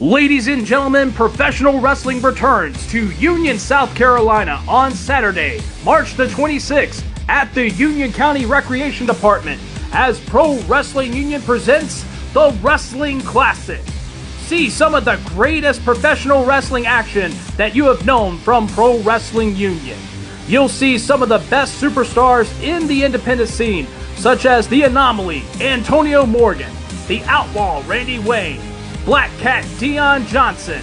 Ladies and gentlemen, professional wrestling returns to Union, South Carolina on Saturday, March the 26th at the Union County Recreation Department as Pro Wrestling Union presents the Wrestling Classic. See some of the greatest professional wrestling action that you have known from Pro Wrestling Union. You'll see some of the best superstars in the independent scene, such as The Anomaly, Antonio Morgan, The Outlaw, Randy Wayne, Black Cat Dion Johnson,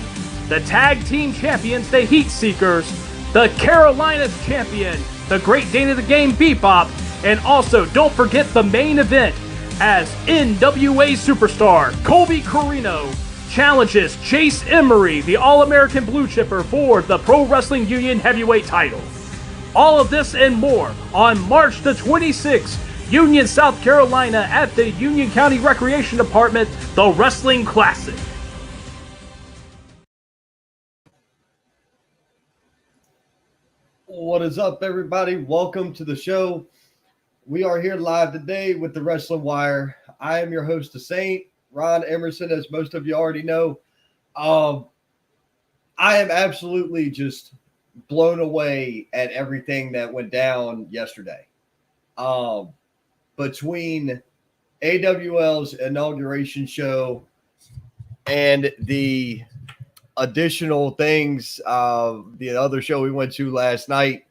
the Tag Team Champions, the Heat Seekers, the Carolinas Champion, the Great Dane of the Game, Bebop, and also don't forget the main event as NWA Superstar Colby Corino challenges Chase Emery, the All-American Blue Chipper, for the Pro Wrestling Union Heavyweight title. All of this and more on March the 26th, Union, South Carolina at the Union County Recreation Department, the Wrestling Classic. What is up, everybody? Welcome to the show. We are here live today with the Wrestling Wire. I am your host, the Saint, Ron Emerson, as most of you already know. I am absolutely just blown away at everything that went down yesterday. Between AWL's inauguration show and the additional things, the other show we went to last night,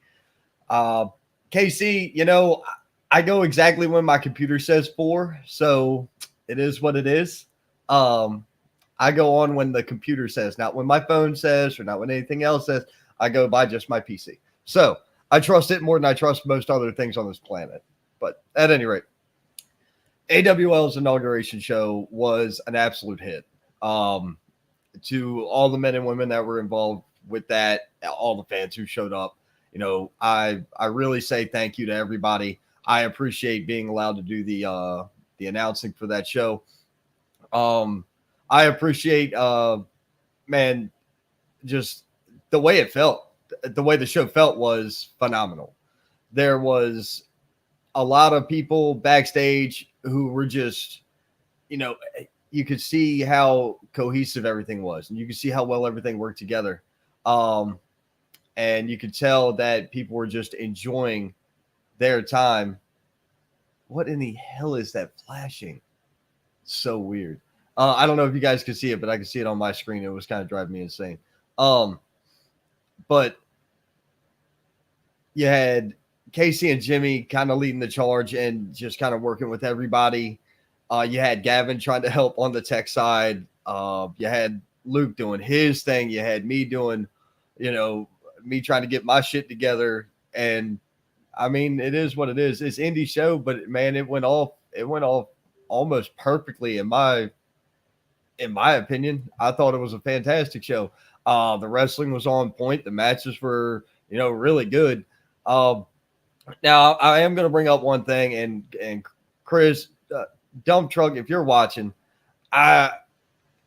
KC, you know, I go exactly when my computer says 4, so it is what it is. I go on when the computer says, not when my phone says or not when anything else says. I go by just my PC. So I trust it more than I trust most other things on this planet. But at any rate, AWL's inauguration show was an absolute hit. To all the men and women that were involved with that, all the fans who showed up, you know, I really say thank you to everybody. I appreciate being allowed to do the announcing for that show. I appreciate, man, just the way it felt. The way the show felt was phenomenal. There was a lot of people backstage who were just, you know, you could see how cohesive everything was, and you could see how well everything worked together. And you could tell that people were just enjoying their time. What in the hell is that flashing? So weird. I don't know if you guys can see it, but I can see it on my screen. It was kind of driving me insane. But you had Casey and Jimmy kind of leading the charge and just kind of working with everybody. You had Gavin trying to help on the tech side. You had Luke doing his thing. You had me doing, you know, me trying to get my shit together. And I mean, it is what it is. It's indie show, but man, it went off almost perfectly in my opinion. I thought it was a fantastic show. The wrestling was on point. The matches were, you know, really good. Now I am going to bring up one thing, and Chris, Dump Truck, if you're watching, I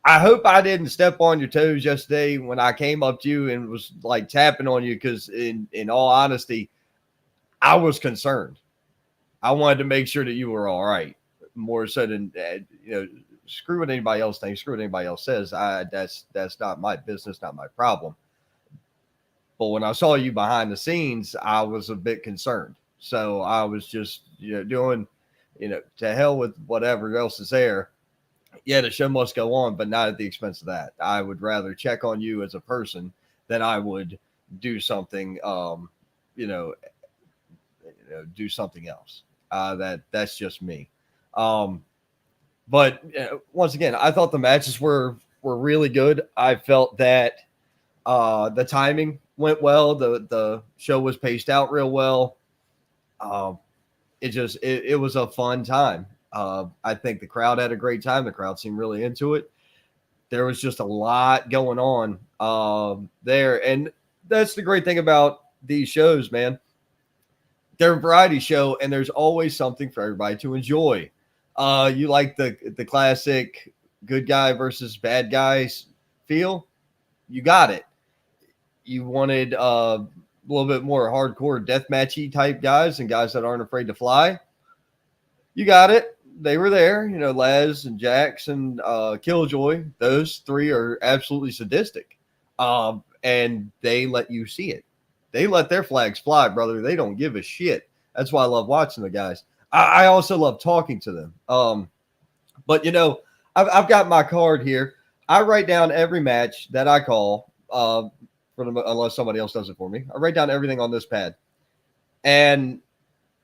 hope I didn't step on your toes yesterday when I came up to you and was like tapping on you, because in all honesty, I was concerned. I wanted to make sure that you were all right, more so than you know, screw what anybody else thinks, screw what anybody else says. That's not my business, not my problem. But when I saw you behind the scenes, I was a bit concerned. So I was just, you know, doing, you know, to hell with whatever else is there. Yeah, the show must go on, but not at the expense of that. I would rather check on you as a person than I would do something, do something else. That's just me. But once again, I thought the matches were really good. I felt that the timing went well. The show was paced out real well. It was a fun time. I think the crowd had a great time. The crowd seemed really into it. There was just a lot going on there. And that's the great thing about these shows, man. They're a variety show, and there's always something for everybody to enjoy. You like the classic good guy versus bad guys feel? You got it. You wanted a little bit more hardcore deathmatchy type guys and guys that aren't afraid to fly? You got it. they were there. Laz and Jax and Killjoy. Those three are absolutely sadistic, and they let you see it. They let their flags fly, brother. They don't give a shit. That's why I love watching the guys. I also love talking to them. But I've got my card here. I write down every match that I call. Unless somebody else does it for me, I write down everything on this pad, and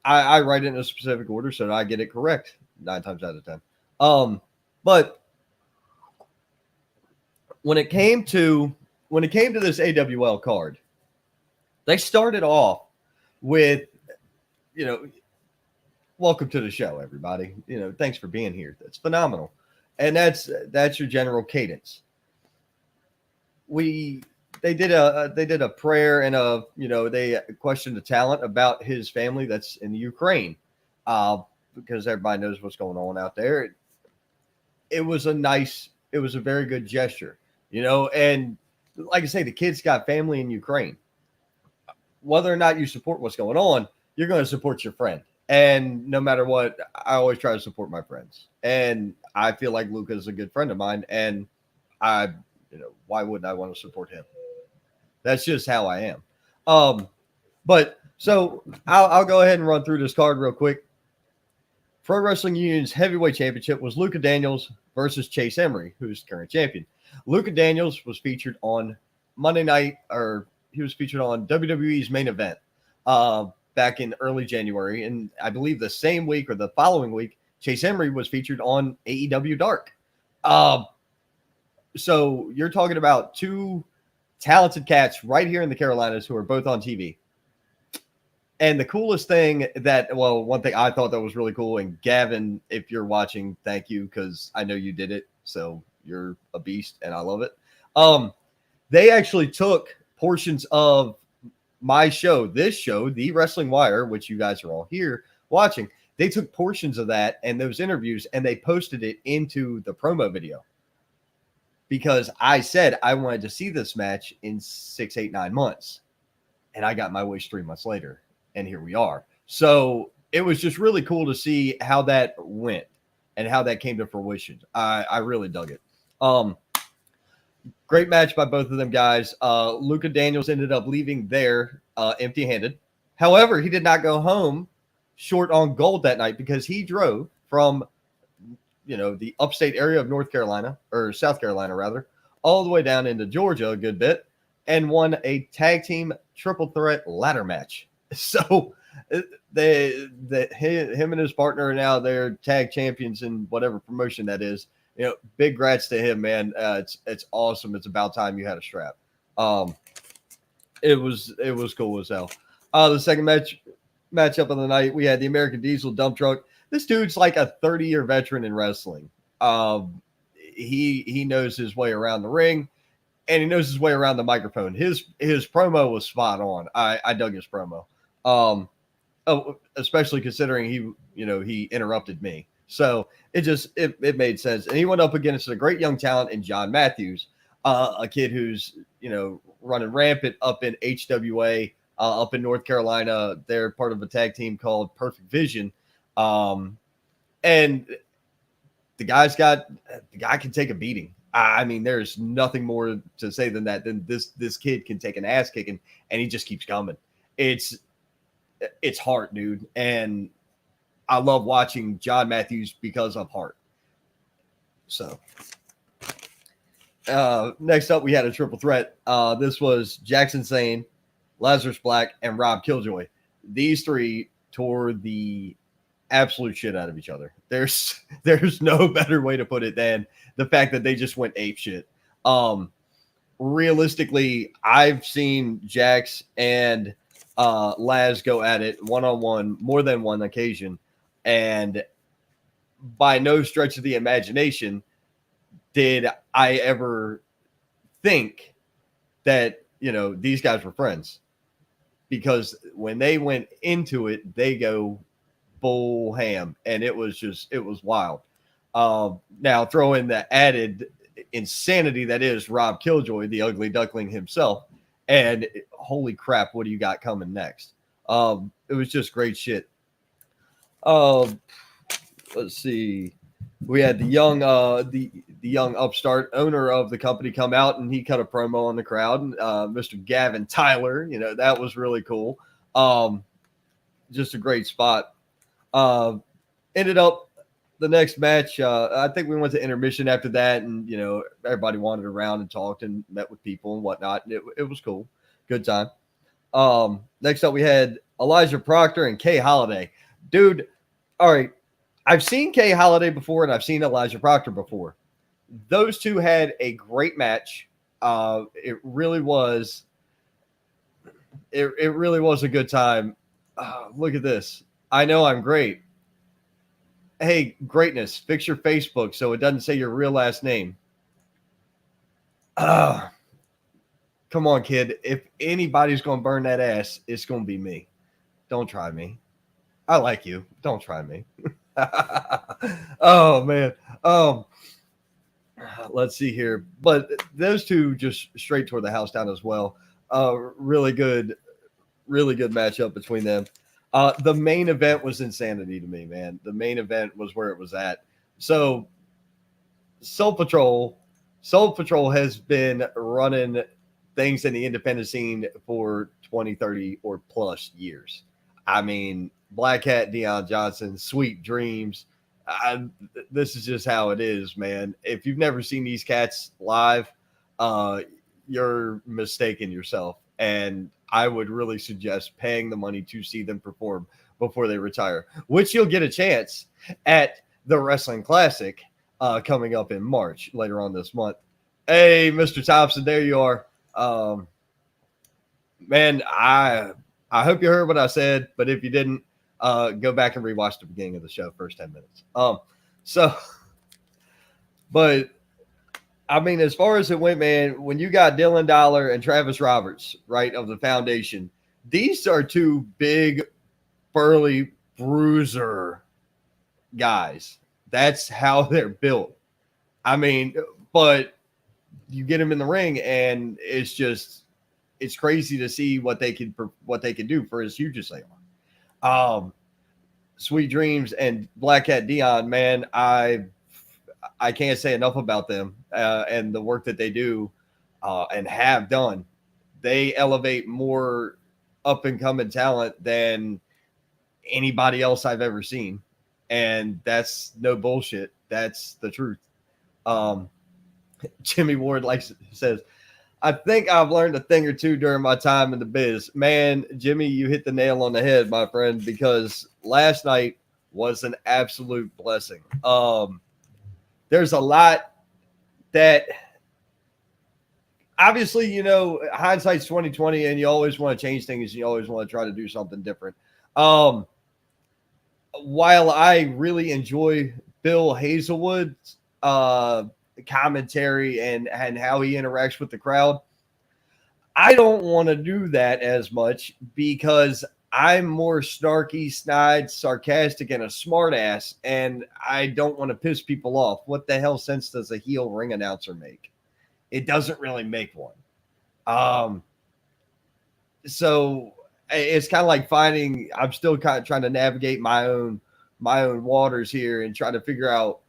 I write it in a specific order so that I get it correct 9 times out of 10. But when it came to this AWL card, they started off with, welcome to the show, everybody. Thanks for being here. That's phenomenal, and that's your general cadence. They did a prayer and they questioned the talent about his family that's in the Ukraine, because everybody knows what's going on out there. It was a very good gesture, and like I say, the kid's got family in Ukraine. Whether or not you support what's going on, you're going to support your friend. And no matter what, I always try to support my friends. And I feel like Luca is a good friend of mine, and why wouldn't I want to support him? That's just how I am. But so I'll go ahead and run through this card real quick. Pro Wrestling Union's heavyweight championship was Luca Daniels versus Chase Emery, who's the current champion. Luca Daniels was featured on Monday night, or he was featured on WWE's main event back in early January. And I believe the same week or the following week, Chase Emery was featured on AEW Dark. So you're talking about two talented cats right here in the Carolinas who are both on TV. And the coolest thing one thing I thought that was really cool, and Gavin, if you're watching, thank you, because I know you did it. So you're a beast and I love it. They actually took portions of my show, this show, The Wrestling Wire, which you guys are all here watching. They took portions of that and those interviews and they posted it into the promo video, because I said I wanted to see this match in 6, 8, 9 months. And I got my wish 3 months later. And here we are. So it was just really cool to see how that went and how that came to fruition. I really dug it. Great match by both of them guys. Luca Daniels ended up leaving there empty-handed. However, he did not go home short on gold that night, because he drove from the upstate area of North Carolina, or South Carolina rather, all the way down into Georgia a good bit, and won a tag team triple threat ladder match. So him and his partner are now they're tag champions in whatever promotion that is. Big grats to him, man. It's awesome. It's about time you had a strap. It was cool as hell. The second matchup of the night, we had the American Diesel dump truck. This dude's like a 30-year veteran in wrestling. He knows his way around the ring, and he knows his way around the microphone. His promo was spot on. I dug his promo. Especially considering he interrupted me. So it made sense. And he went up against a great young talent in John Matthews, a kid who's, running rampant up in HWA, up in North Carolina. They're part of a tag team called Perfect Vision. And the guy can take a beating. I mean, there's nothing more to say than that. Then this kid can take an ass kicking, and he just keeps coming. It's Heart, dude. And I love watching John Matthews because of Heart. So next up, we had a triple threat. This was Jackson Sane, Lazarus Black, and Rob Killjoy. These three tore the absolute shit out of each other. There's no better way to put it than the fact that they just went ape shit. Realistically, I've seen Jax and Laz go at it one-on-one more than one occasion, and by no stretch of the imagination did I ever think that these guys were friends, because when they went into it, they go full ham, and it was wild. Now throw in the added insanity that is Rob Killjoy, the ugly duckling himself, and holy crap, what do you got coming next? It was just great shit. let's see. We had the young the young upstart owner of the company come out, and he cut a promo on the crowd. Mr. Gavin Tyler, that was really cool. Just a great spot. Ended up the next match. I think we went to intermission after that, and everybody wandered around and talked and met with people and whatnot. And it was cool, good time. Next up, we had Elijah Proctor and Kay Holiday. Dude, all right. I've seen Kay Holiday before, and I've seen Elijah Proctor before. Those two had a great match. It really was. It really was a good time. Look at this. I know I'm great. Hey, greatness, fix your Facebook so it doesn't say your real last name. Come on, kid. If anybody's going to burn that ass, it's going to be me. Don't try me. I like you. Don't try me. Oh, man. Let's see here. But those two just straight toward the house down as well. Really good matchup between them. The main event was insanity to me, man. The main event was where it was at. So Soul Patrol has been running things in the independent scene for 20, 30 or plus years. I mean, Black Hat, Dion Johnson, Sweet Dreams. This is just how it is, man. If you've never seen these cats live, you're mistaken yourself. And I would really suggest paying the money to see them perform before they retire, which you'll get a chance at the Wrestling Classic coming up in March later on this month. Hey, Mr. Thompson, there you are. Man, I hope you heard what I said, but if you didn't, go back and rewatch the beginning of the show, first 10 minutes. But I mean, as far as it went, man, when you got Dylan Dollar and Travis Roberts, right, of the Foundation, these are two big, burly bruiser guys. That's how they're built. I mean, but you get them in the ring, and it's crazy to see what they could do for as huge as they are. Sweet Dreams and Black Cat Dion, man, I can't say enough about them and the work that they do and have done. They elevate more up and coming talent than anybody else I've ever seen. And that's no bullshit. That's the truth. Jimmy Ward says, I think I've learned a thing or two during my time in the biz. Man, Jimmy, you hit the nail on the head, my friend, because last night was an absolute blessing. There's a lot that obviously, hindsight's 2020, and you always want to change things. And you always want to try to do something different. While I really enjoy Bill Hazelwood's commentary and how he interacts with the crowd, I don't want to do that as much because I'm more snarky, snide, sarcastic, and a smartass, and I don't want to piss people off. What the hell sense does a heel ring announcer make? It doesn't really make one. So it's kind of like I'm still kind of trying to navigate my own waters here and try to figure out,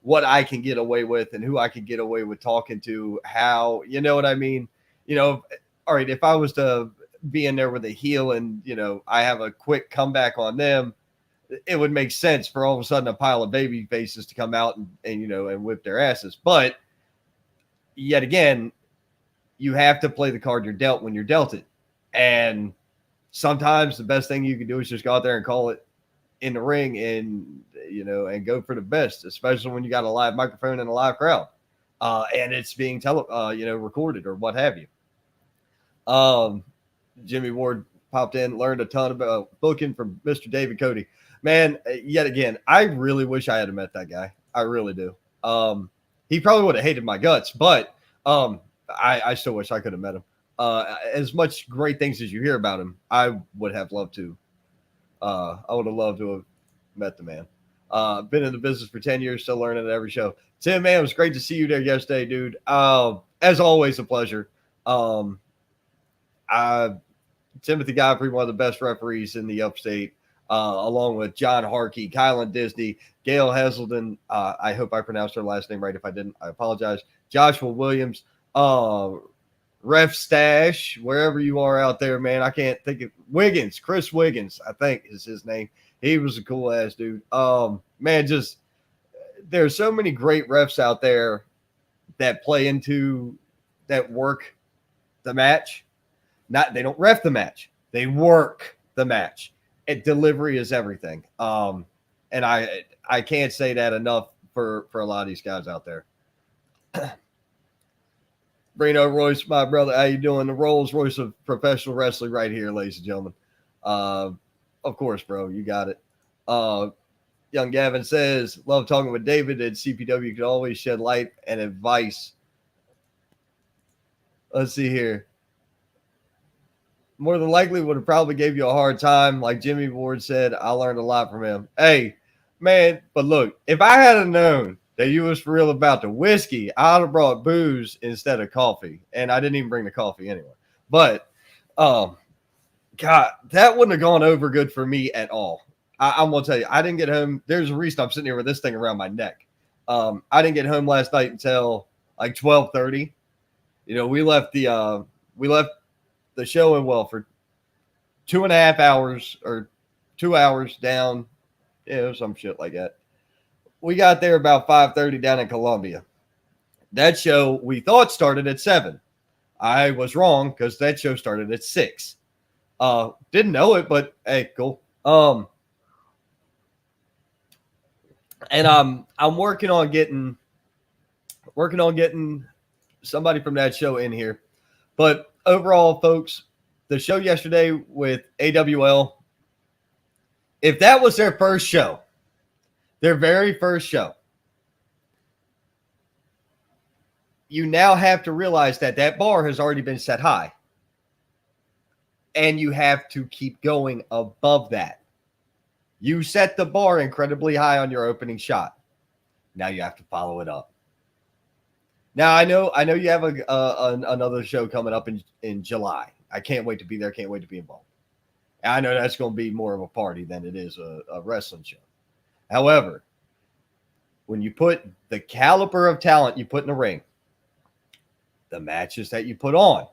what I can get away with and who I can get away with talking to, how, you know what I mean? All right, if I was to be in there with a heel and, I have a quick comeback on them, it would make sense for all of a sudden a pile of baby faces to come out and whip their asses. But yet again, you have to play the card you're dealt when you're dealt it. And sometimes the best thing you can do is just go out there and call it in the ring and, and go for the best, especially when you got a live microphone and a live crowd. And it's being recorded or what have you. Jimmy Ward popped in, learned a ton about booking from Mr. David Cody. Man, yet again, I really wish I had met that guy. I really do. He probably would have hated my guts, but I still wish I could have met him. As much great things as you hear about him, I would have loved to. I would have loved to have met the man. Been in the business for 10 years, still learning at every show. Tim, man, it was great to see you there yesterday, dude. As always, a pleasure. Timothy Godfrey, one of the best referees in the upstate. along with John Harkey, Kylan Disney, Gail Heselden. I hope I pronounced her last name right. If I didn't, I apologize. Joshua Williams, Ref Stash, wherever you are out there, man. I can't think of Wiggins, Chris Wiggins, I think is his name. He was a cool ass dude. Man, just there's so many great refs out there that play into that work the match. They don't ref the match. They work the match. Delivery is everything. And I can't say that enough for a lot of these guys out there. Brino Royce, my brother, how you doing? The Rolls Royce of professional wrestling right here, ladies and gentlemen. Of course, bro, you got it. Young Gavin says, love talking with David at CPW. Could always shed light and advice. Let's see here. More than likely would have probably gave you a hard time. Like Jimmy Ward said, I learned a lot from him. Hey, man, but look, if I had known that you was for real about the whiskey, I'd have brought booze instead of coffee. And I didn't even bring the coffee anyway. But, God, that wouldn't have gone over good for me at all. I'm going to tell you, I didn't get home. There's a reason I'm sitting here with this thing around my neck. I didn't get home last night until like 12:30. You know, we left the show in Welford 2.5 hours or 2 hours down. Yeah, some shit like that. We got there about 5:30 down in Columbia. That show we thought started at 7. I was wrong because that show started at 6. Didn't know it, but hey, cool. And I'm working on getting somebody from that show in here. But overall, folks, the show yesterday with AWL, if that was their first show, their very first show, you now have to realize that that bar has already been set high. And you have to keep going above that. You set the bar incredibly high on your opening shot. Now you have to follow it up. Now I know you have another show coming up in July. I can't wait to be there. Can't wait to be involved. And I know that's going to be more of a party than it is a wrestling show. However, when you put the caliber of talent you put in the ring, the matches that you put on,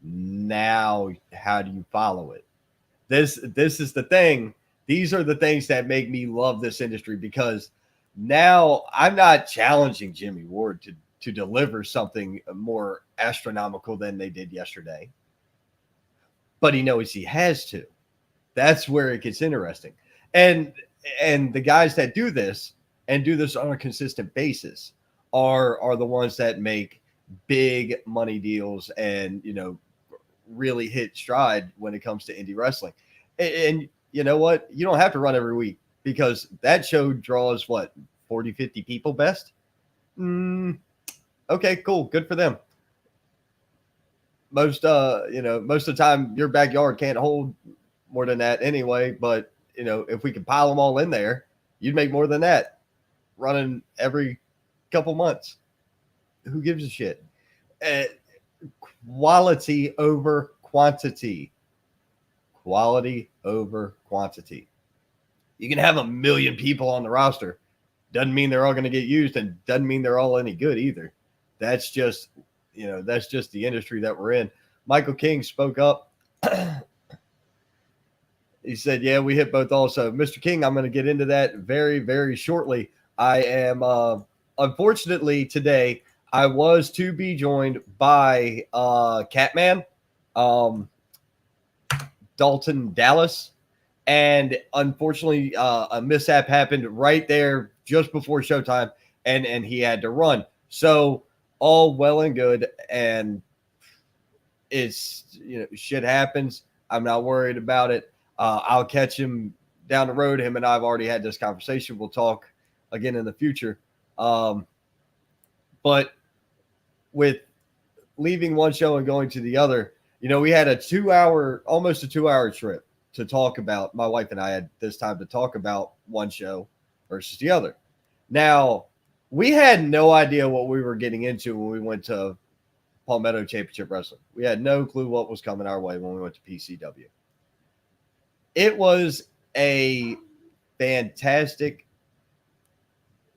now how do you follow it? This is the thing. These are the things that make me love this industry, because now I'm not challenging Jimmy Ward to deliver something more astronomical than they did yesterday. But he knows he has to. That's where it gets interesting. And the guys that do this and do this on a consistent basis are the ones that make big money deals and, you know, really hit stride when it comes to indie wrestling. And you know what? You don't have to run every week, because that show draws what, 40, 50 people best? Okay, cool. Good for them. Most of the time your backyard can't hold more than that anyway. But, you know, if we could pile them all in there, you'd make more than that running every couple months. Who gives a shit? Quality over quantity. Quality over quantity. You can have 1 million people on the roster. Doesn't mean they're all going to get used, and doesn't mean they're all any good either. That's just, that's just the industry that we're in. Michael King spoke up. He said, yeah, we hit both also. Mr. King, I'm going to get into that very, very shortly. I am, unfortunately, today, I was to be joined by Catman, Dalton Dallas, and unfortunately, a mishap happened right there just before showtime, and he had to run. So all well and good, and it's, shit happens. I'm not worried about it. I'll catch him down the road. Him and I have already had this conversation. We'll talk again in the future. But with leaving one show and going to the other, we had almost a 2-hour trip to talk about. My wife and I had this time to talk about one show versus the other. Now, we had no idea what we were getting into when we went to Palmetto Championship Wrestling. We had no clue what was coming our way when we went to PCW. It was a fantastic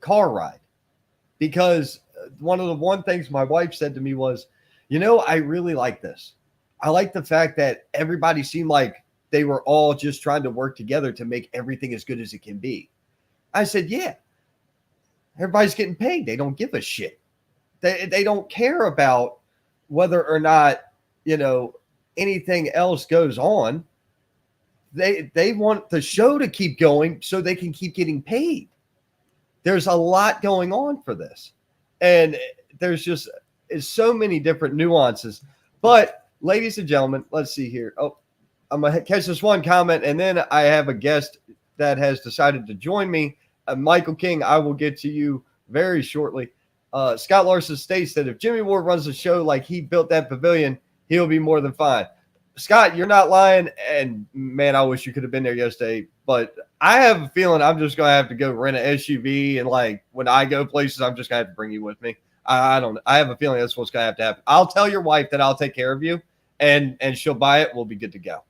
car ride because one of the one things my wife said to me was, I really like this. I like the fact that everybody seemed like they were all just trying to work together to make everything as good as it can be. I said, yeah, everybody's getting paid. They don't give a shit. They don't care about whether or not, anything else goes on. They want the show to keep going so they can keep getting paid. There's a lot going on for this. And there's so many different nuances. But ladies and gentlemen, let's see here. Oh, I'm going to catch this one comment, and then I have a guest that has decided to join me. Michael King, I will get to you very shortly. Scott Larson states that if Jimmy Ward runs the show like he built that pavilion, he'll be more than fine. Scott, you're not lying, and man, I wish you could have been there yesterday. But I have a feeling I'm just going to have to go rent an SUV, and like when I go places, I'm just going to have to bring you with me. I don't. I have a feeling that's what's going to have to happen. I'll tell your wife that I'll take care of you, and she'll buy it. We'll be good to go.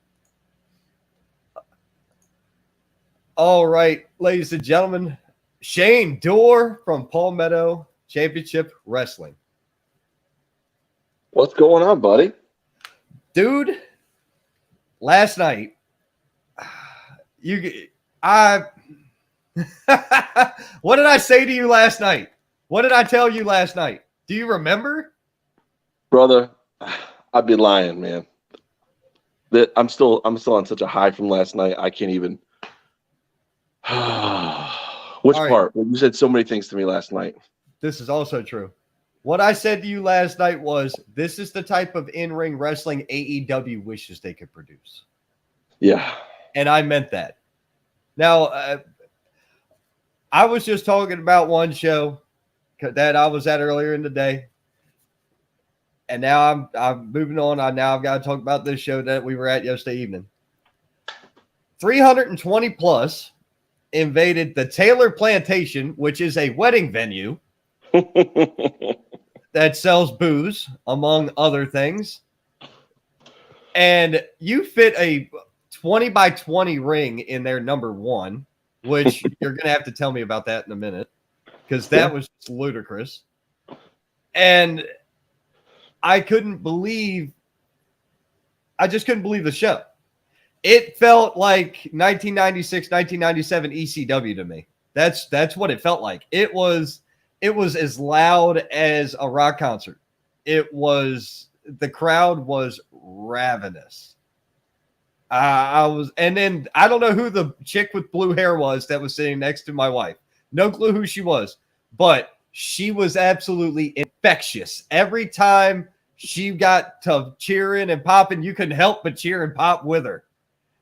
All right, ladies and gentlemen, Shane Dorr from Palmetto Championship Wrestling. What's going on, buddy? Dude, last night, what did I say to you last night? What did I tell you last night? Do you remember? Brother, I'd be lying, man. That I'm still on such a high from last night. I can't even. Which part? Well, you said so many things to me last night. This is also true. What I said to you last night was, this is the type of in-ring wrestling AEW wishes they could produce. Yeah. And I meant that. Now, I was just talking about one show that I was at earlier in the day. And now I'm moving on. Now I've got to talk about this show that we were at yesterday evening. 320 plus invaded the Taylor Plantation, which is a wedding venue that sells booze, among other things. And you fit a 20 by 20 ring in their number one, which you're going to have to tell me about that in a minute, because that was just ludicrous. And I just couldn't believe the show. It felt like 1996, 1997 ECW to me. That's what it felt like. It was as loud as a rock concert. The crowd was ravenous. And then I don't know who the chick with blue hair was that was sitting next to my wife. No clue who she was, but she was absolutely infectious. Every time she got to cheering and popping, you couldn't help but cheer and pop with her.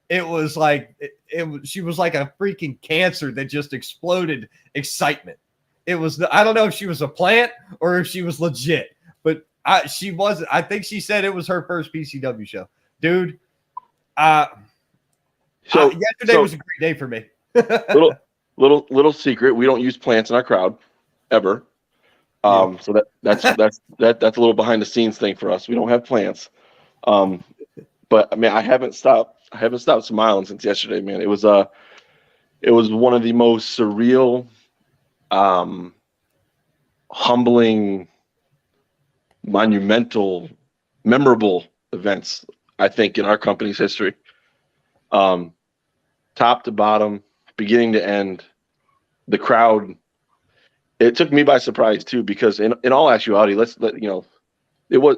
It was like she was like a freaking cancer that just exploded excitement. I don't know if she was a plant or if she was legit, but she wasn't. I think she said it was her first PCW show, dude. Yesterday was a great day for me. little secret: we don't use plants in our crowd ever. So that's a little behind the scenes thing for us. We don't have plants. But I mean, I haven't stopped smiling since yesterday, man. It was one of the most surreal, humbling, monumental, memorable events, I think, in our company's history. Top to bottom, beginning to end, the crowd, it took me by surprise too, because in all actuality, it was,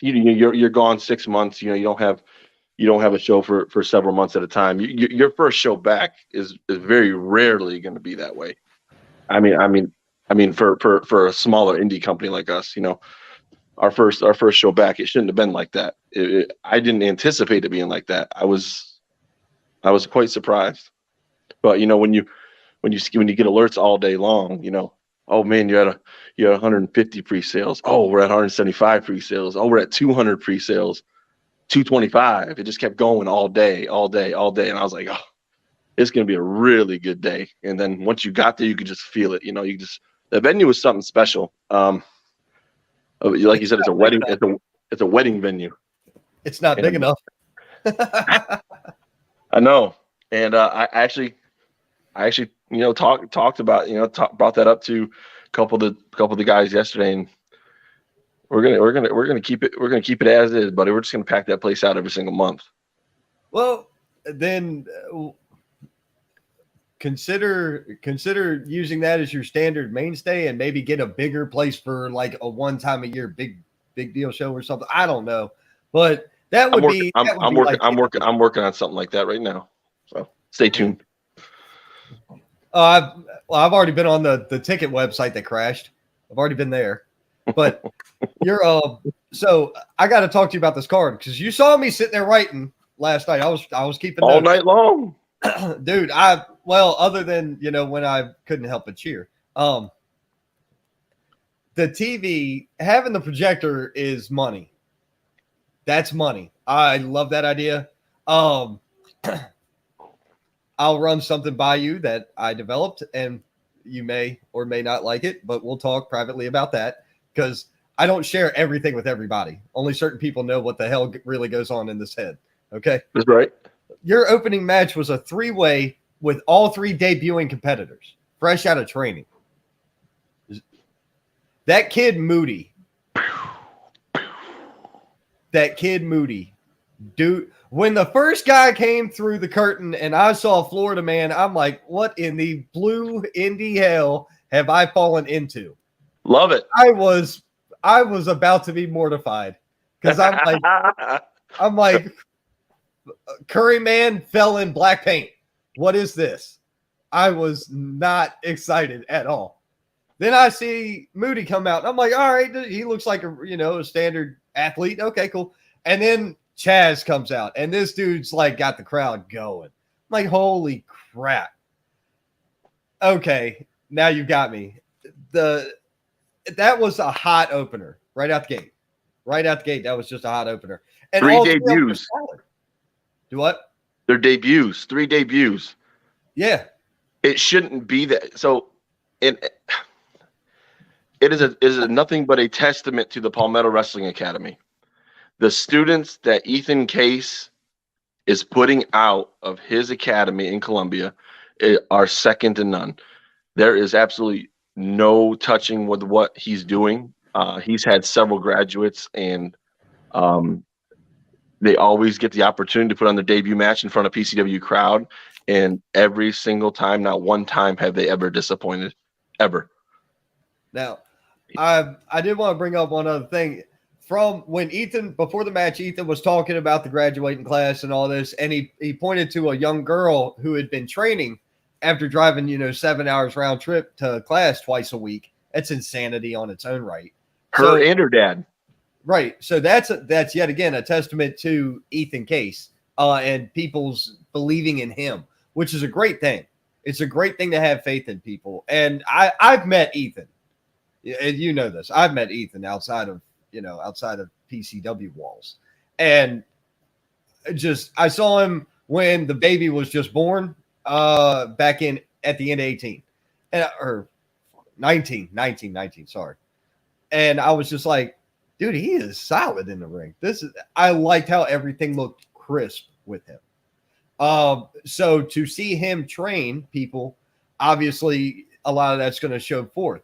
you're gone 6 months, you don't have a show for several months at a time. Your first show back is very rarely going to be that way. I mean, for a smaller indie company like us, our first show back, it shouldn't have been like that. I didn't anticipate it being like that. I was quite surprised. But when you get alerts all day long, oh man, you're at 150 pre-sales. Oh, we're at 175 pre-sales. Oh, we're at 200 pre-sales. 225. It just kept going all day. And I was like, oh, it's going to be a really good day. And then once you got there, you could just feel it. The venue was something special. Like you said, it's a wedding. It's a wedding venue. It's not big enough. I know, and I actually, talked about brought that up to a couple of the guys yesterday, and we're gonna keep it as is, buddy. We're just gonna pack that place out every single month. Well, then consider using that as your standard mainstay, and maybe get a bigger place for like a one time a year big deal show or something. I don't know, but that would be. I'm working on something like that right now. So stay tuned. I've already been on the ticket website that crashed. I've already been there, but you're so I got to talk to you about this card because you saw me sitting there writing last night. I was keeping all notes. Night long, dude. Other than when I couldn't help but cheer. The TV having the projector is money. That's money. I love that idea. I'll run something by you that I developed, and you may or may not like it, but we'll talk privately about that because I don't share everything with everybody. Only certain people know what the hell really goes on in this head. Okay? That's right. Your opening match was a 3-way with all 3 debuting competitors, fresh out of training. That kid Moody, dude, when the first guy came through the curtain and I saw Florida Man, I'm like, what in the blue indie hell have I fallen into? Love it. I was about to be mortified because I'm like, Curry Man fell in black paint. What is this? I was not excited at all. Then I see Moody come out, and I'm like, all right, he looks like a standard athlete. Okay, cool. And then Chaz comes out, and this dude's like got the crowd going. I'm like, holy crap. Okay, now you got me. That was a hot opener right out the gate. Right out the gate, that was just a hot opener. And 3 debuts. Do what? Their debuts. 3 debuts. Yeah. It shouldn't be that. So it is nothing but a testament to the Palmetto Wrestling Academy. The students that Ethan Case is putting out of his academy in Columbia are second to none. There is absolutely no touching with what he's doing. He's had several graduates, and they always get the opportunity to put on their debut match in front of PCW crowd. And every single time, not one time have they ever disappointed, ever. Now, I did want to bring up one other thing. From when before the match, Ethan was talking about the graduating class and all this, and he pointed to a young girl who had been training after driving, 7 hours round trip to class twice a week. That's insanity on its own right. Her and her dad. Right. So that's yet again a testament to Ethan Case and people's believing in him, which is a great thing. It's a great thing to have faith in people. And I've met Ethan. And you know this. I've met Ethan outside of PCW walls. And I saw him when the baby was just born back at the end of 18. Or 19, sorry. And I was just like, dude, he is solid in the ring. I liked how everything looked crisp with him. So to see him train people, obviously a lot of that's going to show forth.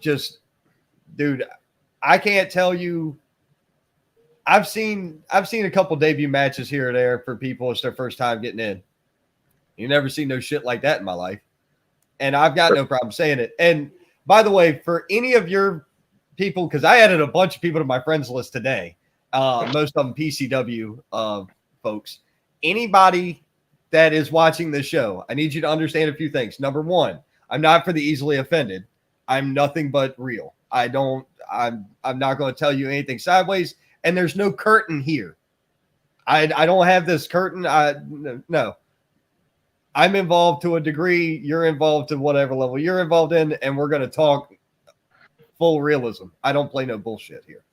Just, dude, I can't tell you. I've seen a couple debut matches here or there for people. It's their first time getting in. You never seen no shit like that in my life. And I've got no problem saying it. And by the way, for any of your people, because I added a bunch of people to my friends list today, most of them PCW folks. Anybody that is watching this show, I need you to understand a few things. Number one, I'm not for the easily offended. I'm nothing but real. I'm not going to tell you anything sideways, and there's no curtain here. I don't have this curtain. No. I'm involved to a degree. You're involved to whatever level you're involved in, and we're going to talk full realism. I don't play no bullshit here.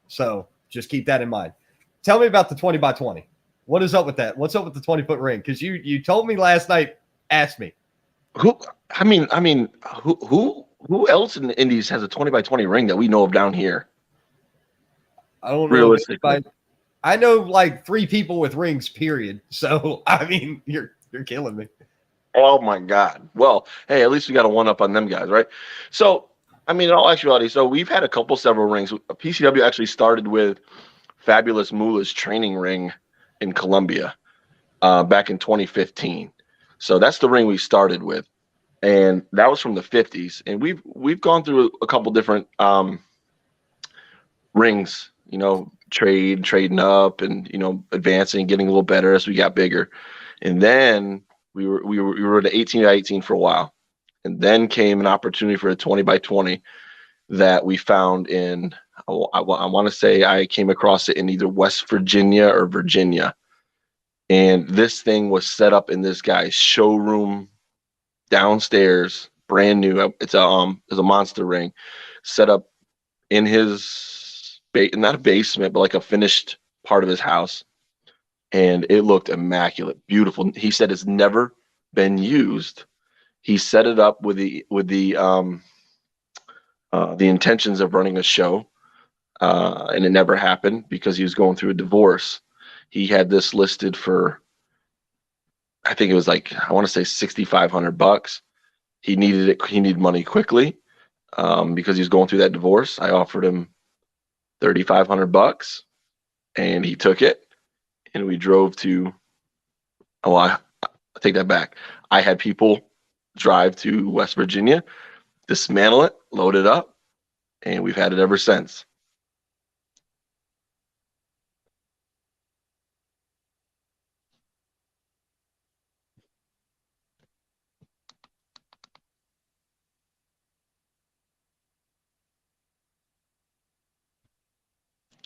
So just keep that in mind. Tell me about the 20 by 20. What is up with that? What's up with the 20-foot ring? Because you told me last night. Ask me. Who else in the Indies has a 20 by 20 ring that we know of down here? I don't know. I know like 3 people with rings, period. So I mean, you're killing me. Oh my God. Well, hey, at least we got a one up on them guys, right? So, I mean, in all actuality, so we've had several rings. PCW actually started with Fabulous Moolah's training ring in Columbia back in 2015. So that's the ring we started with, and that was from the 50s. And we've gone through a couple different rings, trading up and advancing, getting a little better as we got bigger. And then we were at 18 by 18 for a while, and then came an opportunity for a 20 by 20 that we found in. I want to say I came across it in either West Virginia or Virginia, and this thing was set up in this guy's showroom downstairs, brand new. It's a monster ring, set up in his not a basement, but like a finished part of his house. And it looked immaculate, beautiful. He said it's never been used. He set it up with the intentions of running a show, and it never happened because he was going through a divorce. He had this listed for, I think it was like, I want to say $6,500. He needed it. He needed money quickly because he was going through that divorce. I offered him $3,500, and he took it. And we drove to, I take that back. I had people drive to West Virginia, dismantle it, load it up, and we've had it ever since.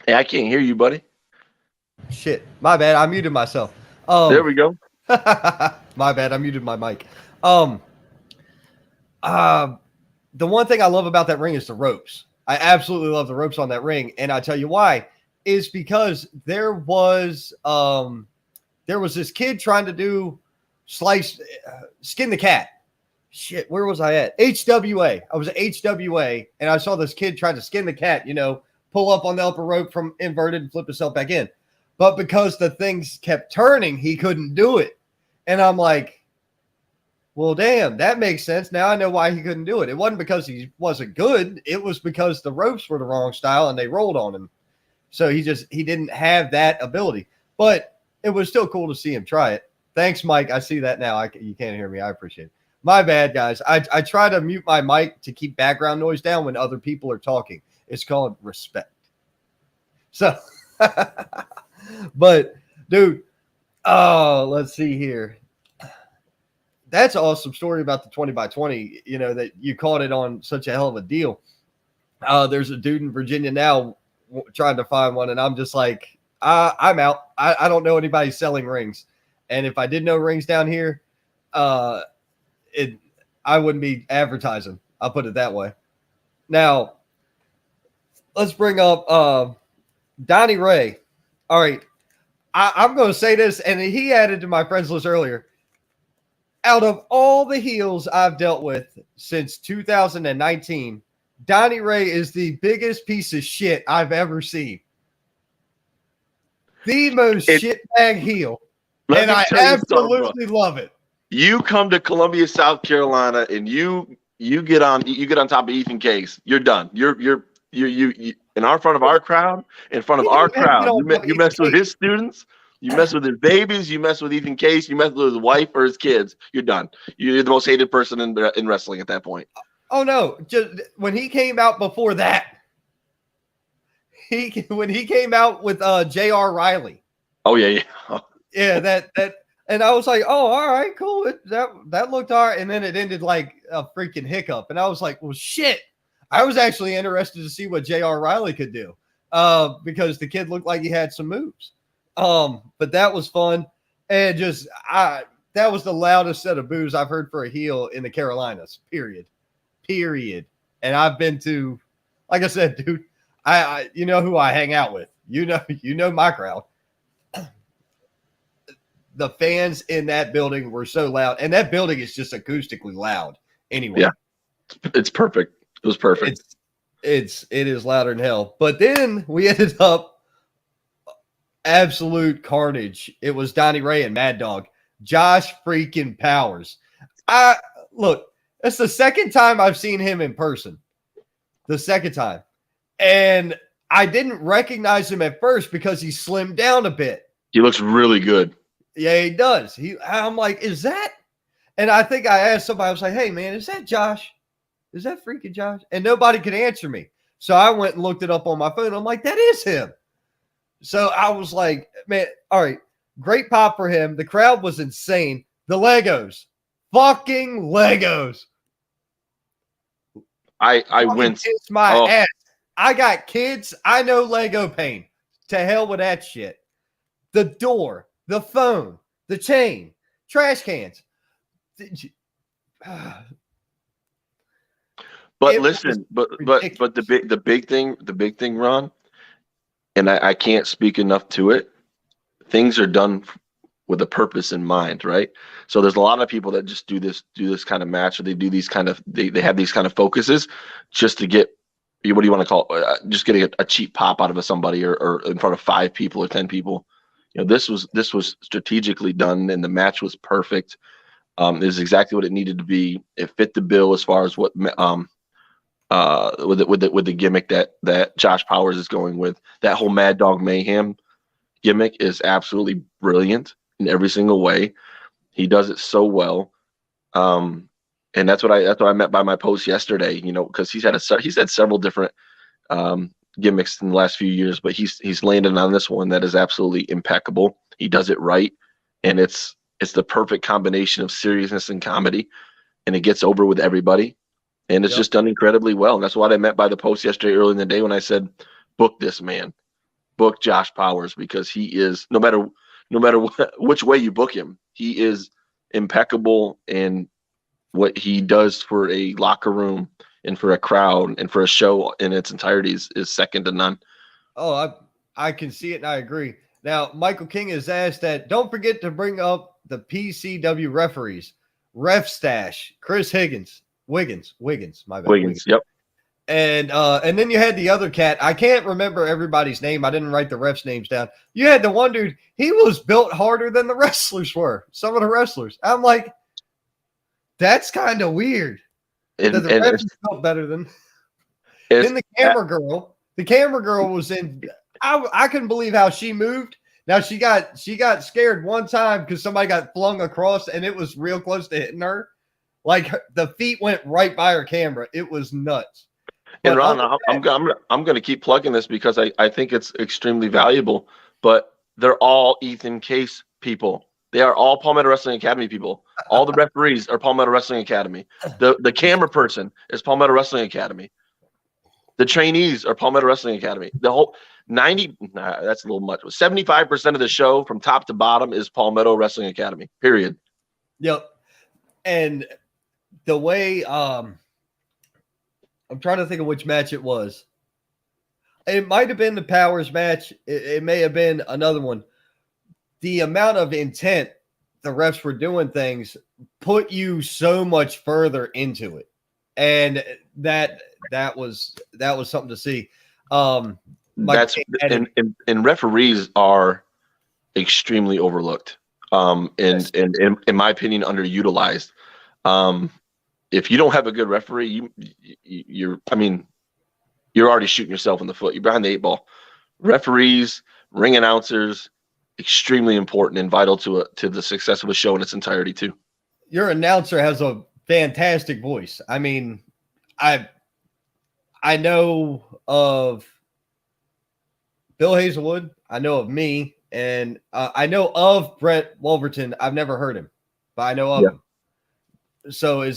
Hey, I can't hear you, buddy. Shit, my bad. I muted myself. There we go. My bad. I muted my mic. The one thing I love about that ring is the ropes. I absolutely love the ropes on that ring, and I tell you why is because there was this kid trying to do skin the cat. Shit, where was I at? HWA. I was at HWA, and I saw this kid trying to skin the cat. Pull up on the upper rope from inverted and flip himself back in. But because the things kept turning, he couldn't do it. And I'm like, well, damn, that makes sense. Now I know why he couldn't do it. It wasn't because he wasn't good. It was because the ropes were the wrong style and they rolled on him. So he didn't have that ability. But it was still cool to see him try it. Thanks, Mike. I see that now. You can't hear me. I appreciate it. My bad, guys. I try to mute my mic to keep background noise down when other people are talking. It's called respect. So, but dude, let's see here. That's an awesome story about the 20 by 20, that you caught it on such a hell of a deal. There's a dude in Virginia now trying to find one. And I'm just like, I'm out. I don't know anybody selling rings. And if I did know rings down here, I wouldn't be advertising. I'll put it that way. Now, let's bring up Donnie Ray. All right. I'm going to say this, and he added to my friends list earlier. Out of all the heels I've dealt with since 2019, Donnie Ray is the biggest piece of shit I've ever seen. The most shitbag heel. And I absolutely love it. You come to Columbia, South Carolina, and you get on top of Ethan Case. You're done. You in front of our crowd, you mess with his students, you mess with his babies, you mess with Ethan Case, you mess with his wife or his kids. You're done. You're the most hated person in wrestling at that point. Oh no! Just when he came out before that, when he came out with J.R. Riley. Oh yeah. Yeah, that, and I was like, oh, all right, cool. That looked all right, and then it ended like a freaking hiccup, and I was like, well, shit. I was actually interested to see what J.R. Riley could do, because the kid looked like he had some moves. But that was fun, and that was the loudest set of boos I've heard for a heel in the Carolinas. Period. And I've been to, like I said, dude, I you know who I hang out with. You know my crowd. The fans in that building were so loud, and that building is just acoustically loud. Anyway, yeah, it's perfect. It was perfect. It is louder than hell. But then we ended up absolute carnage. It was Donnie Ray and Mad Dog. Josh freaking Powers. That's the second time I've seen him in person. The second time. And I didn't recognize him at first because he slimmed down a bit. He looks really good. Yeah, he does. I'm like, is that? And I think I asked somebody, I was like, hey, man, is that Josh? Is that freaking Josh? And nobody could answer me. So I went and looked it up on my phone. I'm like, that is him. So I was like, man, all right, great pop for him. The crowd was insane. The Legos. Fucking Legos. I went. Kiss my ass. I got kids. I know Lego pain. To hell with that shit. The door, the phone, the chain, trash cans. But listen, but the big thing, Ron, and I can't speak enough to it. Things are done with a purpose in mind, right? So there's a lot of people that just do this kind of match, or they do these kind of they have these kind of focuses just to get, what do you want to call it? Just getting a cheap pop out of somebody, or in front of 5 people or 10 people. You know, this was strategically done, and the match was perfect. It was exactly what it needed to be. It fit the bill as far as what with the gimmick that Josh Powers is going with. That whole Mad Dog Mayhem gimmick is absolutely brilliant in every single way. He does it so well. And that's what I meant by my post yesterday, you know, because he's had several different gimmicks in the last few years, but he's landed on this one that is absolutely impeccable. He does it right, and it's the perfect combination of seriousness and comedy, and it gets over with everybody, and it's just done incredibly well. And that's what I meant by the post yesterday early in the day when I said, book this man, book Josh Powers, because he is, no matter which way you book him, he is impeccable, and what he does for a locker room and for a crowd and for a show in its entirety is second to none. Oh, I can see it, and I agree. Now, Michael King has asked that don't forget to bring up the PCW referees. Ref Stash, Chris Wiggins, my bad. Wiggins, yep. And then you had the other cat. I can't remember everybody's name. I didn't write the refs' names down. You had the one dude, he was built harder than the wrestlers were. Some of the wrestlers. I'm like, that's kind of weird. The refs felt better than the camera girl. The camera girl was in. I couldn't believe how she moved. Now she got scared one time because somebody got flung across, and it was real close to hitting her. Like the feet went right by her camera. It was nuts. And Ron, I'm going to keep plugging this because I think it's extremely valuable. But they're all Ethan Case people. They are all Palmetto Wrestling Academy people. All the referees are Palmetto Wrestling Academy. The camera person is Palmetto Wrestling Academy. The trainees are Palmetto Wrestling Academy. The whole 90, that's a little much. 75% of the show from top to bottom is Palmetto Wrestling Academy, period. Yep. And the way, I'm trying to think of which match it was. It might have been the Powers match. It may have been another one. The amount of intent the refs were doing things put you so much further into it. And that was something to see. And referees are extremely overlooked. And in my opinion, underutilized. If you don't have a good referee, you're already shooting yourself in the foot. You're behind the 8 ball. Referees, ring announcers, extremely important and vital to the success of a show in its entirety too. Your announcer has a fantastic voice. I mean, I know of Bill Hazelwood. I know of me, and I know of Brett Wolverton. I've never heard him, but I know of him. So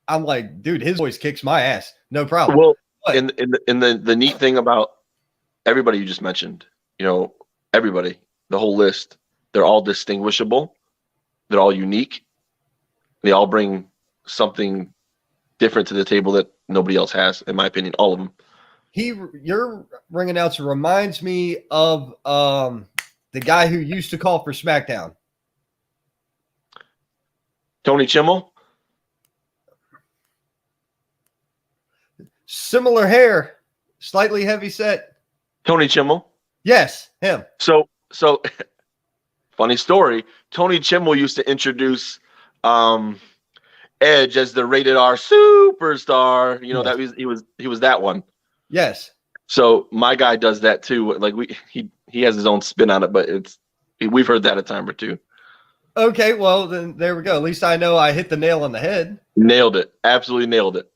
I'm like, dude, his voice kicks my ass. No problem. Well, and the neat thing about everybody you just mentioned, you know, everybody, the whole list, they're all distinguishable. They're all unique. They all bring something different to the table that nobody else has, in my opinion, all of them. Your ring announcer reminds me of the guy who used to call for SmackDown. Tony Chimmel? Similar hair, slightly heavy set. Tony Chimmel? Yes, him. So funny story. Tony Chimmel used to introduce Edge as the rated R superstar. You know, Yes. he was that one. Yes. So my guy does that too. Like he has his own spin on it, but we've heard that a time or two. Okay, well then there we go. At least I know I hit the nail on the head. Nailed it. Absolutely nailed it.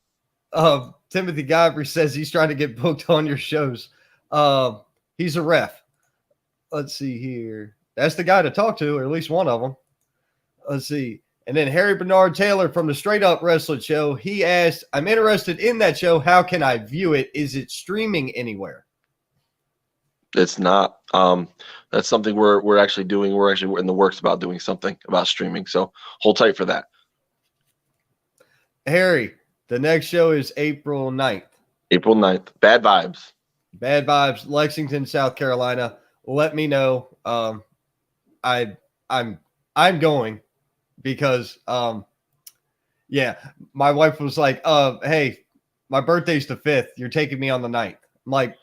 Timothy Godfrey says he's trying to get booked on your shows. He's a ref. Let's see here. That's the guy to talk to, or at least one of them. Let's see. And then Harry Bernard Taylor from the Straight Up Wrestling Show, he asked, I'm interested in that show. How can I view it? Is it streaming anywhere? It's not. That's something we're actually doing. We're in the works about doing something about streaming. So hold tight for that. Harry, the next show is April 9th. April 9th. Bad Vibes. Bad Vibes, Lexington, South Carolina. Let me know. I'm going because yeah, my wife was like, hey, my birthday's the 5th. You're taking me on the 9th. I'm like,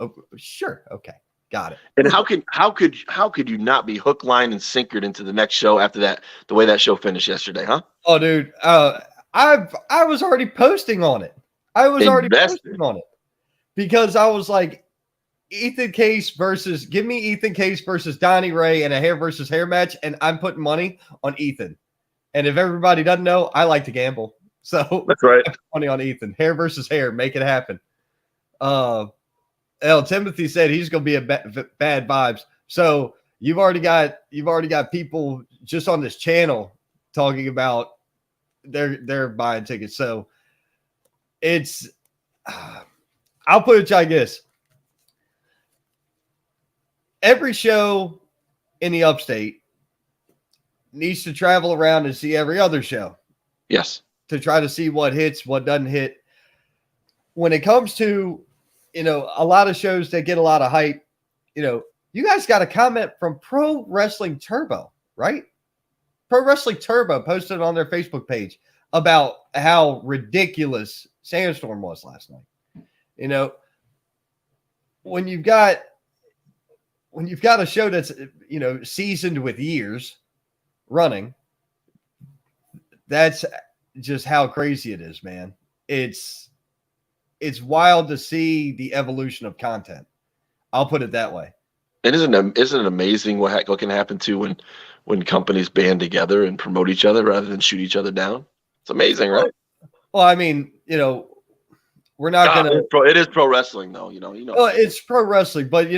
oh, sure, okay, got it. And how could you not be hook, line, and sinkered into the next show after that? The way that show finished yesterday, huh? Oh, dude, I was already posting on it. Posting on it because I was like, Ethan Case versus Donnie Ray in a hair versus hair match, and I'm putting money on Ethan. And if everybody doesn't know, I like to gamble, so that's right. I put money on Ethan. Hair versus hair, make it happen. Timothy said he's going to be a bad vibes. So you've already got people just on this channel talking about they're buying tickets. So it's I'll put it like this. Every show in the upstate needs to travel around and see every other show. Yes. To try to see what hits, what doesn't hit. When it comes to, a lot of shows that get a lot of hype, you guys got a comment from Pro Wrestling Turbo, right? Pro Wrestling Turbo posted on their Facebook page about how ridiculous Sandstorm was last night. When you've got a show that's, seasoned with years running, that's just how crazy it is, man. It's wild to see the evolution of content. I'll put it that way. And isn't it amazing what can happen too when companies band together and promote each other rather than shoot each other down? It's amazing, right? Well, I mean, we're not gonna. It is pro wrestling, though. Well, it's pro wrestling, but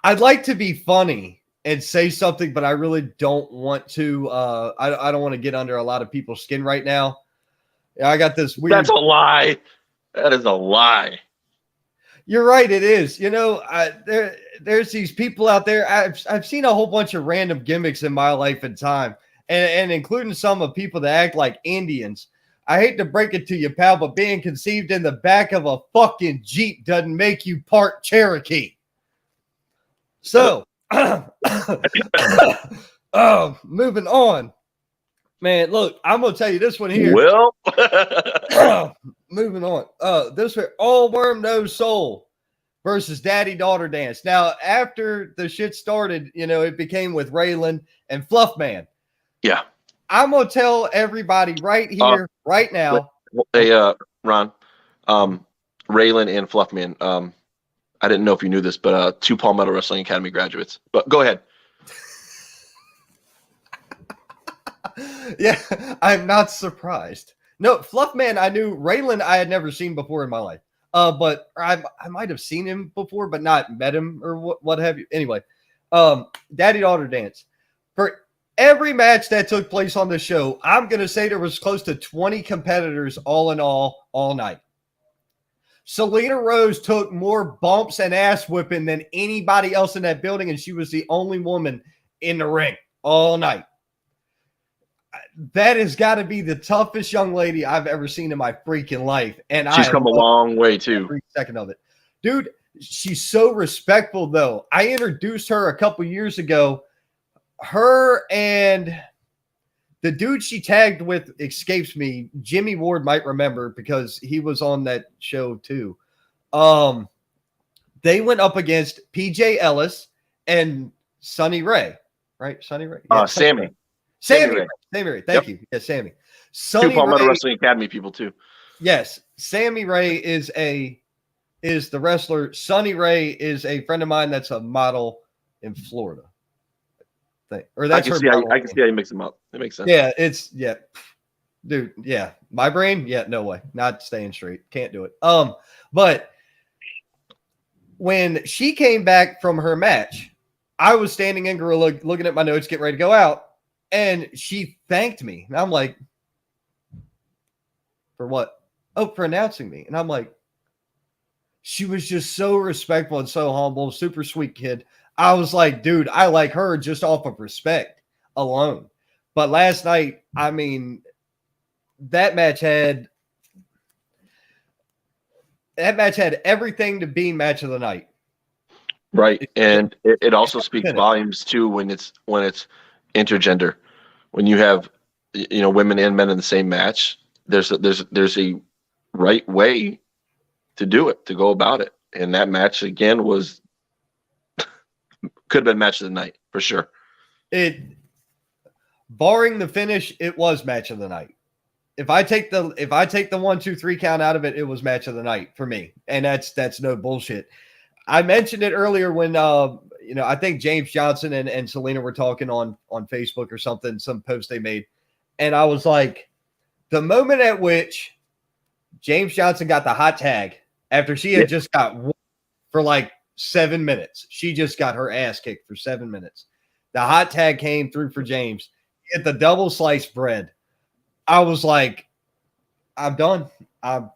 I'd like to be funny and say something, but I really don't want to. I don't want to get under a lot of people's skin right now. I got this weird. That's a lie. That is a lie. You're right. It is. There's these people out there. I've seen a whole bunch of random gimmicks in my life and time, and including some of people that act like Indians. I hate to break it to you, pal, but being conceived in the back of a fucking Jeep doesn't make you part Cherokee. So, moving on. Man, look, I'm going to tell you this one here. Well, moving on. This one, All Worm No Soul versus Daddy Daughter Dance. Now, after the shit started, it became with Raylan and Fluffman. Yeah. I'm going to tell everybody right here, right now. Hey, Ron, Raylan and Fluffman, I didn't know if you knew this, but 2 Palmetto Wrestling Academy graduates. But go ahead. Yeah, I'm not surprised. No, Fluffman, I knew. Raylan, I had never seen before in my life. But I might have seen him before, but not met him or what have you. Anyway, Daddy Daughter Dance. For every match that took place on the show, I'm going to say there was close to 20 competitors all in all night. Selena Rose took more bumps and ass whipping than anybody else in that building, and she was the only woman in the ring all night. That has got to be the toughest young lady I've ever seen in my freaking life. And she's come a long way too. Every second of it. Dude, she's so respectful though. I introduced her a couple years ago. Her and the dude she tagged with escapes me. Jimmy Ward might remember because he was on that show too. They went up against PJ Ellis and Sunny Ray, right? Sunny Ray. Yeah, Sammy. Ray. Sammy Ray. Sammy Ray. Thank you. Yeah, Sammy. Sunny Two Palmetto Ray. Wrestling Academy people too. Yes, Sammy Ray is the wrestler. Sunny Ray is a friend of mine that's a model in Florida. Or that's I can see how you mix them up. It makes sense. Yeah, dude. Yeah, my brain. Yeah, no way. Not staying straight. Can't do it. But when she came back from her match, I was standing in Gorilla looking at my notes, getting ready to go out, and she thanked me. And I'm like, for what? Oh, for announcing me. And I'm like, she was just so respectful and so humble, super sweet kid. I was like, dude, I like her just off of respect alone. But last night, I mean, that match had everything to be match of the night. Right. And it also speaks volumes too when it's intergender. When you have women and men in the same match, there's a right way to do it, to go about it. And that match again could have been match of the night for sure. Barring the finish, it was match of the night. If I take the 1, 2, 3 count out of it, it was match of the night for me. And that's no bullshit. I mentioned it earlier when I think James Johnson and Selena were talking on Facebook or something, some post they made. And I was like, the moment at which James Johnson got the hot tag after she had just got for like 7 minutes. She just got her ass kicked for 7 minutes. The hot tag came through for James. He hit the double sliced bread. I was like, I'm done. I'm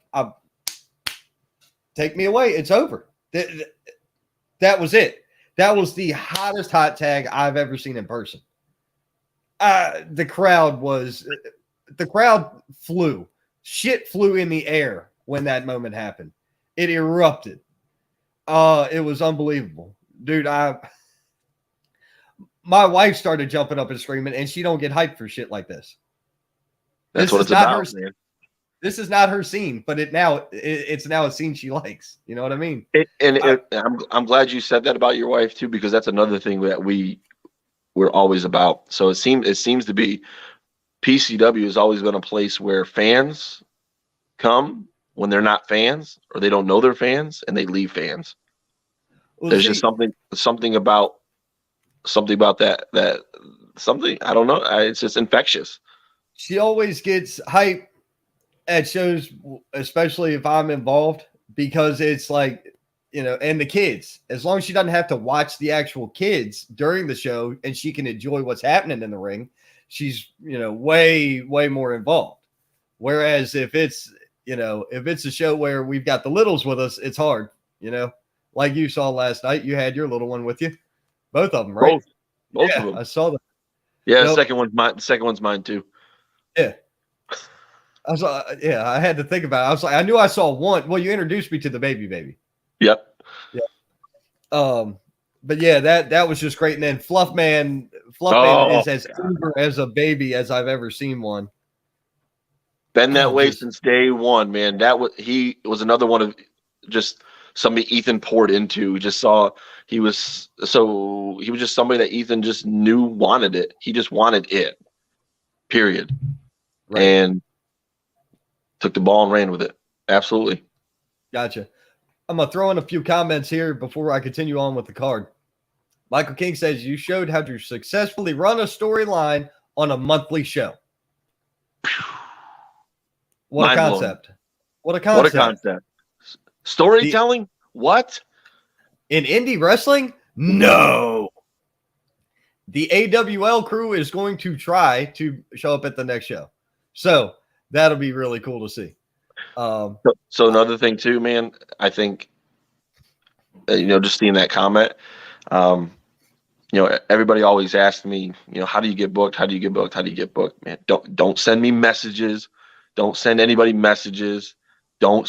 take me away. It's over. That was it. That was the hottest hot tag I've ever seen in person. The crowd flew. Shit flew in the air when that moment happened. It erupted. It was unbelievable. Dude, my wife started jumping up and screaming, and she don't get hyped for shit like this. That's what it's about, man. This is not her scene, but it's now a scene she likes. You know what I mean? I'm glad you said that about your wife too, because that's another thing that we're always about. So it seems to be PCW has always been a place where fans come when they're not fans or they don't know they're fans and they leave fans. Well, there's just something about that something, I don't know. It's just infectious. She always gets hype at shows, especially if I'm involved, because it's like, and the kids, as long as she doesn't have to watch the actual kids during the show and she can enjoy what's happening in the ring, she's, way, way more involved. Whereas if it's a show where we've got the littles with us, it's hard, like you saw last night, you had your little one with you, both of them, right? Both of them. I saw that. Yeah. The second one's mine too. Yeah. I had to think about it. I was like, I knew I saw one. Well, you introduced me to the baby. Yep. Yeah. But yeah, that was just great. And then Fluffman is as eager as a baby as I've ever seen one. Been that way since day one, man. He was another one of just somebody Ethan poured into. He was just somebody that Ethan just knew wanted it. He just wanted it. Period. Right. And took the ball and ran with it. Absolutely. Gotcha. I'm going to throw in a few comments here before I continue on with the card. Michael King says, you showed how to successfully run a storyline on a monthly show. What a concept. What a concept. Storytelling? What? In indie wrestling? No. The AWL crew is going to try to show up at the next show. So that'll be really cool to see. So another thing too, man, I think, just seeing that comment, everybody always asks me, how do you get booked? How do you get booked? How do you get booked? Man, don't send me messages. Don't send anybody messages. Don't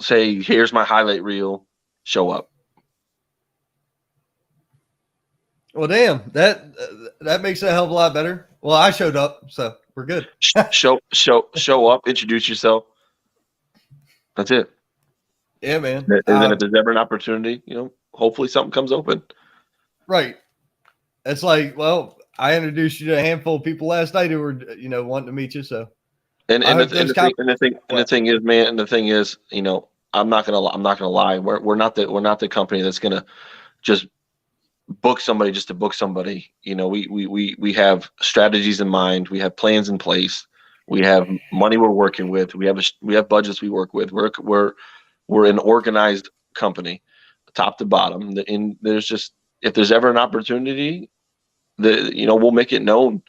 say, here's my highlight reel. Show up. Well, damn, that makes it a hell of a lot better. Well, I showed up, so we're good. show up, introduce yourself. That's it. Yeah, man. And then if there's ever an opportunity, hopefully something comes open. Right. It's like, well, I introduced you to a handful of people last night who were, wanting to meet you. So, And the thing is, man, and the thing is, I'm not gonna lie. We're not the company that's gonna just book somebody just to book somebody. We have strategies in mind. We have plans in place. We have money we're working with. We have budgets we work with. We're an organized company, top to bottom. And there's just, if there's ever an opportunity, we'll make it known.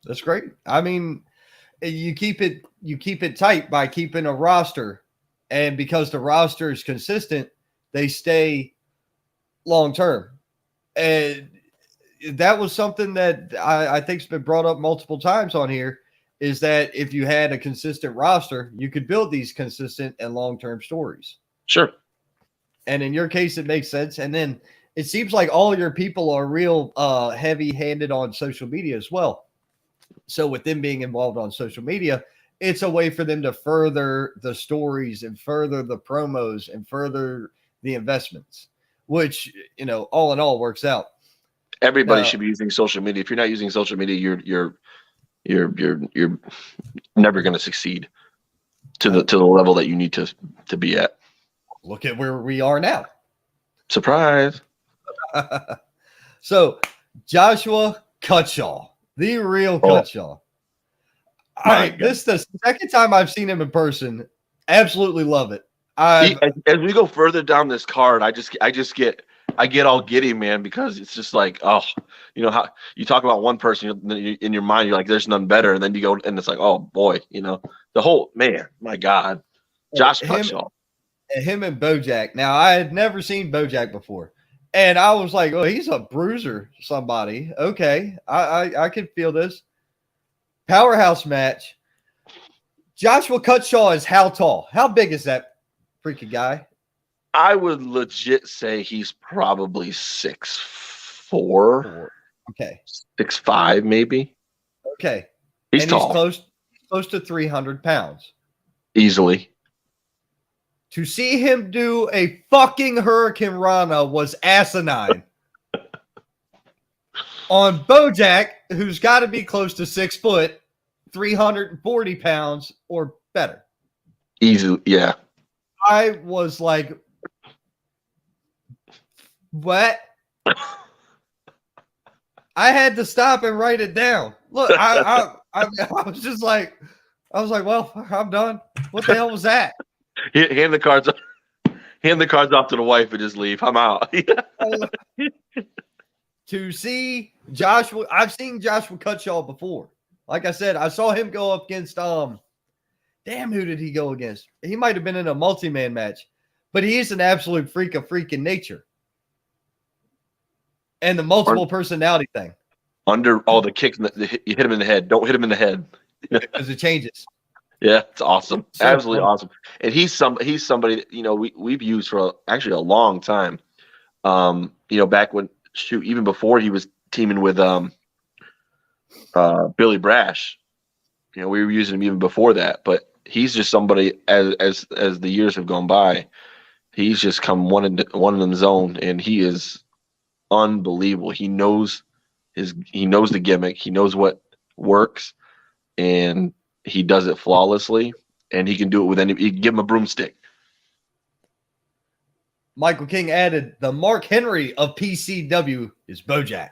That's great. I mean, you keep it tight by keeping a roster, and because the roster is consistent, they stay long term. And that was something that I think's been brought up multiple times on here, is that if you had a consistent roster, you could build these consistent and long-term stories. Sure. And in your case, it makes sense. And then it seems like all your people are real heavy-handed on social media as well. So with them being involved on social media, it's a way for them to further the stories and further the promos and further the investments, which, all in all works out. Everybody should be using social media. If you're not using social media, you're never going to succeed to the level that you need to be at. Look at where we are now. Surprise. So Joshua Cutshaw, the real Cutshaw. This is the second time I've seen him in person. Absolutely love it. As we go further down this card, I get all giddy, man, because it's just like, how you talk about one person in your mind, you're like, there's none better, and then you go and it's like, oh boy, the whole man, my God, Josh Cutshaw. Him and Bojack. Now, I had never seen Bojack before, and I was like, oh, he's a bruiser, somebody. Okay, I can feel this. Powerhouse match. Joshua Cutshaw is how tall? How big is that freaking guy? I would legit say he's probably 6'4". Okay. 6'5", maybe. Okay. He's tall. He's close to 300 pounds. Easily. To see him do a fucking Hurricane Rana was asinine. On Bojack, who's got to be close to 6 foot, 340 pounds or better. Easily, yeah. I was like, what? I had to stop and write it down. Look, I was just like, well, I'm done. What the hell was that? Hand the cards off to the wife and just leave. I'm out. To see Joshua, I've seen Joshua Cutshaw before. Like I said, I saw him go up against who did he go against? He might have been in a multi-man match, but he is an absolute freak of freaking nature. And the multiple personality thing. Under all the kicks, you hit him in the head. Don't hit him in the head. Because it changes. Yeah, it's awesome. So absolutely fun. Awesome. And he's somebody that, we've used for actually a long time. Back when, even before he was teaming with Billy Brash. We were using him even before that, but he's just somebody as the years have gone by, he's just come one in the zone, and he is unbelievable. He knows the gimmick, he knows what works, and he does it flawlessly, and he can do it with you can give him a broomstick. Michael King added, the Mark Henry of PCW is Bojack.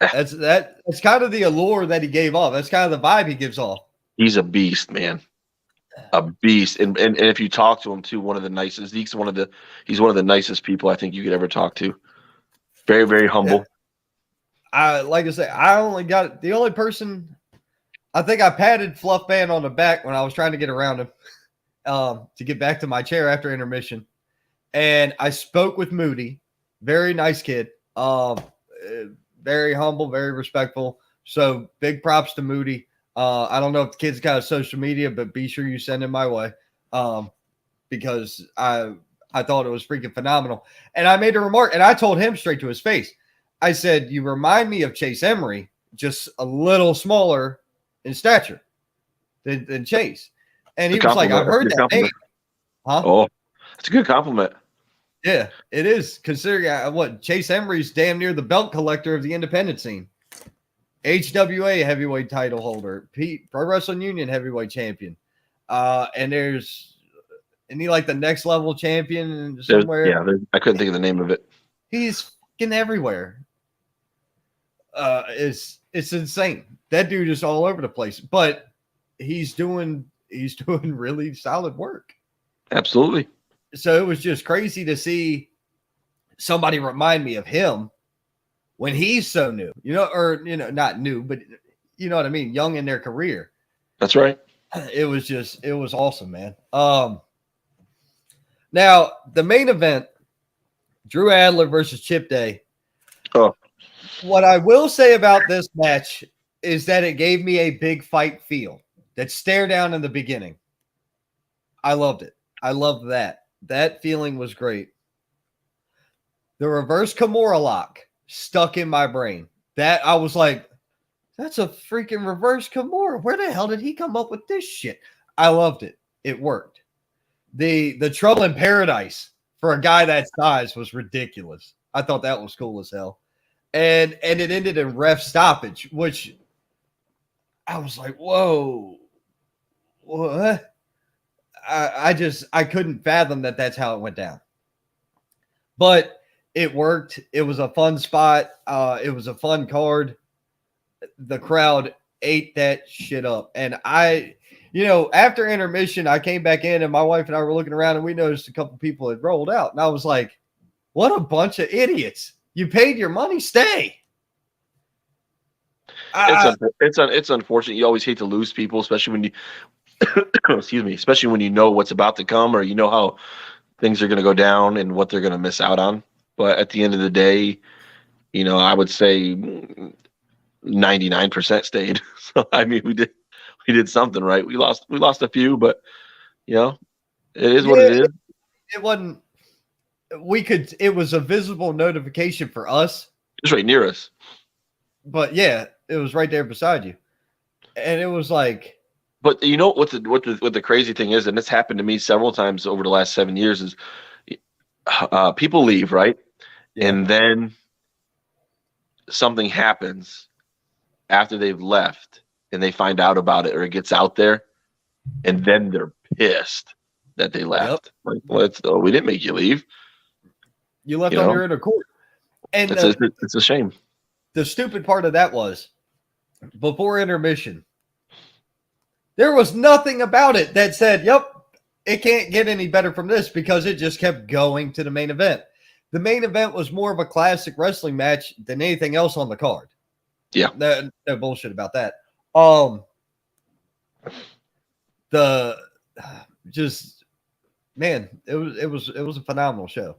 That's kind of the allure that he gave off. That's kind of the vibe he gives off. He's a beast, man. A beast. And if you talk to him too, one of the nicest. He's one of the nicest people I think you could ever talk to. Very, very humble. Like I said, I only got the only person I think I patted Fluff Band on the back when I was trying to get around him to get back to my chair after intermission. And I spoke with Moody, very nice kid, very humble, very respectful. So big props to Moody. I don't know if the kid's got a social media, but be sure you send him my way because I thought it was freaking phenomenal. And I made a remark, and I told him straight to his face. I said, you remind me of Chase Emery, just a little smaller in stature than Chase. And he was like, I've heard that name. Huh? Oh, It's a good compliment. Yeah, it is. Considering what Chase Emery's damn near the belt collector of the independent scene. HWA heavyweight title holder, Pro Wrestling Union heavyweight champion. And he like the next level champion somewhere. I couldn't think of the name of it. He's fucking everywhere. It's insane. That dude is all over the place, but he's doing really solid work. Absolutely. So it was just crazy to see somebody remind me of him when he's so new, not new, but you know what I mean? Young in their career. That's right. It was awesome, man. Now the main event, Drew Adler versus Chip Day. Oh, what I will say about this match is that it gave me a big fight feel. That stare down in the beginning. I loved it. I loved that. That feeling was great. The reverse Kimura lock stuck in my brain. That I was like, that's a freaking reverse Kimura. Where the hell did he come up with this shit? I loved it. It worked. The Trouble in Paradise for a guy that size was ridiculous. I thought that was cool as hell. And it ended in ref stoppage, which I was like, whoa. What? I couldn't fathom that that's how it went down. But it worked. It was a fun spot. It was a fun card. The crowd ate that shit up. And after intermission, I came back in and my wife and I were looking around and we noticed a couple people had rolled out. And I was like, what a bunch of idiots. You paid your money, stay. It's unfortunate. You always hate to lose people, especially when you especially when you know what's about to come or you know how things are going to go down and what they're going to miss out on. But at the end of the day, I would say 99% stayed. So I mean, we did something right. We lost a few, but it is what it is. It wasn't. It was a visible notification for us. It's right near us. But yeah, it was right there beside you, and it was like. But you know what the crazy thing is, and it's happened to me several times over the last 7 years, is people leave, right? Yeah. And then something happens after they've left and they find out about it or it gets out there, and then they're pissed that they left. Yep. Like, we didn't make you leave. You left on your own accord. And it's a shame. The stupid part of that was before intermission, there was nothing about it that said, yep, it can't get any better from this because it just kept going to the main event. The main event was more of a classic wrestling match than anything else on the card. Yeah. No bullshit about that. It was a phenomenal show.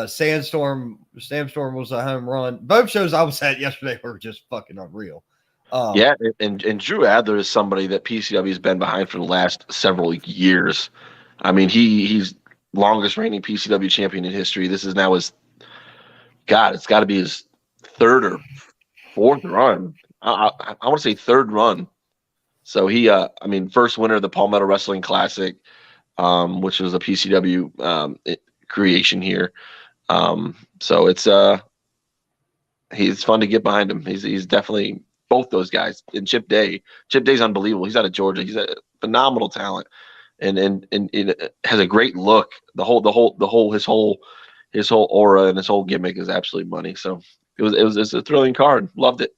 Sandstorm was a home run. Both shows I was at yesterday were just fucking unreal. And Drew Adler is somebody that PCW has been behind for the last several years. I mean, he's longest reigning PCW champion in history. This is now it's got to be his third or fourth run. I want to say third run. So he, first winner of the Palmetto Wrestling Classic, which was a PCW creation here. So it's fun to get behind him. He's definitely both those guys. And Chip Day's unbelievable. He's out of Georgia. He's a phenomenal talent, and it has a great look. His whole aura and his whole gimmick is absolutely money. So it's a thrilling card. Loved it.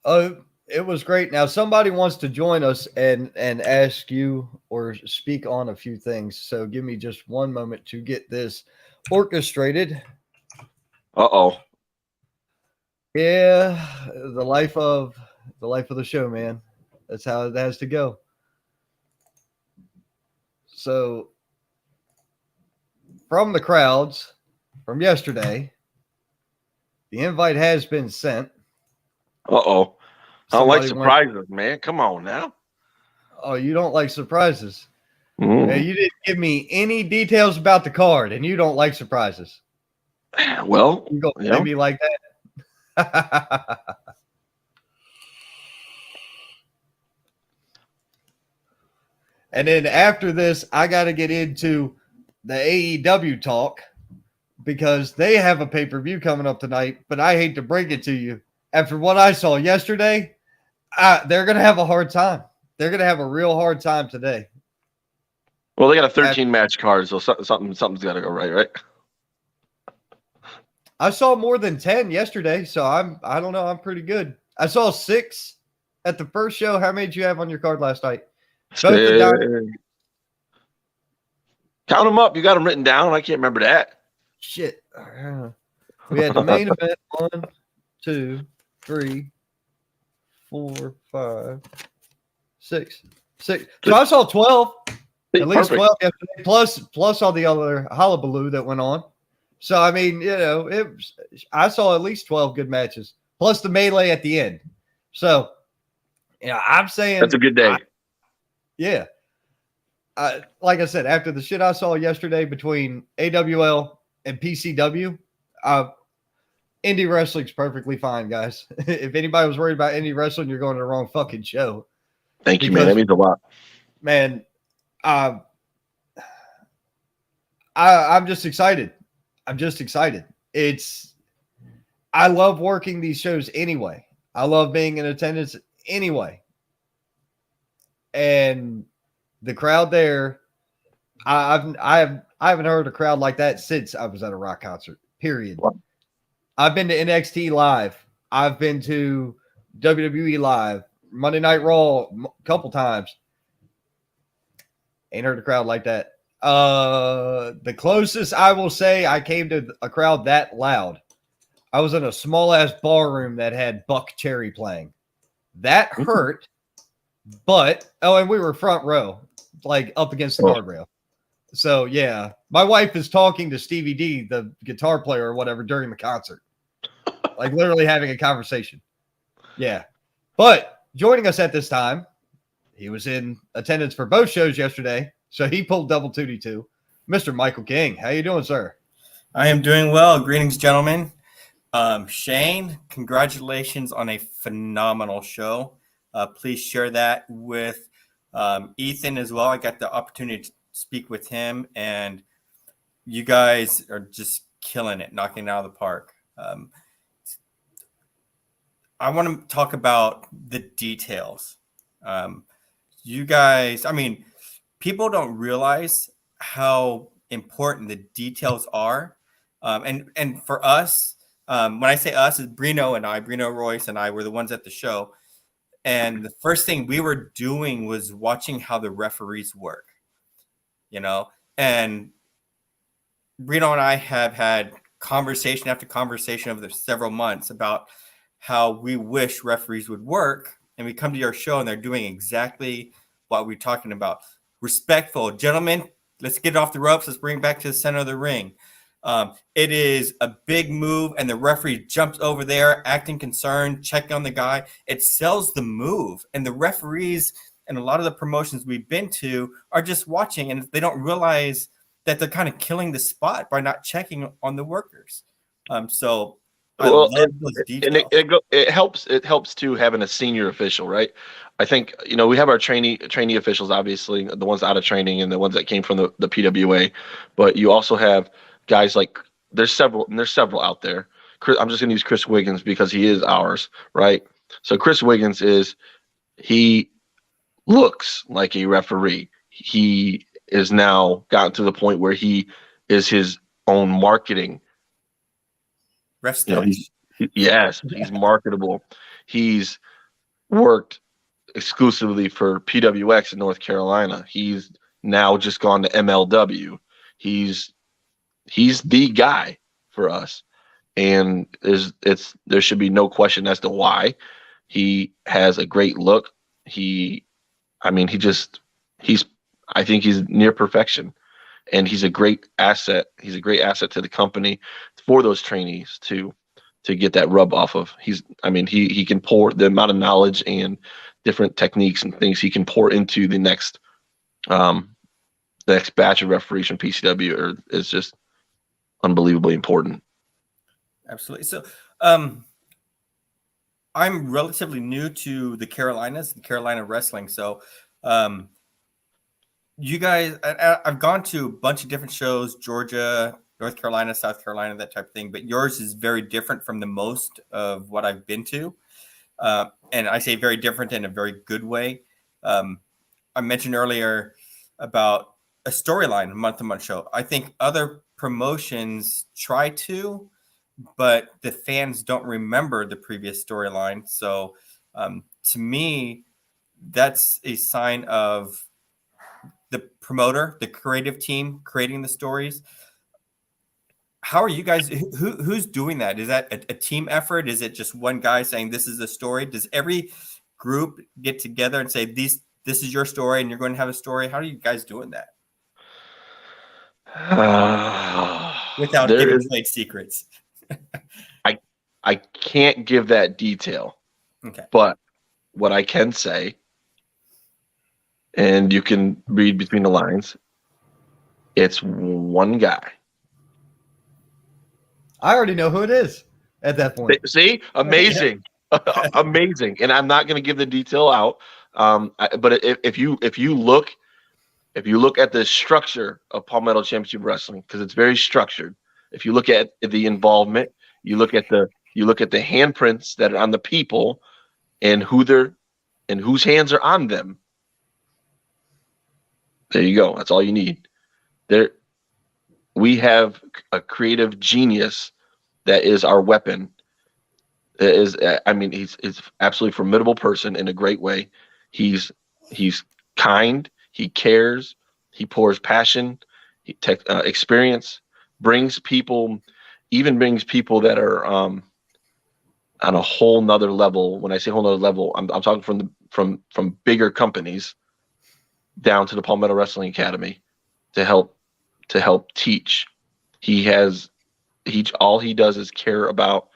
Oh, it was great. Now somebody wants to join us and ask you or speak on a few things. So give me just one moment to get this orchestrated. Uh-oh. Yeah, the life of the show, man. That's how it has to go. So from the crowds from yesterday, the invite has been sent. Uh-oh. I don't like surprises, man. Come on now. Oh, you don't like surprises? Mm. You didn't give me any details about the card, and you don't like surprises. Well, you go maybe like that. And then after this, I got to get into the AEW talk because they have a pay-per-view coming up tonight, but I hate to break it to you. After what I saw yesterday, they're going to have a hard time. They're going to have a real hard time today. Well, they got a 13 match card, so something's got to go right? I saw more than 10 yesterday, so I don't know. I'm pretty good. I saw 6 at the first show. How many did you have on your card last night? Count them up. You got them written down. I can't remember that. Shit. We had the main event 1, 2, 3, 4, 5, 6. So I saw 12. At least 12 yesterday, plus all the other hullabaloo that went on. So I mean, I saw at least 12 good matches, plus the melee at the end. So, I'm saying that's a good day. Like I said, after the shit I saw yesterday between AWL and PCW, indie wrestling's perfectly fine, guys. If anybody was worried about indie wrestling, you're going to the wrong fucking show. Thank you, man. That means a lot. Man, I'm just excited. I love working these shows anyway. I love being in attendance anyway. And the crowd there, I haven't heard a crowd like that since I was at a rock concert, period. What? I've been to NXT Live. I've been to WWE Live, Monday Night Raw a couple times. Ain't heard a crowd like that. The closest I will say I came to a crowd that loud, I was in a small ass bar room that had Buck Cherry playing. That hurt, but and we were front row, like up against the guardrail. So yeah, my wife is talking to Stevie D, the guitar player or whatever, during the concert, like literally having a conversation. Yeah, but joining us at this time, he was in attendance for both shows yesterday, so he pulled double duty too. Mr. Michael King, how you doing, sir? I am doing well. Greetings, gentlemen. Shane, congratulations on a phenomenal show. Please share that with Ethan as well. I got the opportunity to speak with him, and you guys are just killing it, knocking it out of the park. I want to talk about the details. You guys, I mean, people don't realize how important the details are. And for us, when I say us, is Brino Royce and I were the ones at the show. And the first thing we were doing was watching how the referees work, and Brino and I have had conversation after conversation over the several months about how we wish referees would work. And we come to your show and they're doing exactly what we're talking about. Respectful. Gentlemen, let's get off the ropes. Let's bring it back to the center of the ring. It is a big move, and the referee jumps over there, acting concerned, checking on the guy. It sells the move, and the referees and a lot of the promotions we've been to are just watching, and they don't realize that they're kind of killing the spot by not checking on the workers. I love those details. And it helps to having a senior official, right? I think we have our trainee officials, obviously the ones out of training and the ones that came from the PWA, but you also have guys like there's several out there. I'm just going to use Chris Wiggins because he is ours, right? So Chris Wiggins he looks like a referee. He is now gotten to the point where he is his own marketing. He's marketable. He's worked exclusively for PWX in North Carolina. He's now just gone to MLW. He's the guy for us, and there should be no question as to why. He has a great look. I think he's near perfection, and he's a great asset. He's a great asset to the company for those trainees to get that rub off of. He can pour the amount of knowledge and different techniques and things he can pour into the next batch of referees from PCW is just unbelievably important. Absolutely. So I'm relatively new to the Carolinas, the Carolina wrestling. So you guys, I've gone to a bunch of different shows, Georgia, North Carolina, South Carolina, that type of thing. But yours is very different from the most of what I've been to. And I say very different in a very good way. I mentioned earlier about a storyline, a month-to-month show. I think other promotions try to, but the fans don't remember the previous storyline. So to me, that's a sign of the promoter, the creative team creating the stories. How are you guys? Who's doing that? Is that a team effort? Is it just one guy saying this is the story? Does every group get together and say this is your story and you're going to have a story? How are you guys doing that without giving trade secrets? I can't give that detail. Okay. But what I can say, and you can read between the lines, it's one guy. I already know who it is at that point. See? Amazing. Amazing. And I'm not going to give the detail out. But if you look at the structure of Palmetto Championship Wrestling, because it's very structured. If you look at the involvement, you look at the handprints that are on the people and whose hands are on them. There you go. That's all you need. We have a creative genius that is our weapon. He's absolutely formidable person in a great way. He's kind. He cares. He pours passion. Experience. Brings people that are on a whole nother level. When I say whole nother level, I'm talking from bigger companies down to the Palmetto Wrestling Academy to help teach. All he does is care about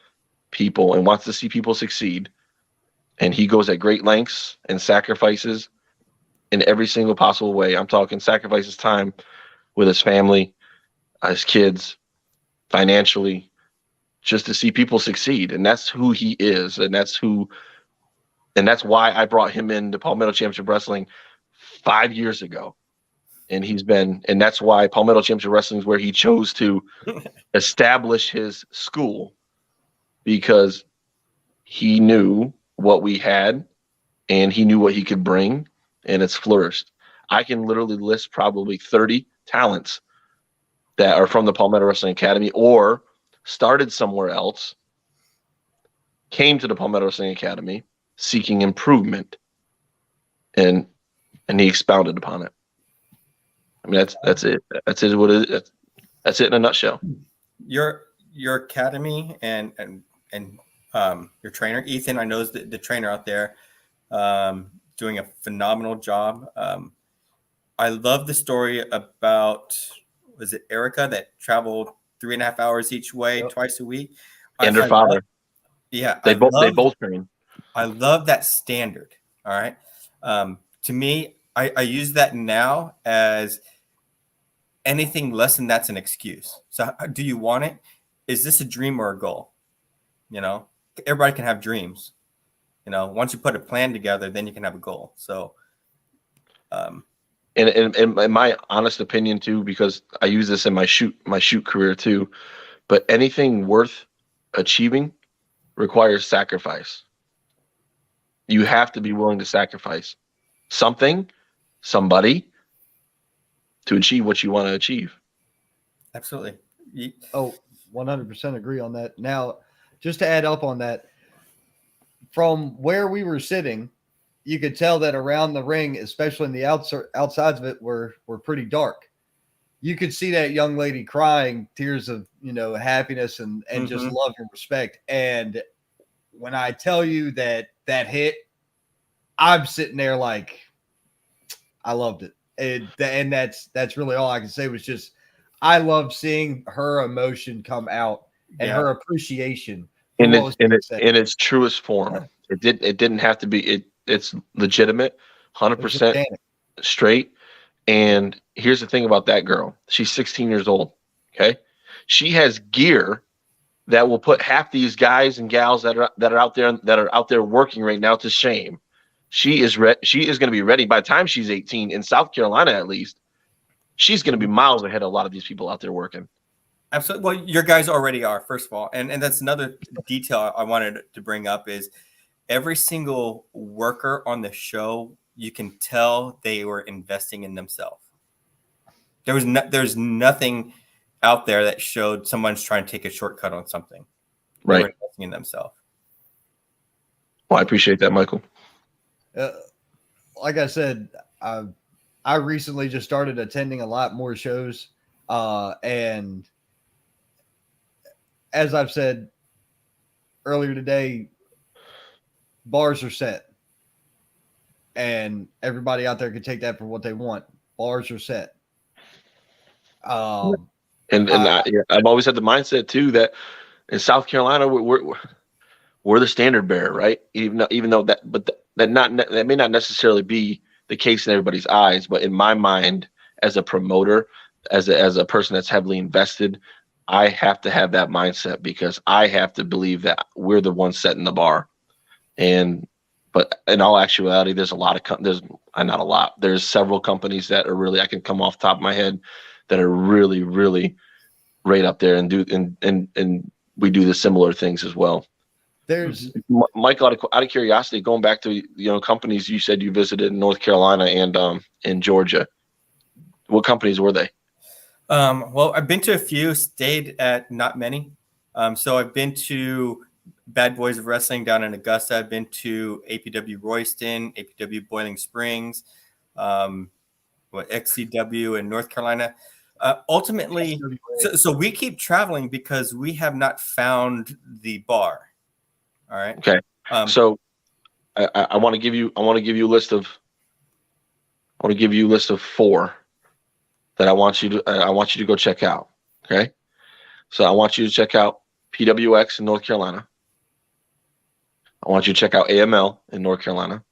people and wants to see people succeed. And he goes at great lengths and sacrifices in every single possible way. I'm talking sacrifices time with his family, his kids, financially, just to see people succeed. And that's who he is. And that's why I brought him into Palmetto Championship Wrestling 5 years ago. And that's why Palmetto Championship Wrestling is where he chose to establish his school, because he knew what we had and he knew what he could bring, and it's flourished. I can literally list probably 30 talents that are from the Palmetto Wrestling Academy or started somewhere else, came to the Palmetto Wrestling Academy seeking improvement, and he expounded upon it. I mean, that's it. That's it. What it is. That's it in a nutshell. Your academy and your trainer, Ethan, I know is the trainer out there, doing a phenomenal job. I love the story about, was it Erica that traveled 3.5 hours each way, twice a week? And her father. They both train. I love that standard. All right. To me, I use that now as anything less than that's an excuse. So do you want it? Is this a dream or a goal? Everybody can have dreams. Once you put a plan together, then you can have a goal. So, and in my honest opinion too, because I use this in my shoot career too, but anything worth achieving requires sacrifice. You have to be willing to sacrifice something, somebody, to achieve what you want to achieve. Absolutely. 100% agree on that. Now, just to add up on that, from where we were sitting, you could tell that around the ring, especially in the outsides of it, were pretty dark. You could see that young lady crying tears of happiness and just love and respect. And when I tell you that hit, I'm sitting there like, I loved it. And that's really all I can say, was just, I love seeing her emotion come out and her appreciation in its truest form. It didn't have to be. It's legitimate, 100% straight. And here's the thing about that girl: she's 16 years old. Okay, she has gear that will put half these guys and gals that are out there working right now to shame. She is going to be ready by the time she's 18 in South Carolina, at least. she's going to be miles ahead of a lot of these people out there working. Absolutely. Well, your guys already are, first of all. And that's another detail I wanted to bring up is every single worker on the show, you can tell they were investing in themselves. There's nothing out there that showed someone's trying to take a shortcut on something. They were investing in themselves. Well, I appreciate that, Michael. Like I said, I recently just started attending a lot more shows. And as I've said earlier today, bars are set. And everybody out there can take that for what they want. Bars are set. I've always had the mindset too that in South Carolina we're the standard bearer, right? Even though that may not necessarily be the case in everybody's eyes, but in my mind, as a promoter, as a person that's heavily invested, I have to have that mindset because I have to believe that we're the ones setting the bar. But in all actuality, there's several companies that are really, I can come off the top of my head, that are really, really right up there and we do the similar things as well. There's Michael, out of curiosity, going back to companies you said you visited in North Carolina and in Georgia, what companies were they? Well, I've been to a few, stayed at not many. So I've been to Bad Boys of Wrestling down in Augusta. I've been to APW Royston, APW Boiling Springs, XCW in North Carolina. Ultimately, so we keep traveling because we have not found the bar. All right. Okay. So I want to give you a list of 4 that I want you to go check out. Okay. So I want you to check out PWX in North Carolina. I want you to check out AML in North Carolina.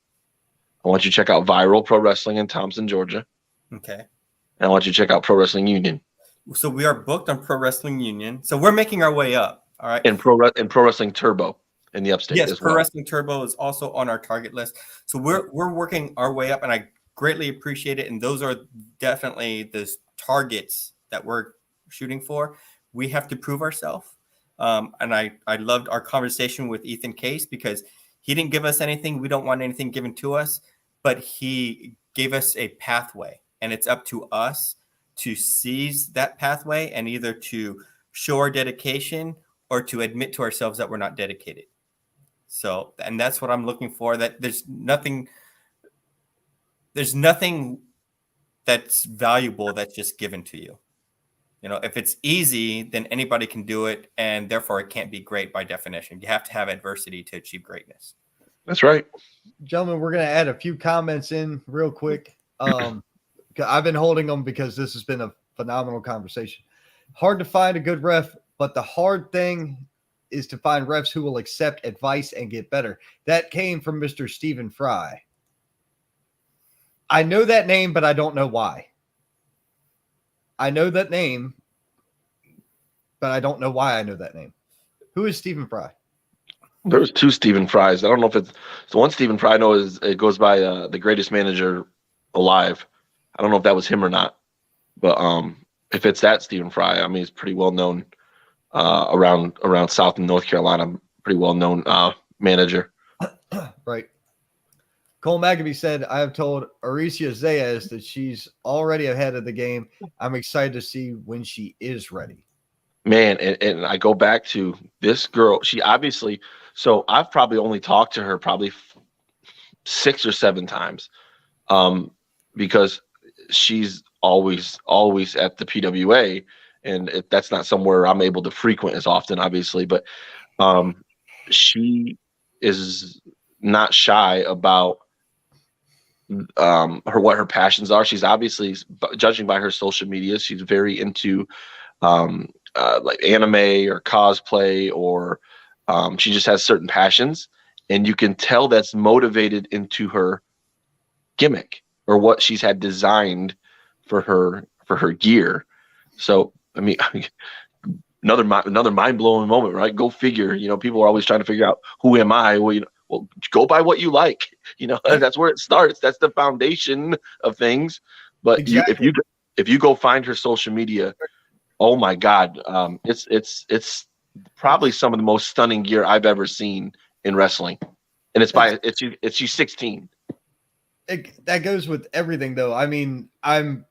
I want you to check out Viral Pro Wrestling in Thompson, Georgia. Okay. And I want you to check out Pro Wrestling Union. So we are booked on Pro Wrestling Union. So we're making our way up. All right. And Pro Wrestling Turbo in the upstate. Yes, as Pro well. Wrestling Turbo is also on our target list. So we're working our way up, and I greatly appreciate it. And those are definitely the targets that we're shooting for. We have to prove ourselves. And I loved our conversation with Ethan Case because he didn't give us anything. We don't want anything given to us, but he gave us a pathway, and it's up to us to seize that pathway and either to show our dedication or to admit to ourselves that we're not dedicated. So, and that's what I'm looking for, that there's nothing that's valuable that's just given to you. If it's easy, then anybody can do it, and therefore it can't be great by definition. You have to have adversity to achieve greatness. That's right. Gentlemen, we're going to add a few comments in real quick. I've been holding them because this has been a phenomenal conversation. Hard to find a good ref, but the hard thing is to find refs who will accept advice and get better. That came from Mr. Stephen Fry. I know that name, but I don't know why. I know that name, but I don't know why I know that name. Who is Stephen Fry? There's 2 Stephen Frys. I don't know if it's the one Stephen Fry I know it goes by the greatest manager alive. I don't know if that was him or not, but if it's that Stephen Fry, I mean, he's pretty well known around South and North Carolina. Pretty well known manager. Right. Cole Maggabee said, I have told Aricia Zayas that she's already ahead of the game. I'm excited to see when she is ready. Man, and I go back to this girl. She obviously, so I've probably only talked to her probably 6 or 7 times because she's always at the PWA, and that's not somewhere I'm able to frequent as often, obviously, but she is not shy about what her passions are. She's obviously, judging by her social media, she's very into like anime or cosplay, or she just has certain passions, and you can tell that's motivated into her gimmick or what she's had designed for her gear. So I mean, another mind-blowing moment, right? Go figure. People are always trying to figure out, who am I? Well, go by what you like. That's where it starts. That's the foundation of things. But exactly. if you go find her social media, oh my God, it's probably some of the most stunning gear I've ever seen in wrestling, and it's she's 16. That goes with everything, though. I mean, a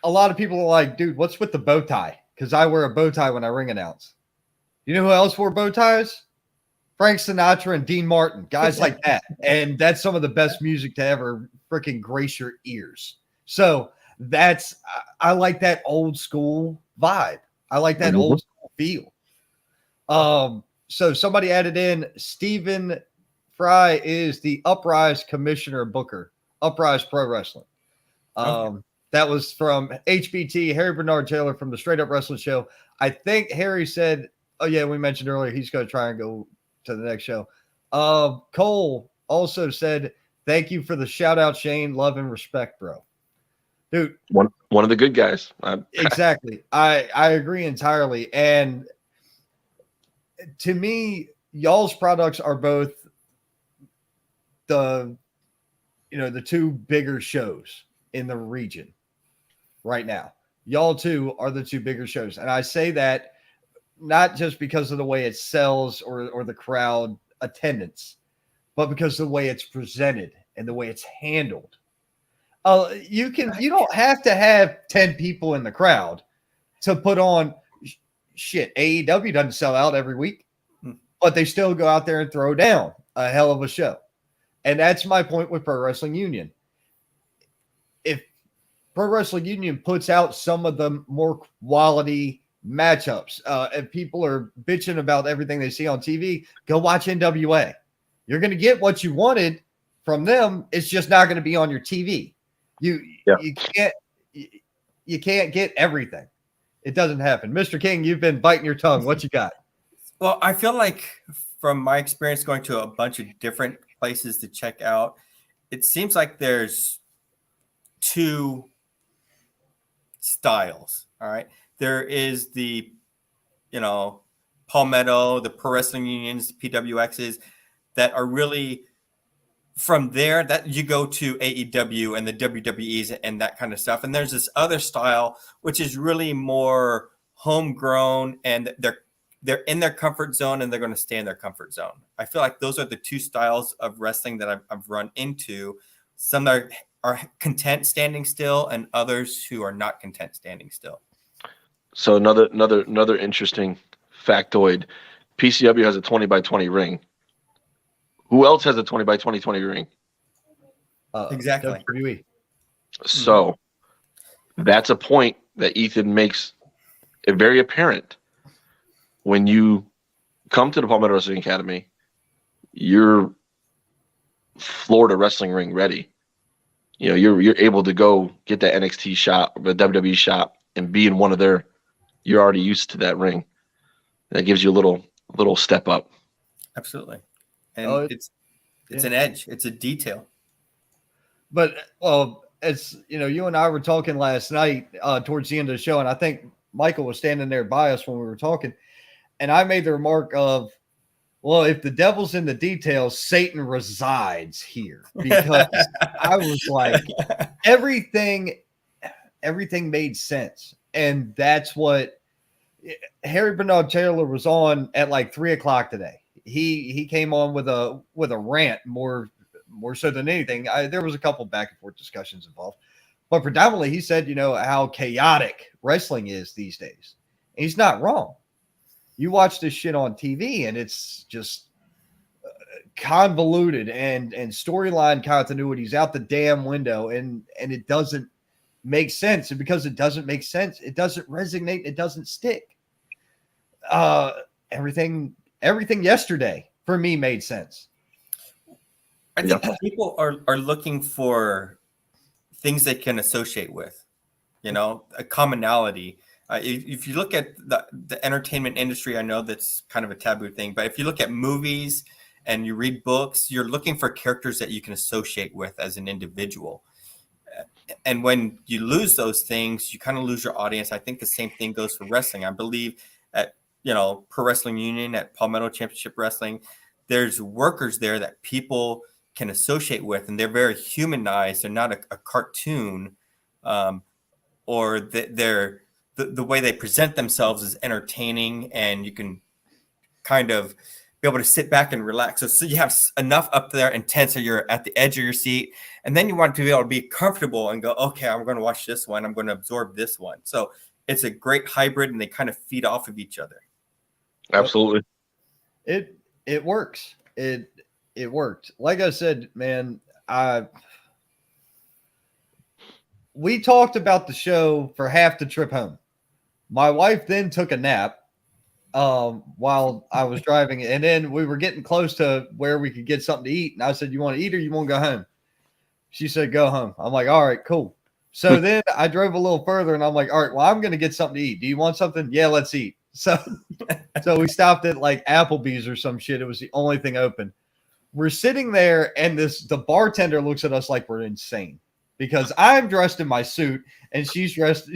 lot of people are like, dude, what's with the bow tie? Because I wear a bow tie when I ring announce. You know who else wore bow ties? Frank Sinatra and Dean Martin, guys like that. And that's some of the best music to ever freaking grace your ears. So I like that old school vibe. I like that old school feel. So somebody added in, Stephen Fry is the Uprise Commissioner Booker, Uprise Pro Wrestling. That was from HBT, Harry Bernard Taylor from the Straight Up Wrestling Show. I think Harry said, oh yeah, we mentioned earlier, he's going to try and go to the next show. Cole also said, thank you for the shout out, Shane. Love and respect, bro. Dude. One of the good guys. Exactly. I agree entirely. And to me, y'all's products are both the two bigger shows in the region right now. Y'all two are the two bigger shows. And I say that not just because of the way it sells or the crowd attendance, but because of the way it's presented and the way it's handled. You don't have to have 10 people in the crowd to put on shit. AEW doesn't sell out every week, but they still go out there and throw down a hell of a show. And that's my point with Pro Wrestling Union. If Pro Wrestling Union puts out some of the more quality matchups, if people are bitching about everything they see on TV, go watch NWA. You're going to get what you wanted from them. It's just not going to be on your TV. You can't get everything. It doesn't happen. Mr. King, you've been biting your tongue. What you got? Well, I feel like from my experience going to a bunch of different places to check out, it seems like there's two styles. All right. There is the, Palmetto, the Pro Wrestling Unions, PWXs that are really from there that you go to AEW and the WWEs and that kind of stuff. And there's this other style, which is really more homegrown, and they're in their comfort zone and they're going to stay in their comfort zone. I feel like those are the two styles of wrestling that I've run into. Some that are content standing still, and others who are not content standing still. So another interesting factoid: PCW has a 20x20 ring. Who else has a 20x20 ring? Exactly. WWE. So that's a point that Ethan makes it very apparent. When you come to the Palmetto Wrestling Academy, you're Florida wrestling ring ready. You're able to go get that NXT shot or the WWE shot and be in one of their. You're already used to that ring. That gives you a little step up. Absolutely, and it's an edge. It's a detail. But it's you and I were talking last night towards the end of the show, and I think Michael was standing there by us when we were talking. And I made the remark of, well, if the devil's in the details, Satan resides here. Because I was like, everything made sense. And that's what Harry Bernard Taylor was on at like 3:00 today. He came on with a rant more so than anything. There was a couple back and forth discussions involved. But predominantly he said, how chaotic wrestling is these days. And he's not wrong. You watch this shit on TV and it's just convoluted and storyline continuity's out the damn window, and it doesn't make sense. And because it doesn't make sense, it doesn't resonate. It doesn't stick. Everything yesterday for me made sense. I think people are looking for things they can associate with, a commonality. If you look at the entertainment industry, I know that's kind of a taboo thing, but if you look at movies and you read books, you're looking for characters that you can associate with as an individual. And when you lose those things, you kind of lose your audience. I think the same thing goes for wrestling. I believe at, Pro Wrestling Union, at Palmetto Championship Wrestling, there's workers there that people can associate with, and they're very humanized. They're not a cartoon. or the way they present themselves is entertaining, and you can kind of be able to sit back and relax. So you have enough up there and tense, so you're at the edge of your seat, and then you want to be able to be comfortable and go, okay, I'm going to watch this one. I'm going to absorb this one. So it's a great hybrid, and they kind of feed off of each other. Absolutely. It works. It worked. Like I said, man, we talked about the show for half the trip home. My wife then took a nap while I was driving, and then we were getting close to where we could get something to eat. And I said, "You want to eat or you want to go home?" She said, "Go home." I'm like, "All right, cool." So then I drove a little further, and I'm like, "All right, well, I'm going to get something to eat. Do you want something?" "Yeah, let's eat." So we stopped at like Applebee's or some shit. It was the only thing open. We're sitting there, and the bartender looks at us like we're insane because I'm dressed in my suit and she's dressed.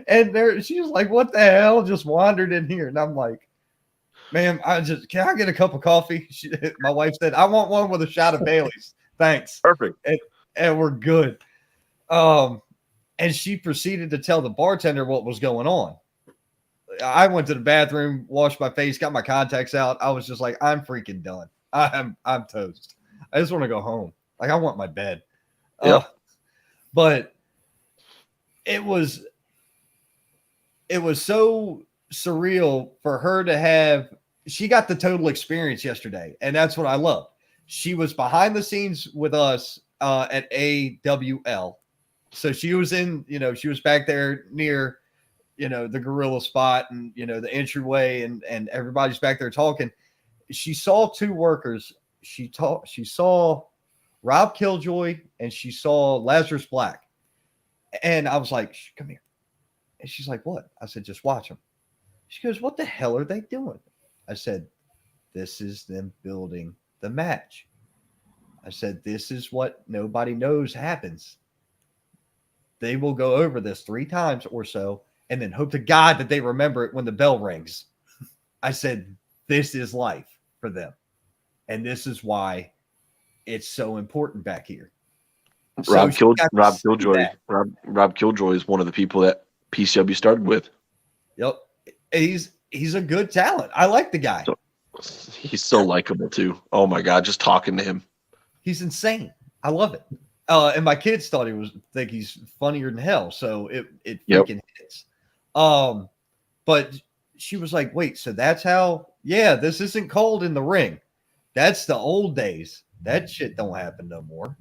And she was like, "What the hell?" Just wandered in here. And I'm like, "Ma'am, can I get a cup of coffee?" My wife said, "I want one with a shot of Bailey's. Thanks." Perfect. And we're good. And she proceeded to tell the bartender what was going on. I went to the bathroom, washed my face, got my contacts out. I was just like, I'm freaking done. I'm toast. I just want to go home. Like, I want my bed. Yep. But it was so surreal for her to have. She got the total experience yesterday, and that's what I love. She was behind the scenes with us at AWL. So she was she was back there near, the gorilla spot and, the entryway, and everybody's back there talking. She saw two workers. She saw Rob Killjoy and she saw Lazarus Black. And I was like, "Come here." And she's like, "What?" I said, "Just watch them." She goes, "What the hell are they doing?" I said, "This is them building the match." I said, "This is what nobody knows happens. They will go over this 3 times or so and then hope to God that they remember it when the bell rings." I said, "This is life for them. And this is why it's so important back here." Rob Killjoy is one of the people that PCW started with. Yep. He's a good talent. I like the guy. He's so likable too. Oh my God, just talking to him. He's insane. I love it. And my kids think he's funnier than hell. So it freaking hits. But she was like, "Wait, so that's how?" "Yeah, this isn't called in the ring. That's the old days. That shit don't happen no more."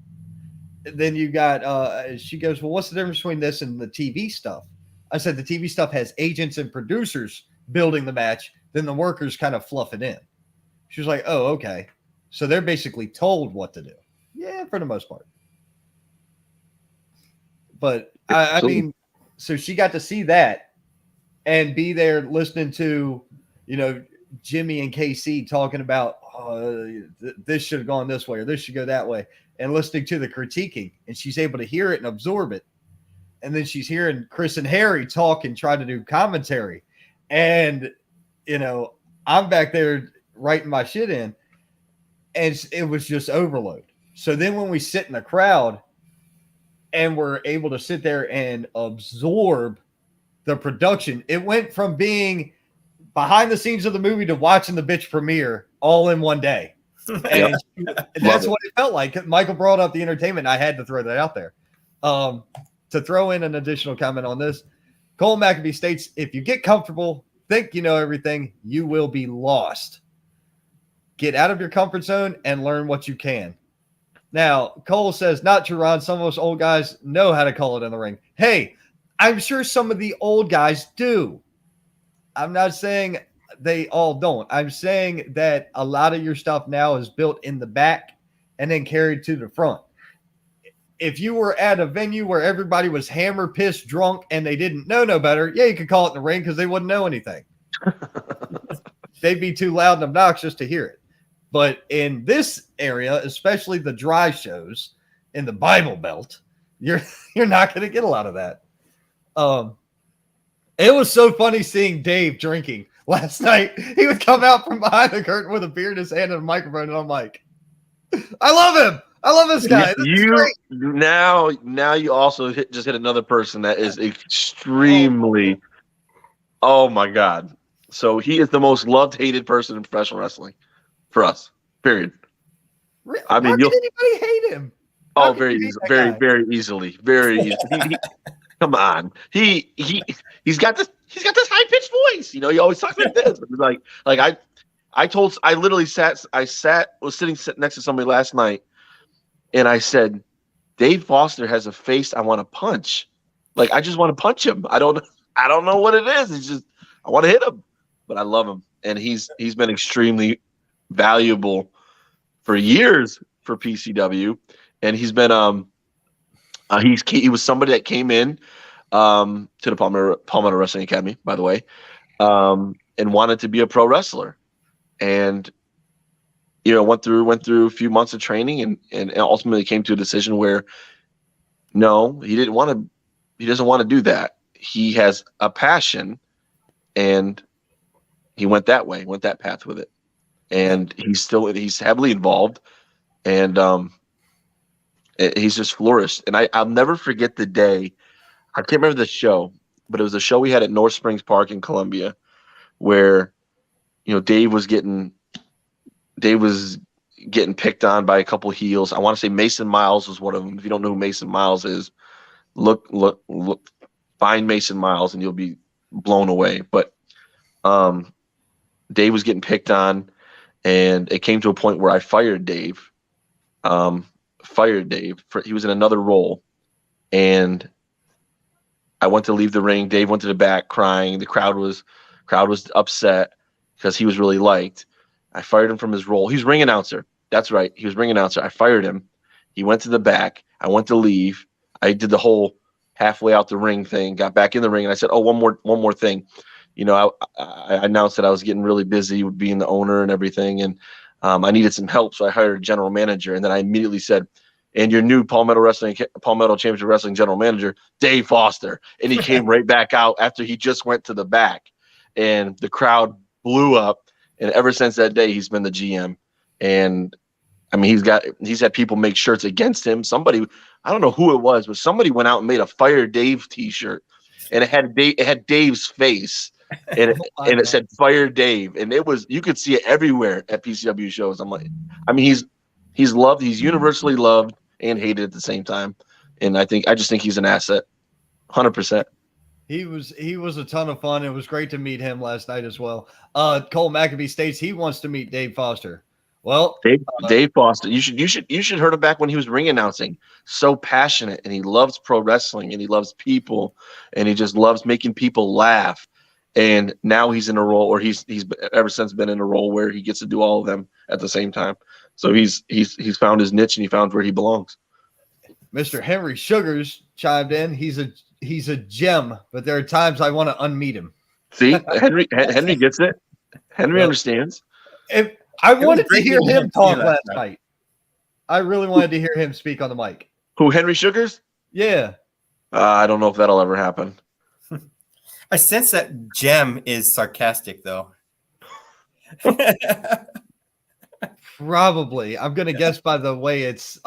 And then you got, she goes, "Well, what's the difference between this and the TV stuff?" I said, "The TV stuff has agents and producers building the match. Then the workers kind of fluff it in." She was like, "Oh, okay. So they're basically told what to do." Yeah, for the most part. But I mean, so she got to see that and be there listening to, Jimmy and KC talking about, this should have gone this way or this should go that way, and listening to the critiquing, and she's able to hear it and absorb it. And then she's hearing Chris and Harry talk and try to do commentary. And, I'm back there writing my shit in, and it was just overload. So then when we sit in the crowd and we're able to sit there and absorb the production, it went from being behind the scenes of the movie to watching the bitch premiere all in one day. And that's what it felt like. Michael brought up the entertainment. I had to throw that out there. To throw in an additional comment on this, Cole McAfee states, "If you get comfortable, think you know everything, you will be lost. Get out of your comfort zone and learn what you can." Now, Cole says, "Not true, Ron. Some of us old guys know how to call it in the ring." Hey, I'm sure some of the old guys do. I'm not saying they all don't. I'm saying that a lot of your stuff now is built in the back and then carried to the front. If you were at a venue where everybody was hammer pissed drunk and they didn't know no better, yeah, you could call it in the ring because they wouldn't know anything. They'd be too loud and obnoxious to hear it. But in this area, especially the dry shows in the Bible Belt, you're not going to get a lot of that. It was so funny seeing Dave drinking last night. He would come out from behind the curtain with a beer in his hand and a microphone, and I'm like, I love him. I love this guy. This is great. Now you also just hit another person that is extremely. Oh my God! So he is the most loved, hated person in professional wrestling for us. Period. I mean, how can anybody hate him? Oh, very easily. Very easily. Come on. He's got this high pitched voice. You know, he always talks like this. I literally was sitting next to somebody last night, and I said, Dave Foster has a face I want to punch. Like, I just want to punch him. I don't know what it is. It's just I want to hit him, but I love him, and he's been extremely valuable for years for PCW, and he's been he was somebody that came in to the Palmetto Wrestling Academy, by the way, and wanted to be a pro wrestler, and went through a few months of training, and ultimately came to a decision where no, he doesn't want to do that. He has a passion, and he went that path with it, and he's heavily involved, and he's just flourished. And I'll never forget the day. I can't remember the show, but it was a show we had at North Springs Park in Columbia, where Dave was getting picked on by a couple of heels. I want to say Mason Miles was one of them. If you don't know who Mason Miles is, look, find Mason Miles and you'll be blown away. But Dave was getting picked on, and it came to a point where I fired Dave. He was in another role, and I went to leave the ring. Dave went to the back crying. The crowd was upset because he was really liked. I fired him from his role. He's ring announcer. That's right. He was ring announcer. I fired him. He went to the back. I went to leave. I did the whole halfway out the ring thing, got back in the ring, and I said, oh, one more thing. I announced that I was getting really busy with being the owner and everything, and I needed some help, so I hired a general manager, and then I immediately said, and your new Palmetto Championship Wrestling general manager, Dave Foster. And he came right back out after he just went to the back, and the crowd blew up. And ever since that day, he's been the GM. And I mean, he's had people make shirts against him. Somebody, I don't know who it was, but somebody went out and made a Fire Dave T-shirt, and it had Dave's face, and it said Fire Dave, and you could see it everywhere at PCW shows. I'm like, I mean, he's loved, he's universally loved and hated at the same time, and I just think he's an asset, 100%. He was a ton of fun. It was great to meet him last night as well. Cole Maccabee states he wants to meet Dave Foster. Well, Dave Foster, you should heard him back when he was ring announcing. So passionate, and he loves pro wrestling, and he loves people, and he just loves making people laugh. And now he's in a role, or he's ever since been in a role where he gets to do all of them at the same time. So he's found his niche, and he found where he belongs. Mr. Henry Sugars chimed in. He's a gem, but there are times I want to unmeet him. See, Henry gets it. Henry understands. I wanted to hear him talk last night. I really wanted to hear him speak on the mic. Who, Henry Sugars? Yeah. I don't know if that'll ever happen. I sense that gem is sarcastic, though. Probably. I'm going to guess by the way it's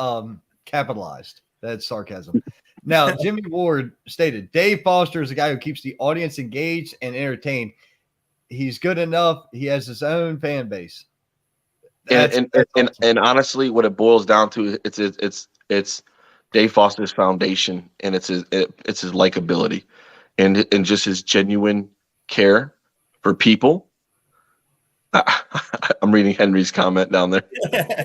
capitalized. That's sarcasm. Now, Jimmy Ward stated, Dave Foster is a guy who keeps the audience engaged and entertained. He's good enough. He has his own fan base. And honestly, what it boils down to, it's Dave Foster's foundation, and it's his likability, and just his genuine care for people. I'm reading Henry's comment down there.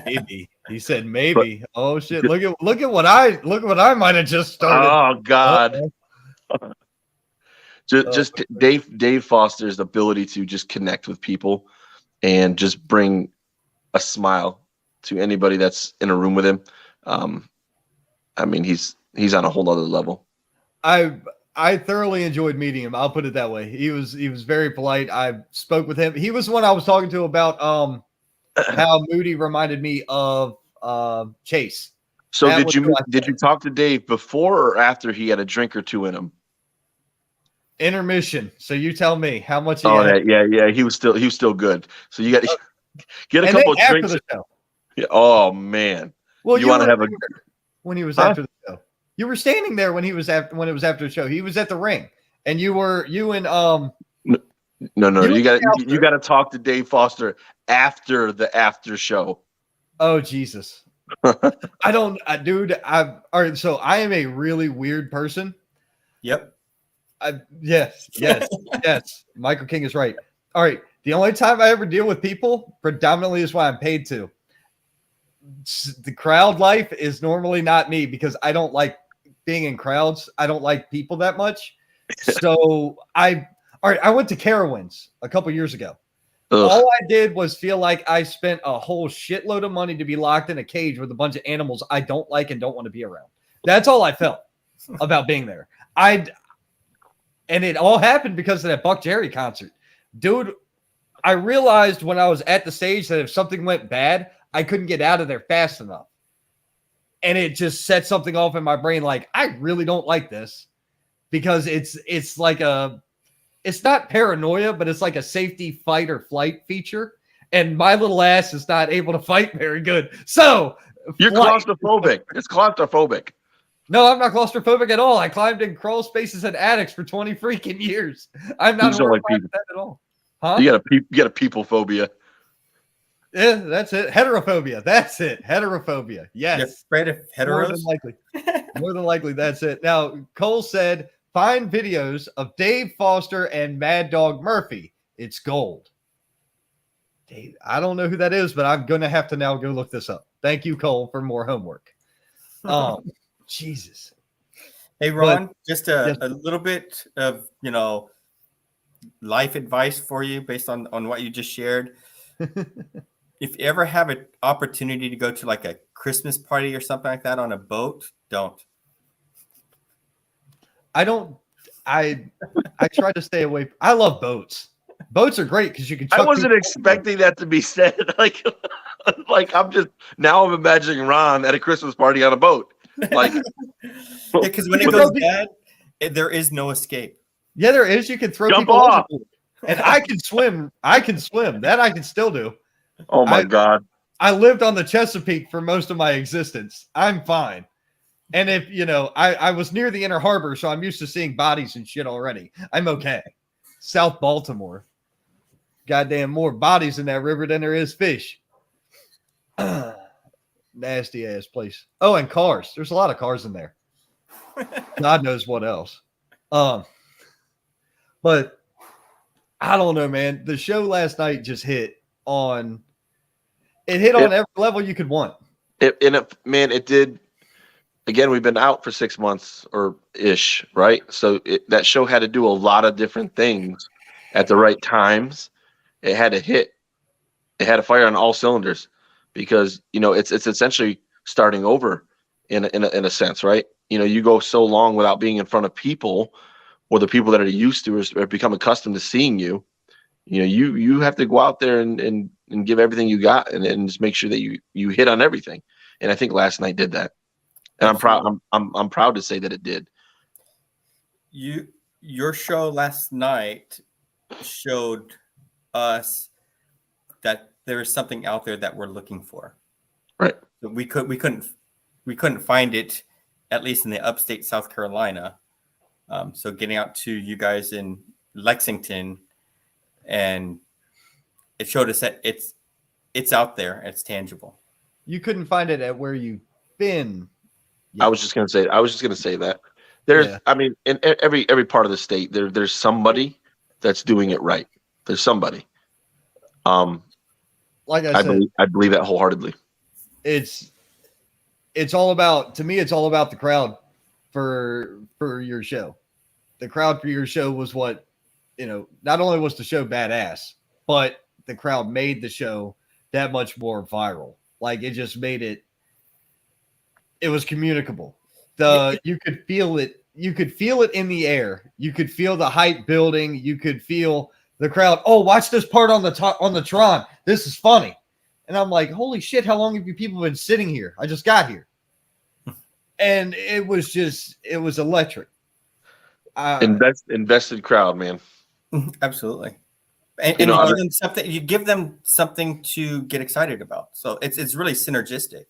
Maybe he said maybe. But, oh shit! Look at what I might have just started. Oh God! Just Dave Foster's ability to just connect with people and just bring a smile to anybody that's in a room with him. I mean, he's on a whole other level. I thoroughly enjoyed meeting him. I'll put it that way. He was very polite. I spoke with him. He was the one I was talking to about how Moody reminded me of Chase. So did you talk to Dave before or after he had a drink or two in him? Intermission. So you tell me how much he had. Yeah. He was still good. So you got to get a couple of drinks. The show. Yeah. Oh man. Well, you want to have a when he was Huh? after the show. You were standing there when he was after when it was after the show. He was at the ring, and you and no. You You got to talk to Dave Foster after the after show. oh Jesus. I don't, dude. All right. So I am a really weird person. Yep. Yes. Michael King is right. All right. The only time I ever deal with people predominantly is why I'm paid to. The crowd life is normally not me because I don't like being in crowds. I don't like people that much. So all right. I went to Carowinds a couple years ago. Ugh. All I did was feel like I spent a whole shitload of money to be locked in a cage with a bunch of animals I don't like and don't want to be around. That's all I felt about being there. And it all happened because of that Buck Jerry concert. Dude, I realized when I was at the stage that if something went bad, I couldn't get out of there fast enough. And it just set something off in my brain like, I really don't like this because it's like it's not paranoia, but it's like a safety fight or flight feature. And my little ass is not able to fight very good. So You're claustrophobic. It's claustrophobic. No, I'm not claustrophobic at all. I climbed in crawl spaces and attics for 20 freaking years. I'm not You don't like horrified people. at that at all. Huh? You got a people phobia. Yeah, that's it. Heterophobia. That's it. Heterophobia. Yes. You're afraid of More heteros? than likely. More than likely, that's it. Now, Cole said, find videos of Dave Foster and Mad Dog Murphy. It's gold. Dave, I don't know who that is, but I'm going to have to now go look this up. Thank you, Cole, for more homework. Jesus. Hey, Ron, But- just yes. a little bit of, life advice for you based on what you just shared. If you ever have an opportunity to go to like a Christmas party or something like that on a boat, don't. I try to stay away. I love boats. Boats are great because you can. I chuck wasn't people- expecting that to be said. Like I'm imagining Ron at a Christmas party on a boat. Like, Because when it With goes the- bad, there is no escape. Yeah, there is. You can throw Jump people off. overboard. And I can swim. I can swim. That I can still do. oh my God. I lived on the Chesapeake for most of my existence. I'm fine. And if I was near the inner harbor, so I'm used to seeing bodies and shit already. I'm okay. South Baltimore. Goddamn more bodies in that river than there is fish. Nasty ass place. Oh, and cars. There's a lot of cars in there. God knows what else. But I don't know, man. The show last night just hit on every level you could want. It did. Again, we've been out for 6 months or ish, right? So that show had to do a lot of different things at the right times. It had to hit. It had to fire on all cylinders because it's essentially starting over in a sense, right? You go so long without being in front of people, or the people that are used to or become accustomed to seeing you. You have to go out there and give everything you got and just make sure that you hit on everything. And I think last night did that. And I'm proud to say that it did. Your show last night showed us that there is something out there that we're looking for. Right. So we couldn't find it, at least in the upstate South Carolina. So getting out to you guys in Lexington, and it showed us that it's out there, it's tangible. You couldn't find it at where you've been. I was just gonna say that. There's, Yeah. I mean, in every part of the state, there's somebody that's doing it right. There's somebody. Like I said, I believe that wholeheartedly. it's all about, to me, it's all about the crowd for your show. The crowd for your show was what, not only was the show badass, but the crowd made the show that much more viral. Like it just made it was communicable. You could feel it. You could feel it in the air. You could feel the hype building. You could feel the crowd. Oh, watch this part on the Tron. This is funny. And I'm like, holy shit, how long have you people been sitting here? I just got here. And it was electric. Invested crowd, man. Absolutely. And you give them something to get excited about. So it's really synergistic.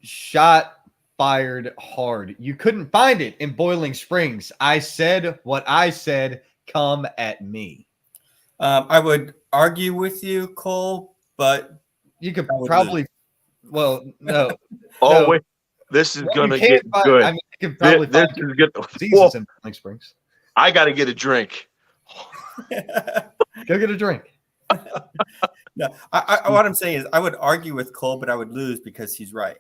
Shot fired hard. You couldn't find it in Boiling Springs. I said what I said. Come at me. I would argue with you, Cole, but You could probably. Well, no. Oh no. wait, this is Well, gonna you can't get find- good. I mean, you could probably This find is good. diseases Whoa, in Boiling Springs. I got to get a drink. Go get a drink. No, what I'm saying is I would argue with Cole, but I would lose because he's right.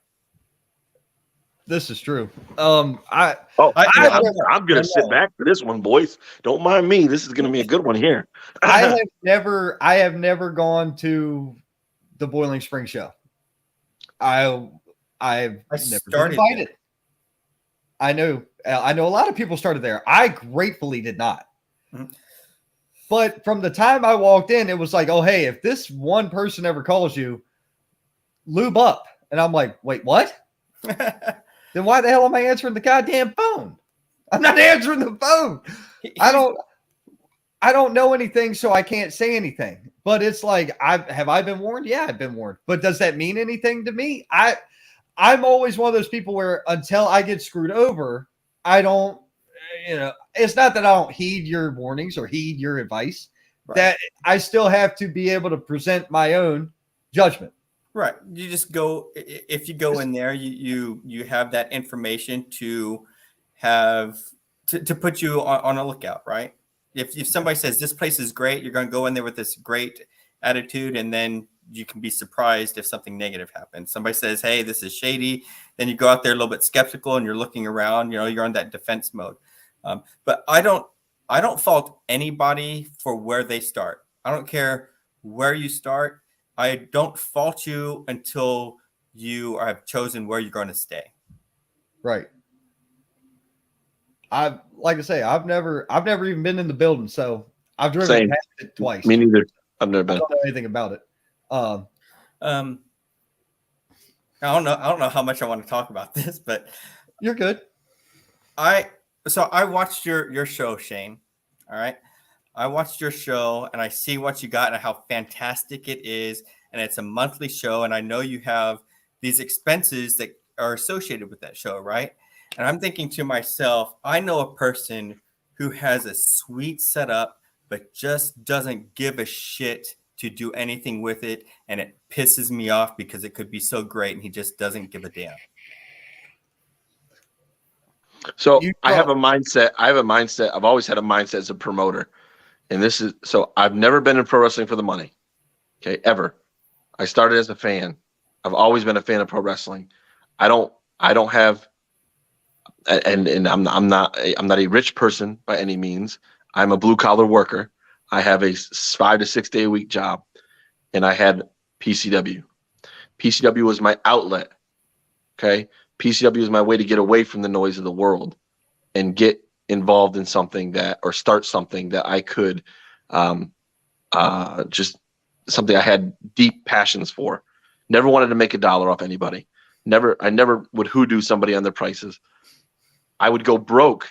This is true. I'm gonna sit back for this one, boys. Don't mind me. This is gonna be a good one here. I have never gone to the Boiling Springs show. I've never been invited. I know a lot of people started there. I gratefully did not. Mm-hmm. But from the time I walked in, it was like, oh, hey, if this one person ever calls you, lube up. And I'm like, wait, what? Then why the hell am I answering the goddamn phone? I'm not answering the phone. I don't know anything, so I can't say anything. But it's like, have I been warned? Yeah, I've been warned. But does that mean anything to me? I'm always one of those people where until I get screwed over, I don't, it's not that I don't heed your warnings or heed your advice, right. That I still have to be able to present my own judgment. Right. You just go, if you go in there, you have that information to have to put you on a lookout, right? If somebody says this place is great, you're going to go in there with this great attitude, and then you can be surprised if something negative happens. Somebody says, hey, this is shady. Then you go out there a little bit skeptical and you're looking around, you're on that defense mode. But I don't fault anybody for where they start. I don't care where you start. I don't fault you until you have chosen where you're going to stay. Right. I've never even been in the building, so I've driven past it twice. Me neither. I've never been. I don't know anything about it. I don't know how much I want to talk about this, but you're good. So I watched your show, Shane. All right. I watched your show and I see what you got and how fantastic it is. And it's a monthly show. And I know you have these expenses that are associated with that show, right? And I'm thinking to myself, I know a person who has a sweet setup, but just doesn't give a shit to do anything with it. And it pisses me off because it could be so great and he just doesn't give a damn. So I have a mindset. I've always had a mindset as a promoter. And I've never been in pro wrestling for the money. Okay. Ever. I started as a fan. I've always been a fan of pro wrestling. I don't have, and I'm not a rich person by any means. I'm a blue collar worker. I have a 5 to 6 day a week job, and I had PCW. PCW was my outlet. Okay. PCW is my way to get away from the noise of the world and get involved in something or start something that I could, just something I had deep passions for. Never wanted to make $1 off anybody. I never would hoodoo somebody on their prices. I would go broke.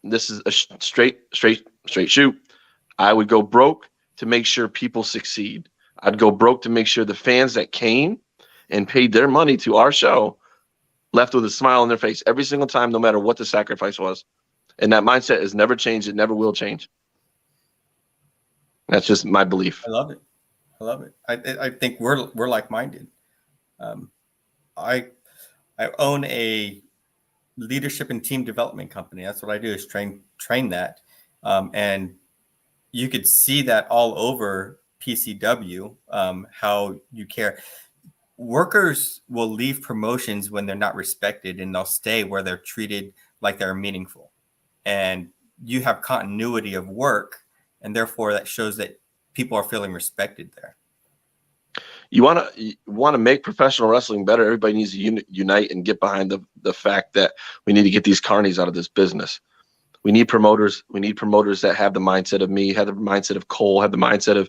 This is a straight shoot. I would go broke to make sure people succeed. I'd go broke to make sure the fans that came and paid their money to our show left with a smile on their face every single time, no matter what the sacrifice was. And that mindset has never changed. It never will change. That's just my belief. I love it. I think we're like-minded. I own a leadership and team development company. That's what I do, is train that. And you could see that all over PCW, how you care. Workers will leave promotions when they're not respected, and they'll stay where they're treated like they're meaningful. And you have continuity of work, and therefore that shows that people are feeling respected there. You want to make professional wrestling better. Everybody needs to unite and get behind the fact that we need to get these carnies out of this business. We need promoters. We need promoters that have the mindset of me, have the mindset of Cole, have the mindset of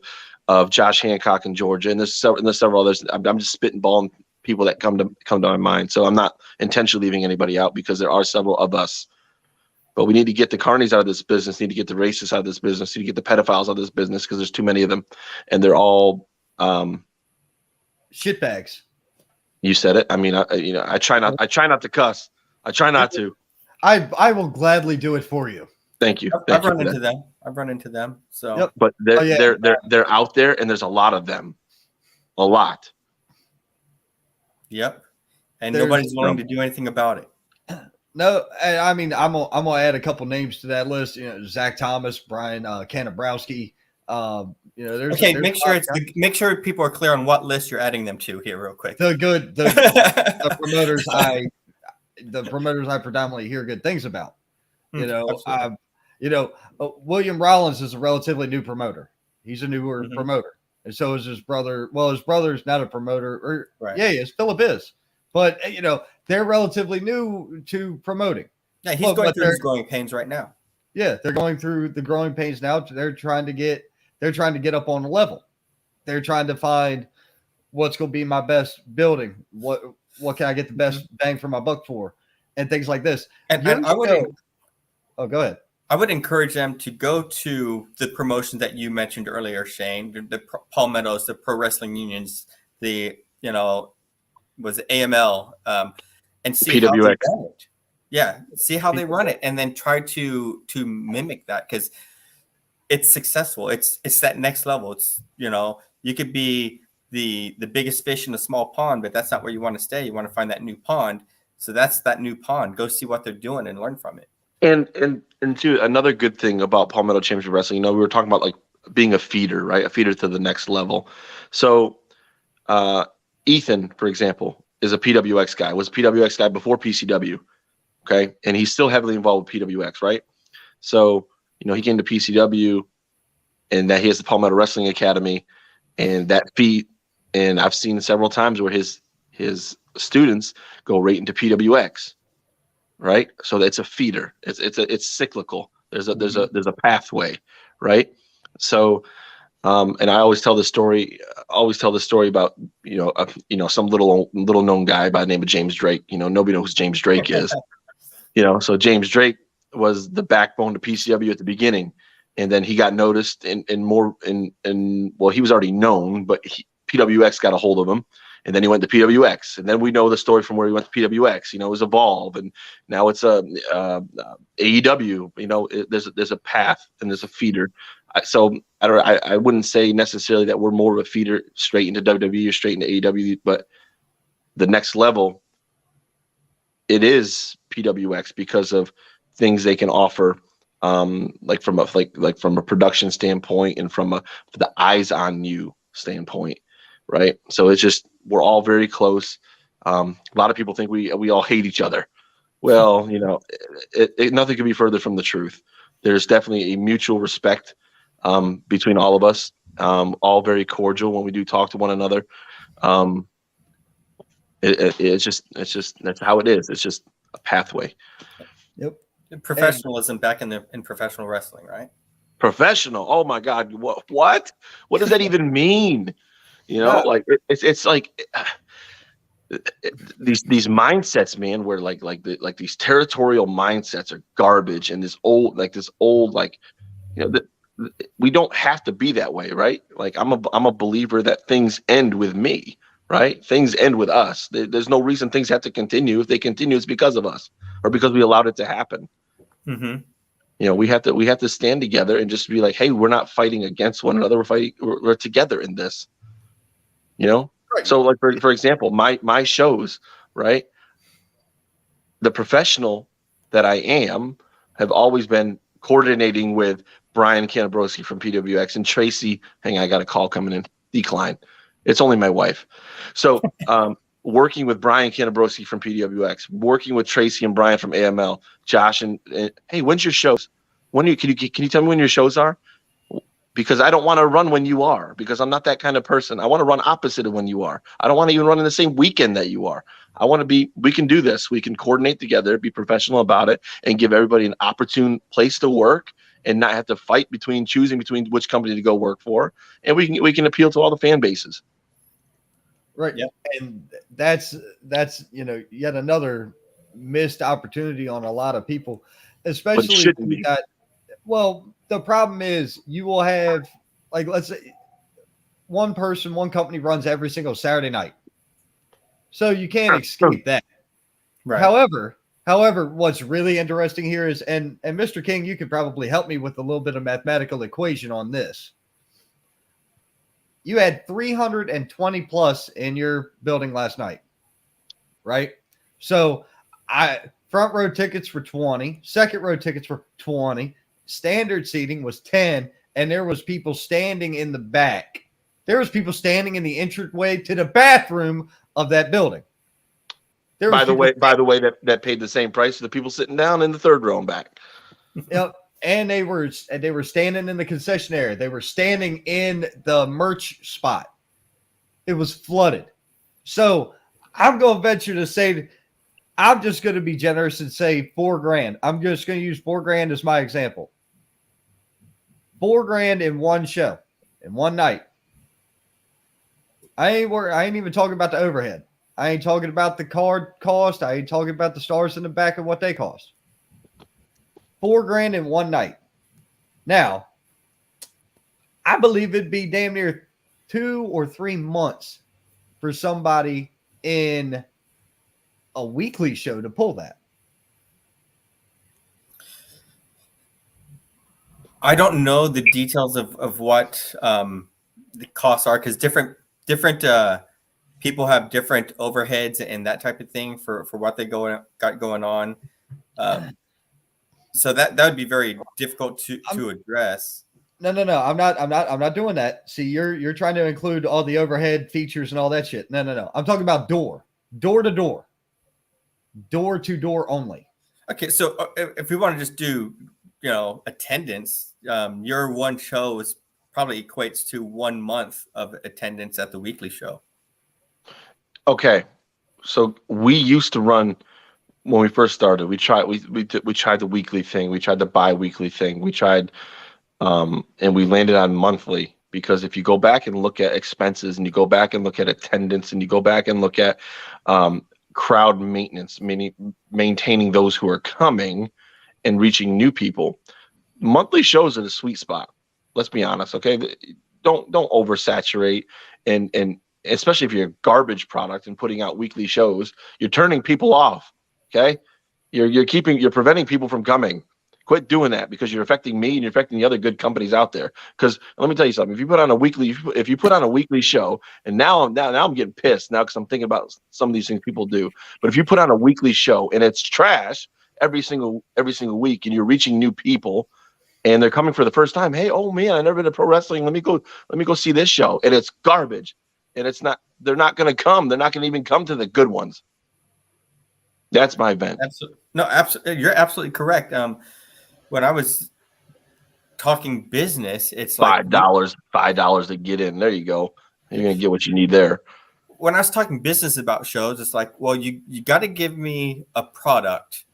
Josh Hancock in Georgia, and there's several others. I'm just spitting ball people that come to my mind. So I'm not intentionally leaving anybody out, because there are several of us. But we need to get the carnies out of this business. Need to get the racists out of this business. Need to get the pedophiles out of this business, because there's too many of them, and they're all shitbags. You said it. I mean, I try not to cuss. I try not to. I will gladly do it for you. Thank you. I've run into them. I've run into them. So, Yep. But Oh, yeah. they're out there, and there's a lot of them. A lot. yep. And There's- nobody's willing to do anything about it. No, I mean I'm gonna add a couple names to that list. You know, Zach Thomas, Brian Kanabrowski. You know, there's Okay, there's make sure people are clear on what list you're adding them to here, real quick. the promoters the promoters I predominantly hear good things about. You know, William Rollins is a relatively new promoter. He's a newer promoter, and so is his brother. Well, his brother's not a promoter, or Right. yeah, yes, Philip is, but you know, they're relatively new to promoting. Yeah, he's going through his growing pains right now. Yeah, they're going through the growing pains now. They're trying to get up on the level. They're trying to find what's going to be my best building. What can I get the best bang for my buck for, and things like this. And I would. Oh, go ahead. I would encourage them to go to the promotions that you mentioned earlier, Shane. The Palmettos, the Pro Wrestling Unions, was it AML, and see how they run it. Yeah, see how they run it, and then try to mimic that, because it's successful. It's that next level. It's you could be the biggest fish in a small pond, but that's not where you want to stay. You want to find that new pond. So that's that new pond. Go see what they're doing and learn from it. And too, another good thing about Palmetto Championship Wrestling, we were talking about like being a feeder, right? A feeder to the next level. So Ethan, for example, is a PWX guy, was a PWX guy before PCW. Okay. And he's still heavily involved with PWX, right? So, he came to PCW, and that he has the Palmetto Wrestling Academy, and that feat, and I've seen several times where his students go right into PWX. Right, so it's a feeder. It's cyclical. There's a pathway, right? So, and I always tell the story. About some little known guy by the name of James Drake. Nobody knows who James Drake is. So James Drake was the backbone to PCW at the beginning, and then he got noticed and he was already known, but PWX got a hold of him. And then he went to PWX, and then we know the story from where he went to PWX. It was Evolve, and now it's AEW. There's a path and there's a feeder. So I wouldn't say necessarily that we're more of a feeder straight into WWE or straight into AEW, but the next level, it is PWX because of things they can offer, like from a production standpoint and from the eyes on you standpoint. Right. So it's just, we're all very close. A lot of people think we all hate each other. Well, nothing could be further from the truth. There's definitely a mutual respect between all of us, all very cordial when we do talk to one another. It's just that's how it is. It's just a pathway. Yep. Professionalism back in professional wrestling, right? Professional. Oh my God. What does that even mean? Like it's like these mindsets, man, where like these territorial mindsets are garbage, and this old we don't have to be that way, right? Like I'm a believer that things end with me, right? Things end with us. There's no reason things have to continue. If they continue, it's because of us or because we allowed it to happen. Mm-hmm. We have to stand together and just be like, hey, we're not fighting against one another. We're together in this. Right. So like for example, my shows, right? The professional that I am have always been coordinating with Brian Kanabrowski from PWX and Tracy. Hang on, I got a call coming in. Decline. It's only my wife. So working with Brian Kanabrowski from PWX, working with Tracy and Brian from AML, Josh and hey, when's your shows? Can you tell me when your shows are? Because I don't want to run when you are, because I'm not that kind of person. I want to run opposite of when you are. I don't want to even run in the same weekend that you are. We can do this. We can coordinate together, be professional about it, and give everybody an opportune place to work and not have to fight choosing between which company to go work for. And we can appeal to all the fan bases. Right. Yep. And that's yet another missed opportunity on a lot of people, especially if you got, well, the problem is you will have, like, let's say one company runs every single Saturday night. So you can't escape that. Right. However, what's really interesting here is, and Mr. King, you could probably help me with a little bit of mathematical equation on this. You had 320 plus in your building last night, right? So front row tickets were 20, second row tickets were 20, standard seating was 10, and there was people standing in the back. There was people standing in the entryway to the bathroom of that building. By the way, that paid the same price to the people sitting down in the third row and back. Yep. And they were standing in the concession area. They were standing in the merch spot. It was flooded. So I'm going to venture to say, I'm just going to be generous and say $4,000. I'm just going to use $4,000 as my example. $4,000 in one show, in one night. I ain't even talking about the overhead. I ain't talking about the card cost. I ain't talking about the stars in the back and what they cost. $4,000 in one night. Now, I believe it'd be damn near 2 or 3 months for somebody in a weekly show to pull that. I don't know the details of what the costs are, because different people have different overheads and that type of thing for what they got going on. So that would be very difficult to address. No. I'm not doing that. See, you're trying to include all the overhead features and all that shit. No. I'm talking about door to door only. Okay, so if we want to just do, attendance, your one show is probably equates to 1 month of attendance at the weekly show. Okay, so we used to run when we first started. We tried the weekly thing. We tried the bi-weekly thing. We tried, and we landed on monthly, because if you go back and look at expenses, and you go back and look at attendance, and you go back and look at crowd maintenance, meaning maintaining those who are coming and reaching new people, monthly shows are the sweet spot. Let's be honest, okay? Don't oversaturate, and especially if you're a garbage product and putting out weekly shows, you're turning people off. Okay, you're preventing people from coming. Quit doing that, because you're affecting me and you're affecting the other good companies out there. Because let me tell you something: if you put on a weekly show, and now I'm getting pissed now because I'm thinking about some of these things people do. But if you put on a weekly show and it's trash every single week, and you're reaching new people, and they're coming for the first time, hey, oh man, I've never been to pro wrestling. Let me go see this show, and it's garbage. And it's not. They're not going to come. They're not going to even come to the good ones. That's my event. Absolutely. You're absolutely correct. When I was talking business, it's $5 to get in. There you go. You're going to get what you need there. When I was talking business about shows, it's like, well, you got to give me a product.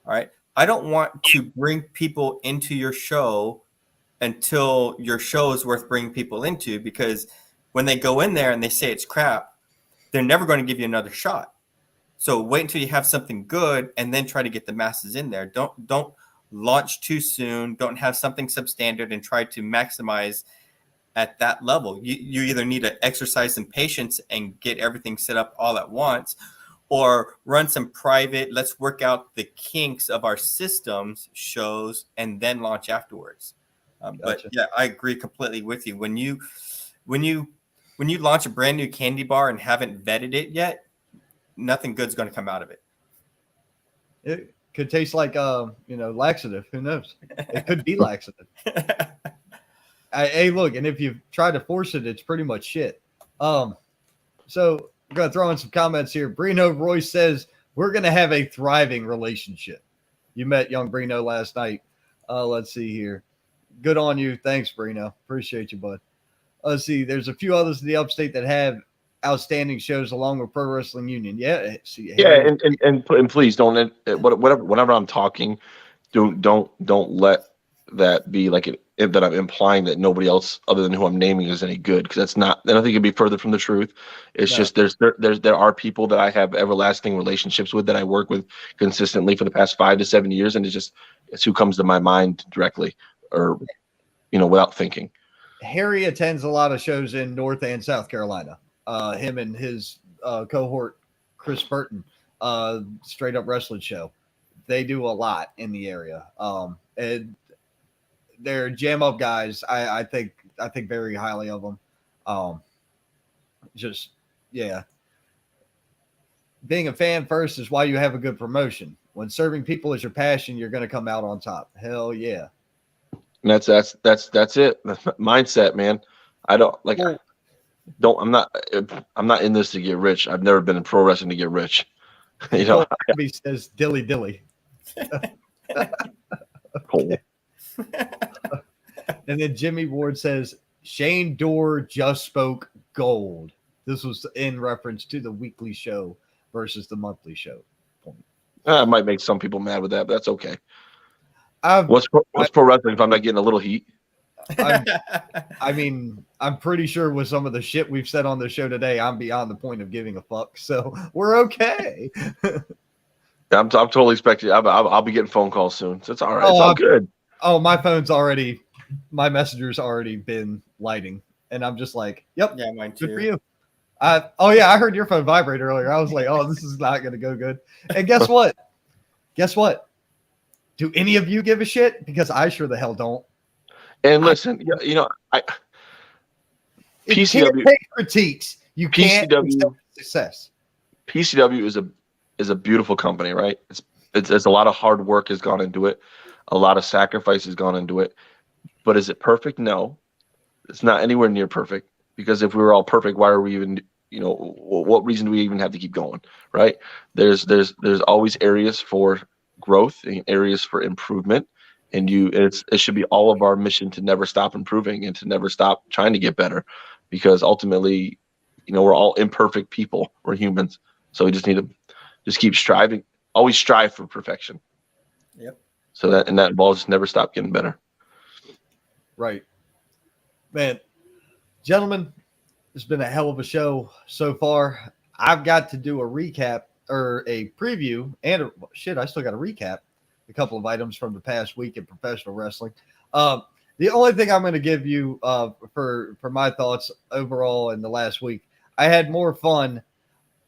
All right. I don't want to bring people into your show until your show is worth bringing people into, because when they go in there and they say it's crap, they're never going to give you another shot. So wait until you have something good and then try to get the masses in there. Don't launch too soon. Don't have something substandard and try to maximize at that level. You either need to exercise some patience and get everything set up all at once, or run some private, let's work out the kinks of our systems shows and then launch afterwards. But yeah, I agree completely with you. When you launch a brand new candy bar and haven't vetted it yet, nothing good's going to come out of it. It could taste like laxative. Who knows? It could be laxative. Hey, look, and if you try to force it, it's pretty much shit. So I'm going to throw in some comments here. Brino Royce says, we're going to have a thriving relationship. You met young Brino last night. Let's see here. Good on you. Thanks, Brino. Appreciate you, bud. Let's see. There's a few others in the upstate that have outstanding shows along with Pro Wrestling Union. Yeah. See, and please don't, whenever I'm talking, don't let that be like that I'm implying that nobody else other than who I'm naming is any good, because that's not. I don't think it'd be further from the truth. It's just there are people that I have everlasting relationships with, that I work with consistently for the past 5 to 7 years, and it's who comes to my mind directly, or without thinking. Harry attends a lot of shows in North and South Carolina. Him and his cohort Chris Burton, Straight Up Wrestling Show. They do a lot in the area. And they're jam up guys. I think very highly of them. Just yeah. Being a fan first is why you have a good promotion. When serving people is your passion, you're going to come out on top. Hell yeah. And that's it. Mindset, man. I don't like. I'm not in this to get rich. I've never been in pro wrestling to get rich. You know. He says dilly dilly. Cool. And then Jimmy Ward says Shane Dorr just spoke gold. This was in reference to the weekly show versus the monthly show. It might make some people mad with that, but that's okay. What's pro wrestling if I'm not getting a little heat? I mean, I'm pretty sure with some of the shit we've said on the show today, I'm beyond the point of giving a fuck. So we're okay. I'm totally expecting. I'll be getting phone calls soon. So it's all right. It's all good. Oh, my messenger's already been lighting, and I'm just like, yep, Yeah, mine too. good for you. I heard your phone vibrate earlier. I was like, oh, this is not going to go good. And guess what? Do any of you give a shit? Because I sure the hell don't. And listen, PCW take critiques. You can't PCW success. PCW is a beautiful company, right? It's a lot of hard work has gone into it, a lot of sacrifice has gone into it. But is it perfect? No, it's not anywhere near perfect. Because if we were all perfect, why are we even? What reason do we even have to keep going, right? There's always areas for growth and areas for improvement, and it should be all of our mission to never stop improving and to never stop trying to get better, because ultimately, we're all imperfect people. We're humans, so we just need to keep striving. Always strive for perfection. Yep. So that involves never stop getting better. Right, man. Gentlemen, it's been a hell of a show so far. I've got to do a recap or a preview and I still got to recap a couple of items from the past week in professional wrestling. The only thing I'm going to give you for my thoughts overall in the last week, I had more fun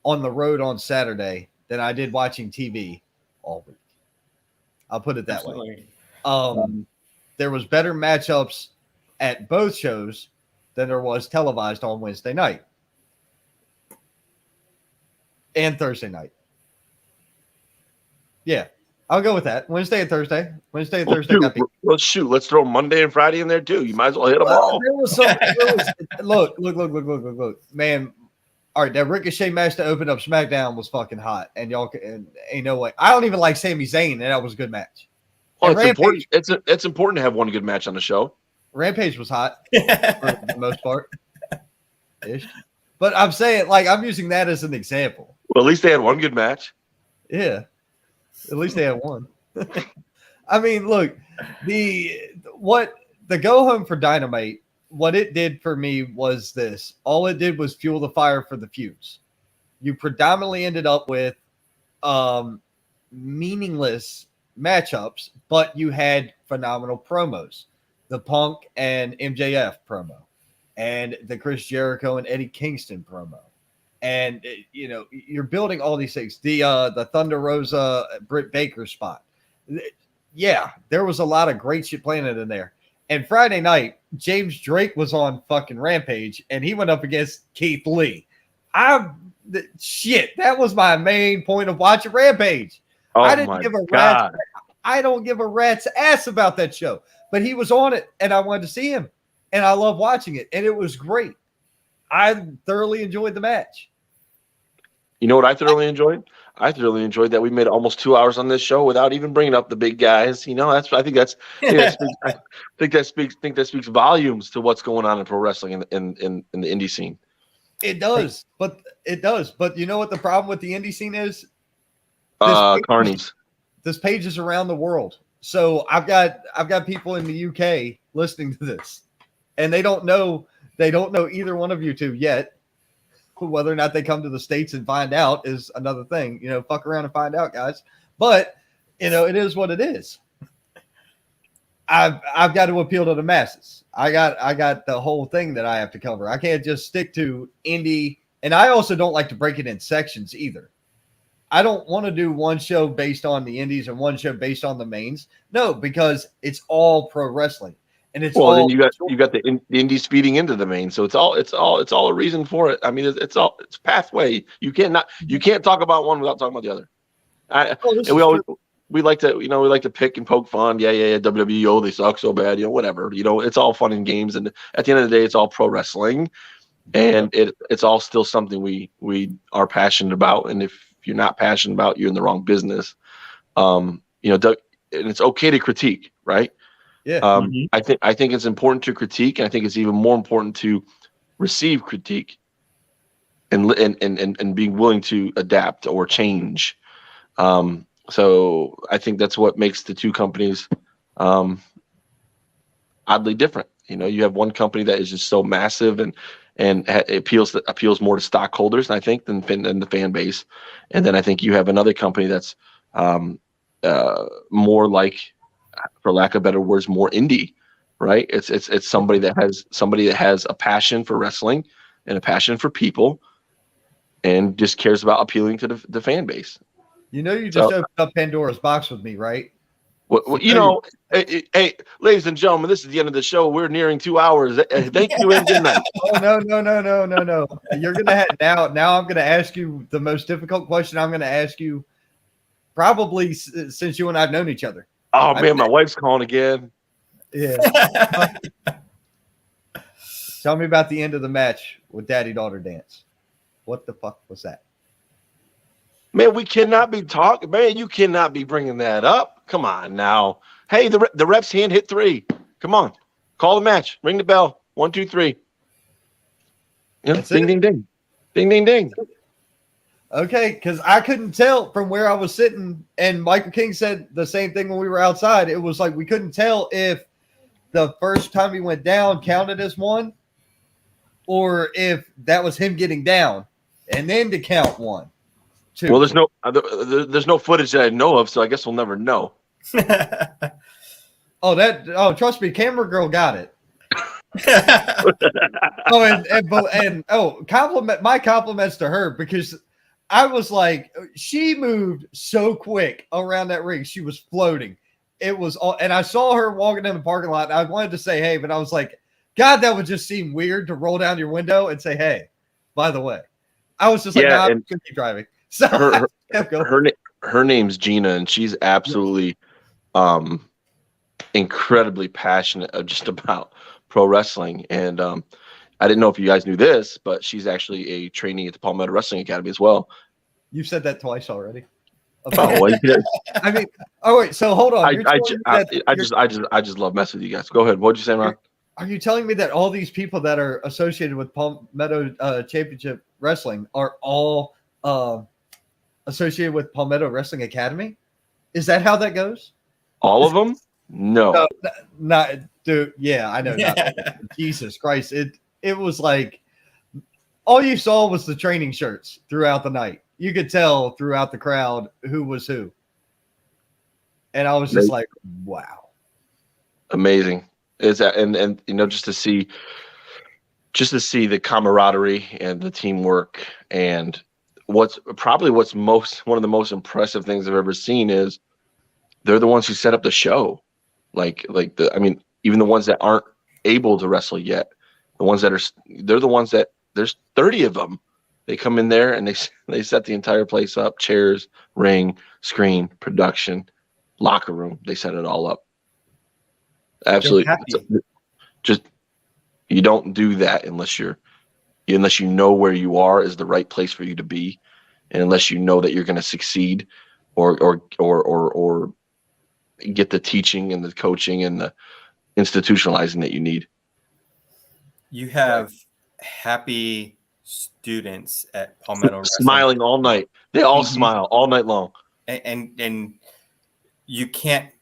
on the road on Saturday than I did watching TV all week. I'll put it that way. There was better matchups at both shows than there was televised on Wednesday night and Thursday night. Yeah, I'll go with that. Wednesday and Thursday. Let's throw Monday and Friday in there too. You might as well hit them all. Look, man. All right, that Ricochet match to open up SmackDown was fucking hot, and ain't no way. I don't even like Sami Zayn, and that was a good match. Well, it's important. It's important to have one good match on the show. Rampage was hot for the most part. Ish. But I'm saying, I'm using that as an example. Well, at least they had one good match. Yeah. At least they had one. I mean, look, the go home for Dynamite, what it did for me was this. All it did was fuel the fire for the feuds. You predominantly ended up with meaningless matchups, but you had phenomenal promos. The Punk and MJF promo, and the Chris Jericho and Eddie Kingston promo, and you're building all these things. The Thunder Rosa Britt Baker spot. Yeah, there was a lot of great shit planted in there. And Friday night, James Drake was on fucking Rampage, and he went up against Keith Lee. That was my main point of watching Rampage. Oh, I didn't give a rat's. I don't give a rat's ass about that show. But he was on it, and I wanted to see him, and I love watching it, and it was great. I thoroughly enjoyed the match. You know what I thoroughly enjoyed? I thoroughly enjoyed that we made almost 2 hours on this show without even bringing up the big guys. I think that speaks volumes to what's going on in pro wrestling in the indie scene. It does, but you know what the problem with the indie scene is? Carnies. This page is around the world. So I've got people in the UK listening to this, and they don't know either one of you two yet. Whether or not they come to the States and find out is another thing. Fuck around and find out, guys. But it is what it is. I've got to appeal to the masses. I got the whole thing that I have to cover. I can't just stick to indie, and I also don't like to break it in sections either. I don't want to do one show based on the indies and one show based on the mains. No, because it's all pro wrestling, and it's Well, all then you got the indies feeding into the main, so it's all a reason for it. I mean, it's pathway. You can't talk about one without talking about the other. And we like to pick and poke fun. Yeah. WWE, oh, they suck so bad. Whatever. It's all fun and games, and at the end of the day, it's all pro wrestling, and it's all still something we are passionate about. And if you're not passionate about, you're in the wrong business. And it's okay to critique, right? Yeah. I think it's important to critique, and I think it's even more important to receive critique and being willing to adapt or change. So I think that's what makes the two companies oddly different. You have one company that is just so massive and it appeals more to stockholders, I think, than the fan base. And then I think you have another company that's more like, for lack of better words, more indie, right? It's somebody that has a passion for wrestling and a passion for people, and just cares about appealing to the fan base. You just opened up Pandora's box with me, right? Well, hey, ladies and gentlemen, this is the end of the show. We're nearing 2 hours. Thank you and good night. Oh, no. You're gonna have now. I'm gonna ask you the most difficult question. I'm gonna ask you, probably since you and I've known each other. Oh man, my wife's calling again. Yeah. Tell me about the end of the match with Daddy Daughter Dance. What the fuck was that? Man, we cannot be talking. Man, you cannot be bringing that up. Come on now. Hey, the ref's hand hit 3. Come on, call the match. Ring the bell. 1, 2, 3. Ding, ding, ding, ding, ding, ding. Okay, because I couldn't tell from where I was sitting, and Michael King said the same thing when we were outside. It was like we couldn't tell if the first time he went down counted as 1, or if that was him getting down and then to count 1, 2. Well, there's no footage that I know of, so I guess we'll never know. Trust me, camera girl got it. My compliments to her, because I was like, she moved so quick around that ring. She was floating. It was all, and I saw her walking in the parking lot. And I wanted to say, hey, but I was like, God, that would just seem weird to roll down your window and say, hey, by the way. I was just like, I'm going to keep driving. So her name's Gina, and she's absolutely incredibly passionate just about pro wrestling. And I didn't know if you guys knew this, but she's actually a trainee at the Palmetto Wrestling Academy as well. You've said that twice already. I mean, oh wait, so hold on. I just love messing with you guys. Go ahead. What'd you say, Ron? Are you telling me that all these people that are associated with Palmetto Championship Wrestling are all associated with Palmetto Wrestling Academy? Is that how that goes? All of them? No. Not dude. Yeah, I know. Jesus Christ. It was like all you saw was the training shirts throughout the night. You could tell throughout the crowd who was who. And I was just like, wow. Amazing. Is that and just to see the camaraderie and the teamwork, and what's one of the most impressive things I've ever seen is they're the ones who set up the show. Even the ones that aren't able to wrestle yet, they're the ones that there's 30 of them. They come in there and they set the entire place up, chairs, ring, screen, production, locker room. They set it all up. Absolutely. Just you don't do that unless you know where you are is the right place for you to be, and unless you know that you're going to succeed or get the teaching and the coaching and the institutionalizing that you need. You have happy students at Palmetto Wrestling. Smiling all night. They all smile all night long. And you can't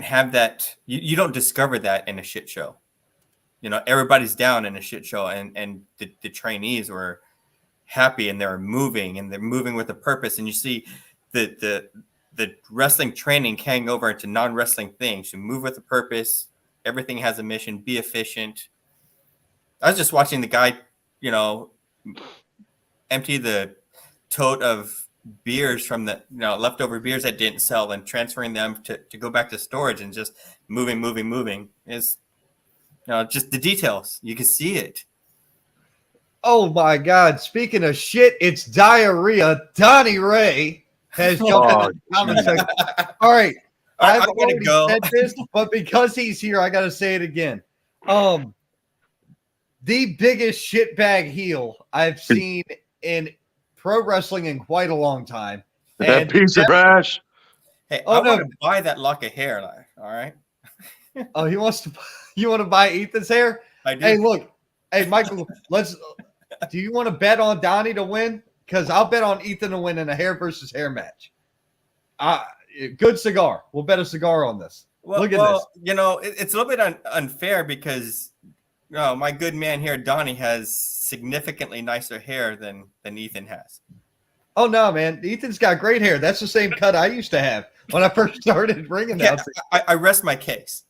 have that. You don't discover that in a shit show. Everybody's down in a shit show, and the trainees were happy, and they're moving with a purpose. And you see the wrestling training carrying over into non-wrestling things. You move with a purpose. Everything has a mission. Be efficient. I was just watching the guy, empty the tote of beers from the leftover beers that didn't sell and transferring them to go back to storage and just moving is just the details. You can see it. Oh my God! Speaking of shit, it's diarrhea. Donnie Ray has jumped in the comment section. All right, I've already said this, but because he's here, I got to say it again. The biggest shitbag heel I've seen in pro wrestling in quite a long time. That piece of trash. Hey, I want to buy that lock of hair. All right. Oh, he wants to. You want to buy Ethan's hair? I do. Hey, look. Hey, Michael. Do you want to bet on Donnie to win? Because I'll bet on Ethan to win in a hair versus hair match. Good cigar. We'll bet a cigar on this. Look at this. It's a little bit unfair because my good man here, Donnie, has significantly nicer hair than Ethan has. Oh no, man! Ethan's got great hair. That's the same cut I used to have when I first started ringing announcing. I rest my case.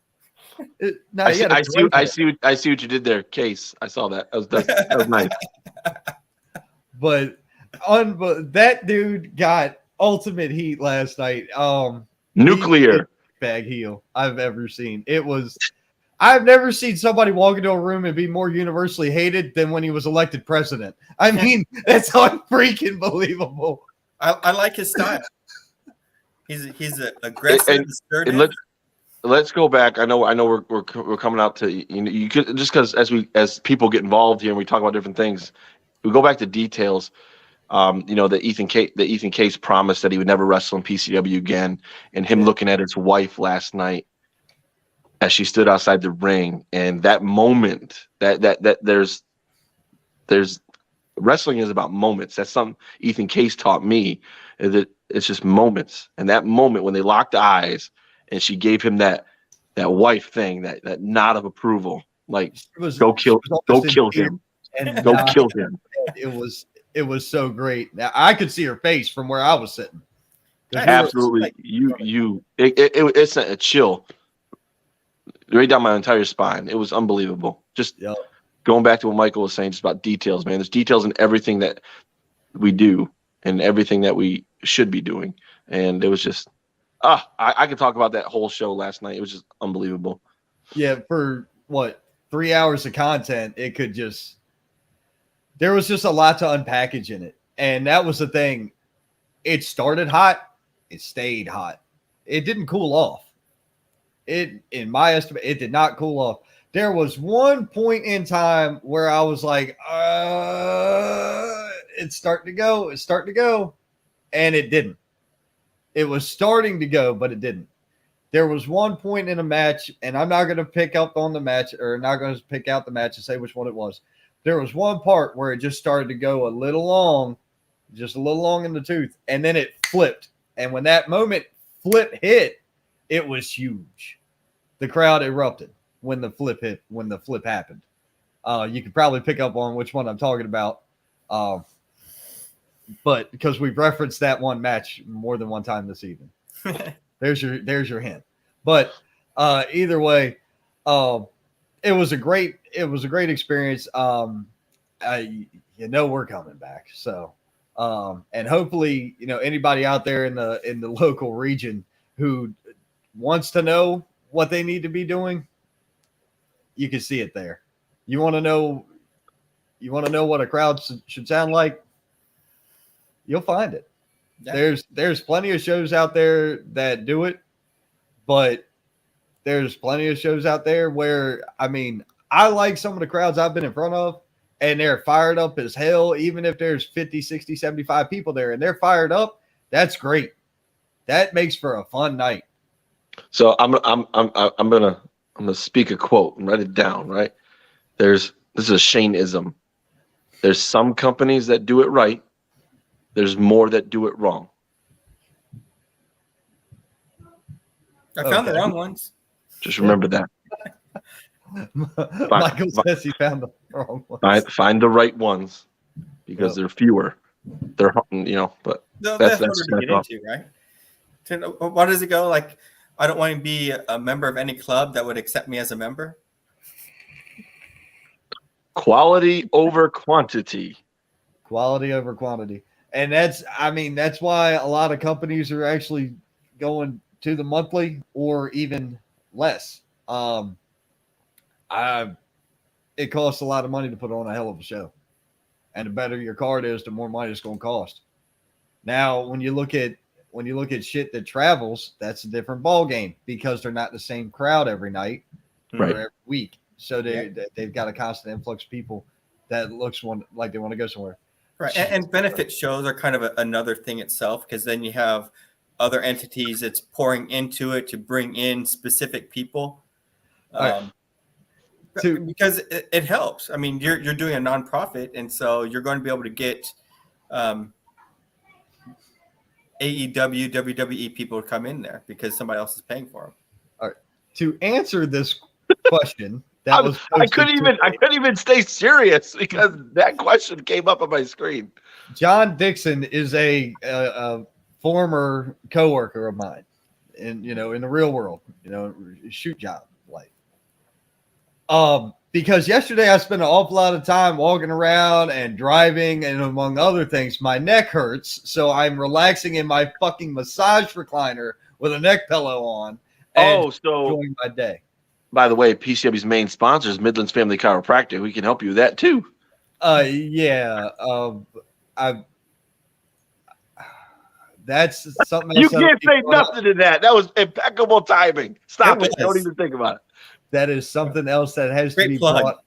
I see what you did there. Case. I saw that. That was nice. But that dude got ultimate heat last night. Nuclear bag heel I've ever seen. I've never seen somebody walk into a room and be more universally hated than when he was elected president. I mean, that's unfreaking believable. I like his style. He's aggressive. And let's go back. I know we're coming out to you could just because as people get involved here and we talk about different things, we go back to details. That Ethan Case promised that he would never wrestle in PCW again, and him looking at his wife last night as she stood outside the ring, and that moment that there's wrestling is about moments. That's something Ethan Case taught me, is that it's just moments. And that moment when they locked eyes and she gave him that wife thing, that nod of approval, like go kill him. And go kill him. It was so great. Now I could see her face from where I was sitting. Absolutely. It sent a chill right down my entire spine. It was unbelievable. Just going back to what Michael was saying, just about details, man. There's details in everything that we do and everything that we should be doing. And it was just, I could talk about that whole show last night. It was just unbelievable. Yeah, for 3 hours of content, there was just a lot to unpackage in it. And that was the thing. It started hot. It stayed hot. It didn't cool off. In my estimate, it did not cool off. There was one point in time where I was like, it's starting to go. It's starting to go. And it didn't. It was starting to go, but it didn't. There was one point in a match, and I'm not going to pick up on the match or not going to pick out the match and say which one it was. There was one part where it just started to go a little long, just a little long in the tooth, and then it flipped. And when that moment flip hit, it was huge. The crowd erupted when the flip happened. You could probably pick up on which one I'm talking about. But because we've referenced that one match more than one time this evening. There's your hint. But either way, it was a great experience. We're coming back. So and hopefully, anybody out there in the local region who wants to know what they need to be doing, you can see it there. You want to know what a crowd should sound like? You'll find it. Yeah. There's plenty of shows out there that do it, but there's plenty of shows out there where, I like some of the crowds I've been in front of, and they're fired up as hell, even if there's 50, 60, 75 people there, and they're fired up. That's great. That makes for a fun night. So I'm gonna speak a quote and write it down, right? This is a Shane-ism. There's some companies that do it right. There's more that do it wrong. I found the wrong ones. Just remember that. Michael says he found the wrong ones. Find the right ones because they're fewer. They're but that's harder to get into, right? What does it go like? I don't want to be a member of any club that would accept me as a member. Quality over quantity. Quality over quantity. And that's why a lot of companies are actually going to the monthly or even less. It costs a lot of money to put on a hell of a show. And the better your card is, the more money it's going to cost. Now, when you look at shit that travels, that's a different ball game because they're not the same crowd every night or every week. So they've got a constant influx of people that looks like they want to go somewhere. Right. And benefit shows are kind of another thing itself, because then you have other entities that's pouring into it to bring in specific people. Because it helps. I mean, you're doing a nonprofit, and so you're going to be able to get AEW, WWE people to come in there because somebody else is paying for them. All right. To answer this question, I couldn't even stay serious because that question came up on my screen. John Dixon is a former coworker of mine, in the real world, shoot job life. Because yesterday I spent an awful lot of time walking around and driving, and among other things, my neck hurts, so I'm relaxing in my fucking massage recliner with a neck pillow on. And enjoying my day. By the way, PCW's main sponsor is Midlands Family Chiropractic. We can help you with that too. That's something else. You can't say nothing to that. That was impeccable timing. Stop it. Don't even think about it. That is something else that has to be brought up.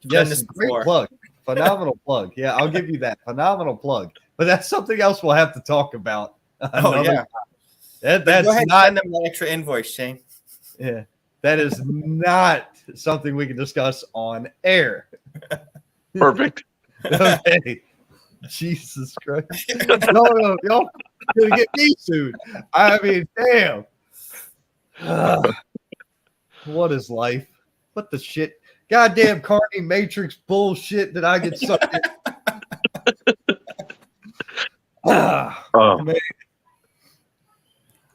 Yes, great plug. Phenomenal plug. Yeah, I'll give you that. Phenomenal plug. But that's something else we'll have to talk about. Oh, yeah. That's go ahead and send them an extra invoice, Shane. Yeah. That is not something we can discuss on air. Perfect. Okay. Jesus Christ. No, y'all gonna get me sued. I mean, damn. What is life? What the shit? Goddamn Carney Matrix bullshit that I get sucked in. Man.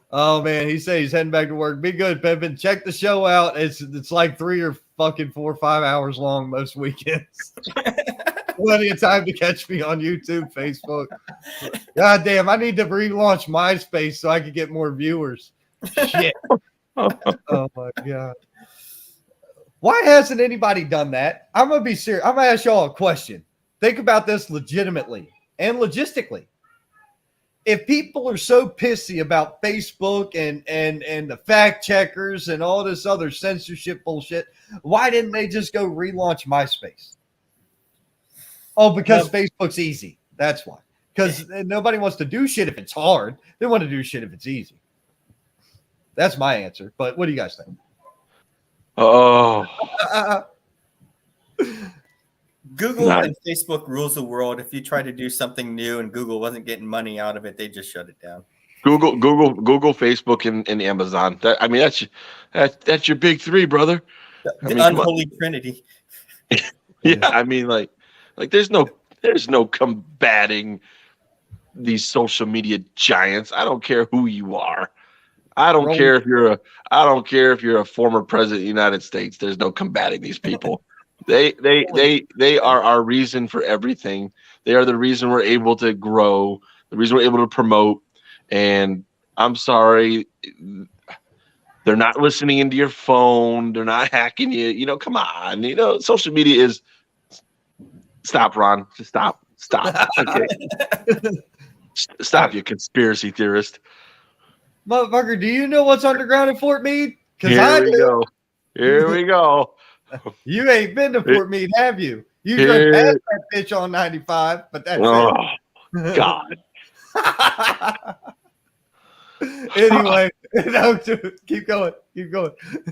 Oh man, he said he's heading back to work. Be good, Pippin. Check the show out. It's like 4 or 5 hours long most weekends. Plenty of time to catch me on YouTube, Facebook. God damn, I need to relaunch MySpace so I can get more viewers. Shit. Oh my God. Why hasn't anybody done that? I'm gonna be serious. I'm gonna ask y'all a question. Think about this legitimately and logistically. If people are so pissy about Facebook and the fact checkers and all this other censorship bullshit, why didn't they just go relaunch MySpace? Oh, because Facebook's easy. That's why. Because nobody wants to do shit if it's hard. They want to do shit if it's easy. That's my answer. But what do you guys think? Oh. Google and Facebook rules the world. If you try to do something new and Google wasn't getting money out of it, they just shut it down. Google, Facebook, and Amazon. That's your big three, brother. The unholy trinity. Yeah, I mean, like there's no combating these social media giants. I don't care who you are. I don't care if you're a former president of the United States. There's no combating these people. They are our reason for everything. They are the reason we're able to grow, the reason we're able to promote. And I'm sorry, they're not listening into your phone. They're not hacking you. Come on. Social media is. Stop, Ron. Just stop. Okay. Stop, you conspiracy theorist. Motherfucker, do you know what's underground in Fort Meade? Here we go. You ain't been to Fort Meade, have you? You drove past that bitch on 95, but that's it. God. Anyway, keep going.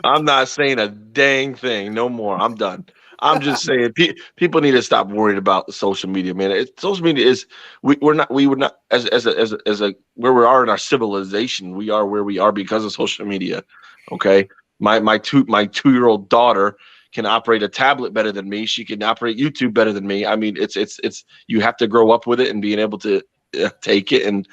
I'm not saying a dang thing no more. I'm done. I'm just saying people need to stop worrying about the social media, man. Social media is we would not as a where we are in our civilization. We are where we are because of social media. Okay, my 2-year-old daughter can operate a tablet better than me. She can operate YouTube better than me. I mean, it's you have to grow up with it and being able to take it and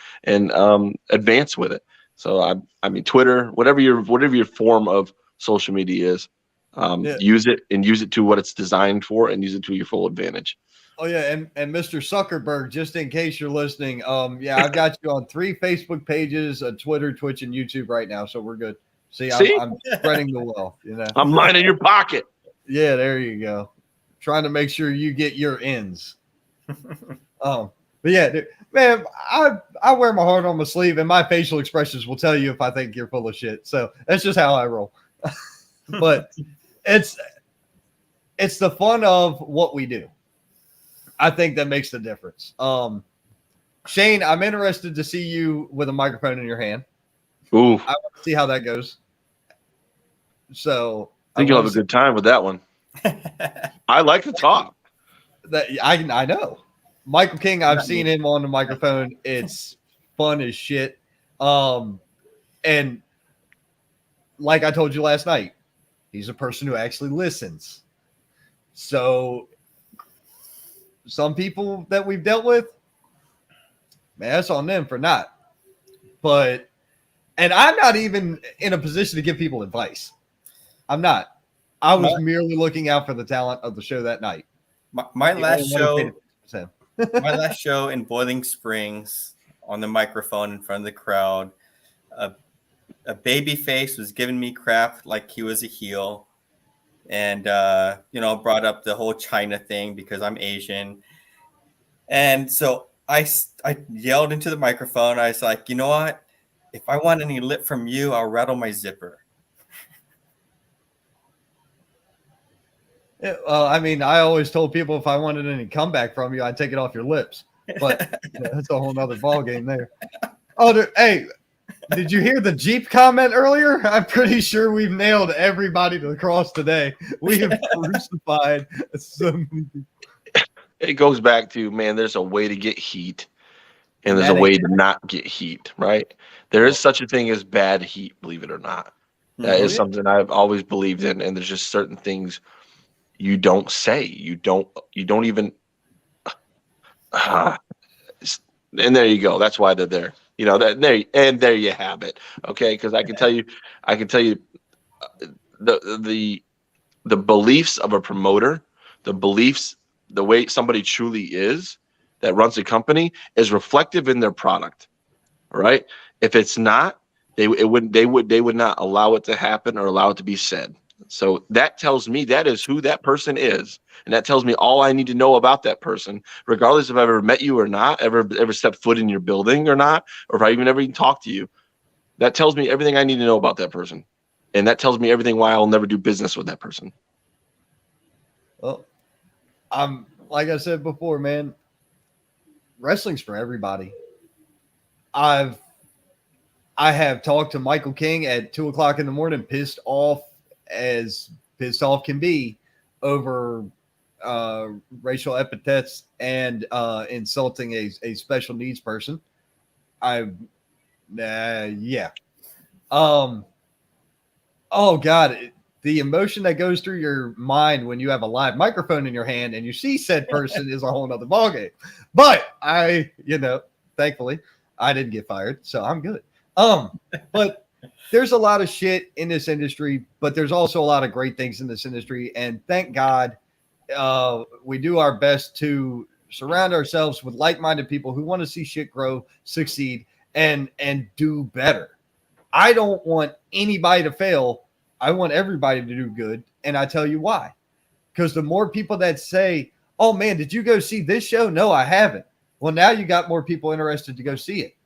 advance with it. So I mean, Twitter, whatever your form of social media is. Use it to what it's designed for, and use it to your full advantage. Oh yeah, and Mr. Zuckerberg, just in case you're listening, yeah, I've got you on 3 Facebook pages, Twitter, Twitch, and YouTube right now, so we're good. See? I'm spreading the wealth, you know. I'm lining your pocket. Yeah, there you go. Trying to make sure you get your ends. But yeah, dude, man, I wear my heart on my sleeve, and my facial expressions will tell you if I think you're full of shit. So that's just how I roll. But it's the fun of what we do. I think that makes the difference. Shane, I'm interested to see you with a microphone in your hand. Ooh, I want to see how that goes. So I think you'll have a good time with that one. I like to talk. That I know. Michael King, I've seen him on the microphone. It's fun as shit. And like I told you last night, he's a person who actually listens. So some people that we've dealt with, man, that's on them for not. But, and I'm not even in a position to give people advice. I'm not. I was merely looking out for the talent of the show that night. My last show, my last show in Boiling Springs, on the microphone in front of the crowd, a baby face was giving me crap like he was a heel. And, brought up the whole China thing because I'm Asian. And so I yelled into the microphone. I was like, you know what? If I want any lip from you, I'll rattle my zipper. Yeah, well, I mean, I always told people if I wanted any comeback from you, I'd take it off your lips. But that's a whole nother ballgame there. Oh, hey, did you hear the Jeep comment earlier? I'm pretty sure we've nailed everybody to the cross today. We have crucified so many people. It goes back to, man, there's a way to get heat, and there's a way to not get heat, right? There is such a thing as bad heat, believe it or not. That is something I've always believed in, and there's just certain things you don't say. You don't even and there you go. That's why they're there. You know, that there you have it. Okay, because I can tell you the beliefs of a promoter, the beliefs, the way somebody truly is that runs a company is reflective in their product. Right? If it's not, they would not allow it to happen or allow it to be said. So that tells me that is who that person is. And that tells me all I need to know about that person, regardless if I've ever met you or not, ever stepped foot in your building or not, or if I even talked to you. That tells me everything I need to know about that person. And that tells me everything why I'll never do business with that person. Well, like I said before, man, wrestling's for everybody. I have talked to Michael King at 2:00 in the morning, pissed off can be over racial epithets and insulting a special needs person. Yeah. Oh God, the emotion that goes through your mind when you have a live microphone in your hand and you see said person is a whole nother ballgame. But thankfully I didn't get fired, so I'm good. But there's a lot of shit in this industry, but there's also a lot of great things in this industry. And thank God we do our best to surround ourselves with like-minded people who want to see shit grow, succeed, and do better. I don't want anybody to fail. I want everybody to do good. And I tell you why. Because the more people that say, oh man, did you go see this show? No, I haven't. Well, now you got more people interested to go see it.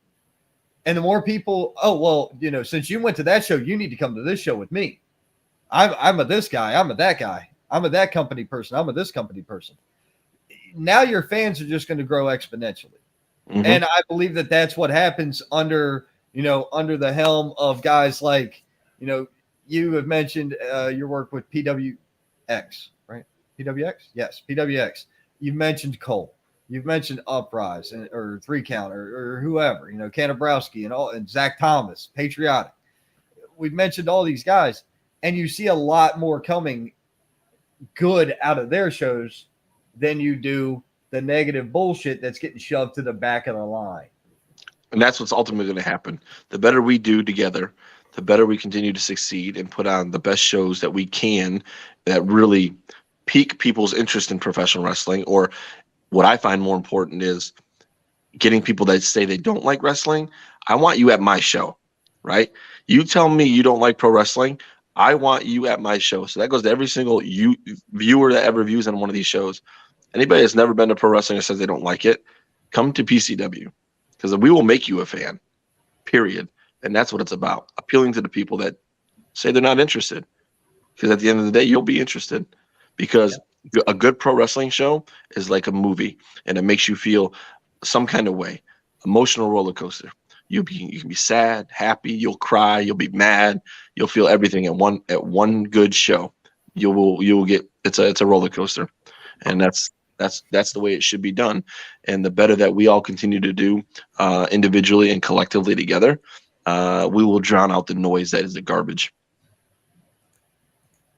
And the more people, oh, well, since you went to that show, you need to come to this show with me. I'm a this guy. I'm a that guy. I'm a that company person. I'm a this company person. Now your fans are just going to grow exponentially. Mm-hmm. And I believe that that's what happens under the helm of guys like, you have mentioned your work with PWX, right? PWX? Yes, PWX. You've mentioned Cole. You've mentioned Uprise or 3 Count or whoever, Kanabrowski and Zach Thomas, Patriotic. We've mentioned all these guys, and you see a lot more coming good out of their shows than you do the negative bullshit that's getting shoved to the back of the line. And that's what's ultimately going to happen. The better we do together, the better we continue to succeed and put on the best shows that we can that really pique people's interest in professional wrestling. Or what I find more important is getting people that say they don't like wrestling. I want you at my show, right? You tell me you don't like pro wrestling. I want you at my show. So that goes to every single viewer that ever views on one of these shows. Anybody that's never been to pro wrestling or says they don't like it, come to PCW, because we will make you a fan, period. And that's what it's about, appealing to the people that say they're not interested. Because at the end of the day, you'll be interested, because a good pro wrestling show is like a movie, and it makes you feel some kind of way, emotional roller coaster. You can be sad, happy, you'll cry, you'll be mad, you'll feel everything at one good show. You will get it's a roller coaster, and that's the way it should be done. And the better that we all continue to do individually and collectively together, we will drown out the noise that is the garbage.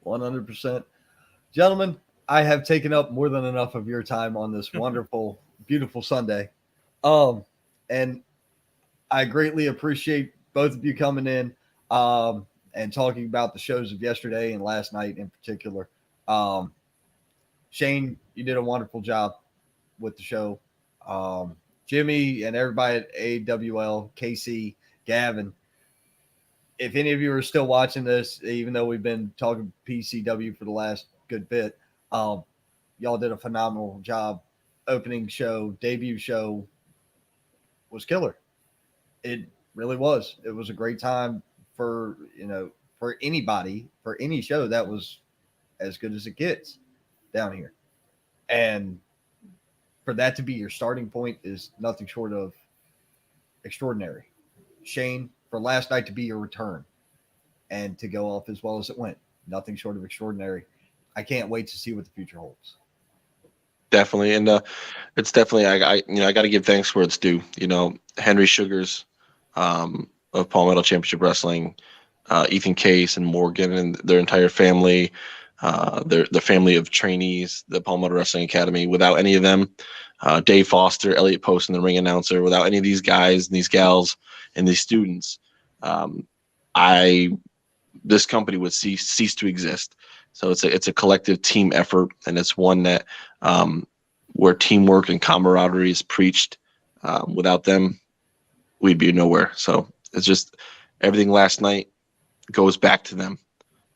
100%. Gentlemen, I have taken up more than enough of your time on this wonderful, beautiful Sunday. And I greatly appreciate both of you coming in and talking about the shows of yesterday and last night in particular. Shane, you did a wonderful job with the show. Jimmy and everybody at AWL, Casey, Gavin, if any of you are still watching this, even though we've been talking PCW for the last good bit, y'all did a phenomenal job. Opening show, debut show was killer. It really was. It was a great time for anybody, for any show that was as good as it gets down here. And for that to be your starting point is nothing short of extraordinary. Shane, for last night to be your return and to go off as well as it went, nothing short of extraordinary. I can't wait to see what the future holds. Definitely. And it's definitely, I got to give thanks where it's due. Henry Sugars of Palmetto Championship Wrestling, Ethan Case and Morgan and their entire family, the family of trainees, the Palmetto Wrestling Academy. Without any of them, Dave Foster, Elliot Post, and the ring announcer, without any of these guys and these gals and these students, this company would cease to exist. So it's a collective team effort, and it's one that where teamwork and camaraderie is preached. Without them, we'd be nowhere. So it's just everything last night goes back to them.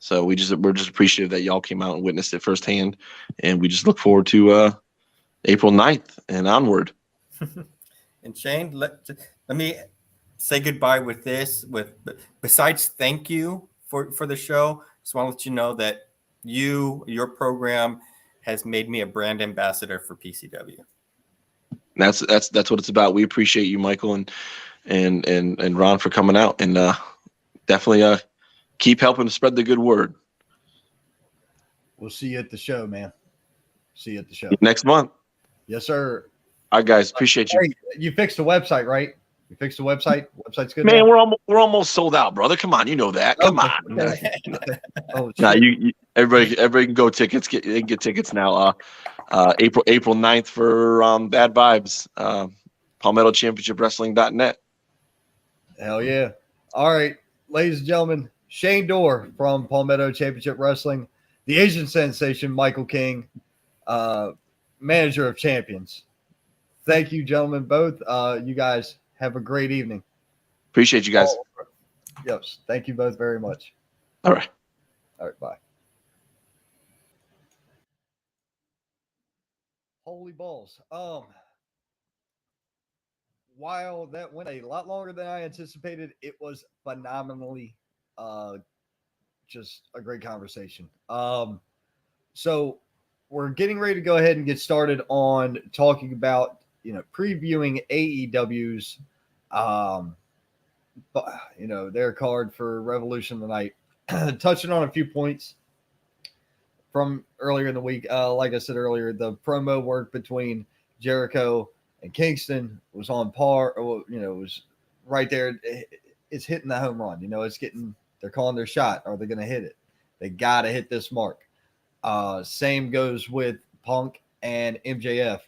So we're just appreciative that y'all came out and witnessed it firsthand, and we just look forward to April 9th and onward. And Shane, let me say goodbye with this. Besides, thank you for the show. Just want to let you know that your program has made me a brand ambassador for PCW. That's what it's about. We appreciate you, Michael, and Ron, for coming out, and definitely keep helping to spread the good word. We'll see you at the show, man. See you at the show next month. Yes, sir. All right, guys, appreciate you. Hey, you fixed the website, right? You fixed the website. Website's good. Man, now? we're almost sold out, brother. Come on, you know that. Come on. Oh, nah, everybody can go tickets. Get tickets now. April 9th for Bad Vibes. PalmettoChampionshipWrestling.net. Hell yeah! All right, ladies and gentlemen, Shane Dorr from Palmetto Championship Wrestling, the Asian sensation Michael King, manager of champions. Thank you, gentlemen, both. You guys have a great evening. Appreciate you guys. Yes, thank you both very much. All right. All right, bye. Holy balls. While that went a lot longer than I anticipated, it was phenomenally just a great conversation. So we're getting ready to go ahead and get started on talking about, previewing AEW's their card for Revolution tonight. Touching on a few points from earlier in the week. Like I said earlier, the promo work between Jericho and Kingston was on par. It was right there. It's hitting the home run. They're calling their shot. Are they going to hit it? They got to hit this mark. Same goes with Punk and MJF.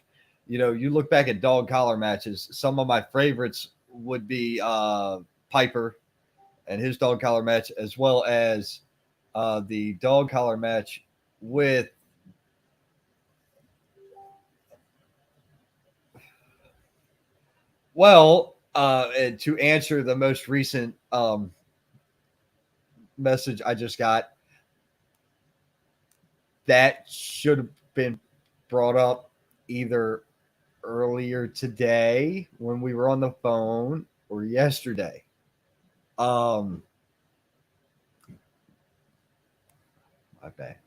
You look back at dog collar matches. Some of my favorites would be Piper and his dog collar match, as well as the dog collar match with and to answer the most recent message I just got, that should have been brought up either earlier today when we were on the phone or yesterday. My bad.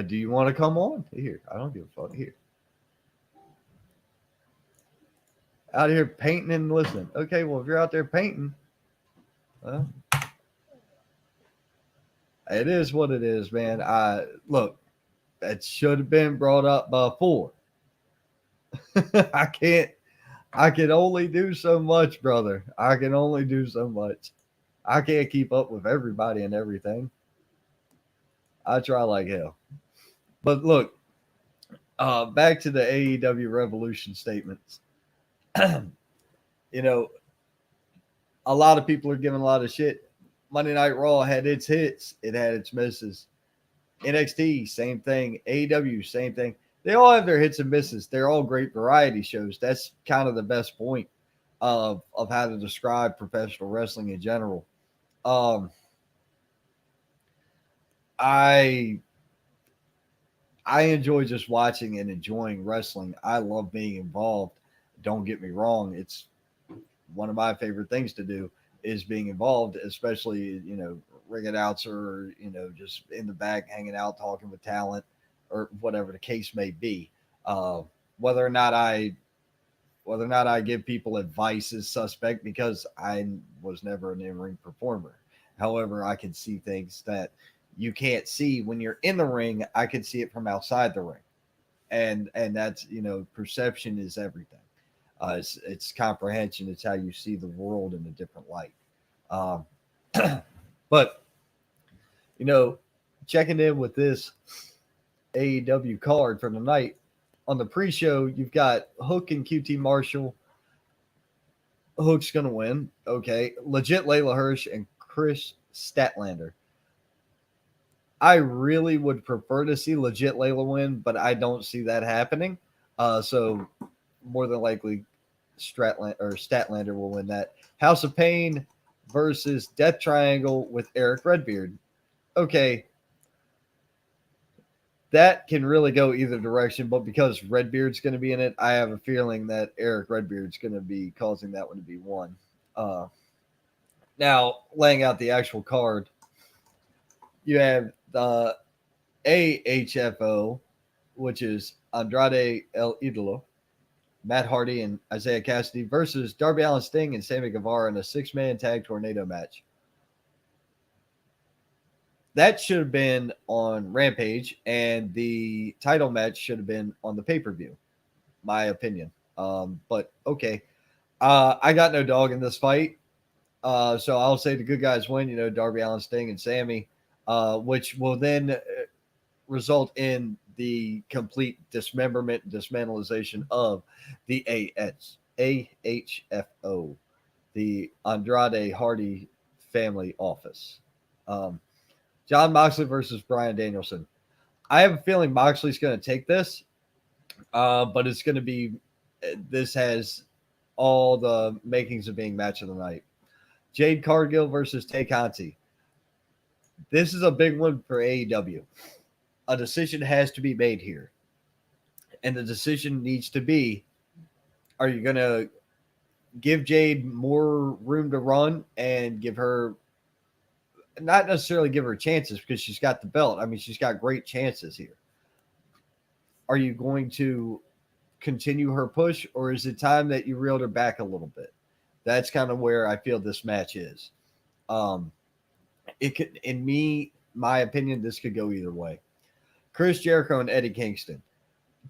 Do you want to come on? Here, I don't give a fuck. Here. Out here painting and listening. Okay, well, if you're out there painting, well, it is what it is, man. Look, that should have been brought up before. I can only do so much, brother. I can only do so much. I can't keep up with everybody and everything. I try like hell. But look, back to the AEW Revolution statements. You know, a lot of people are giving a lot of shit. Monday Night Raw had its hits. It had its misses. NXT, same thing. AEW, same thing. They all have their hits and misses. They're all great variety shows. That's kind of the best point of how to describe professional wrestling in general. I enjoy just watching and enjoying wrestling. I love being involved. Don't get me wrong. It's one of my favorite things to do is being involved, especially, ring announcer or, just in the back, hanging out, talking with talent or whatever the case may be. Whether or not I give people advice is suspect because I was never an in-ring performer. However, I can see things that you can't see when you're in the ring. I can see it from outside the ring. And that's, perception is everything. It's comprehension. It's how you see the world in a different light. But, checking in with this AEW card from the night, on the pre-show, you've got Hook and QT Marshall. Hook's going to win. Okay. Legit Layla Hirsch and Chris Statlander. I really would prefer to see Legit Layla win, but I don't see that happening. So more than likely Statlander will win that. House of Pain versus Death Triangle with Eric Redbeard. Okay. That can really go either direction, but because Redbeard's going to be in it, I have a feeling that Eric Redbeard's going to be causing that one to be won. Now, laying out the actual card, you have the AHFO, which is Andrade El Idolo, Matt Hardy and Isaiah Cassidy versus Darby Allin, Sting, and Sammy Guevara in a 6-man tag tornado match. That should have been on Rampage, and the title match should have been on the pay-per-view, my opinion. But okay. I got no dog in this fight. So I'll say the good guys win, Darby Allin, Sting, and Sammy, which will then result in the complete dismemberment and dismantleization of the AHFO, the Andrade Hardy Family Office. John Moxley versus Bryan Danielson. I have a feeling Moxley's going to take this, but it's going to be – this has all the makings of being match of the night. Jade Cargill versus Tay Conti. This is a big one for AEW. A decision has to be made here. And the decision needs to be, are you going to give Jade more room to run and give her – not necessarily give her chances because she's got the belt. I mean, she's got great chances here. Are you going to continue her push, or is it time that you reeled her back a little bit? That's kind of where I feel this match is. It could, my opinion, this could go either way. Chris Jericho and Eddie Kingston.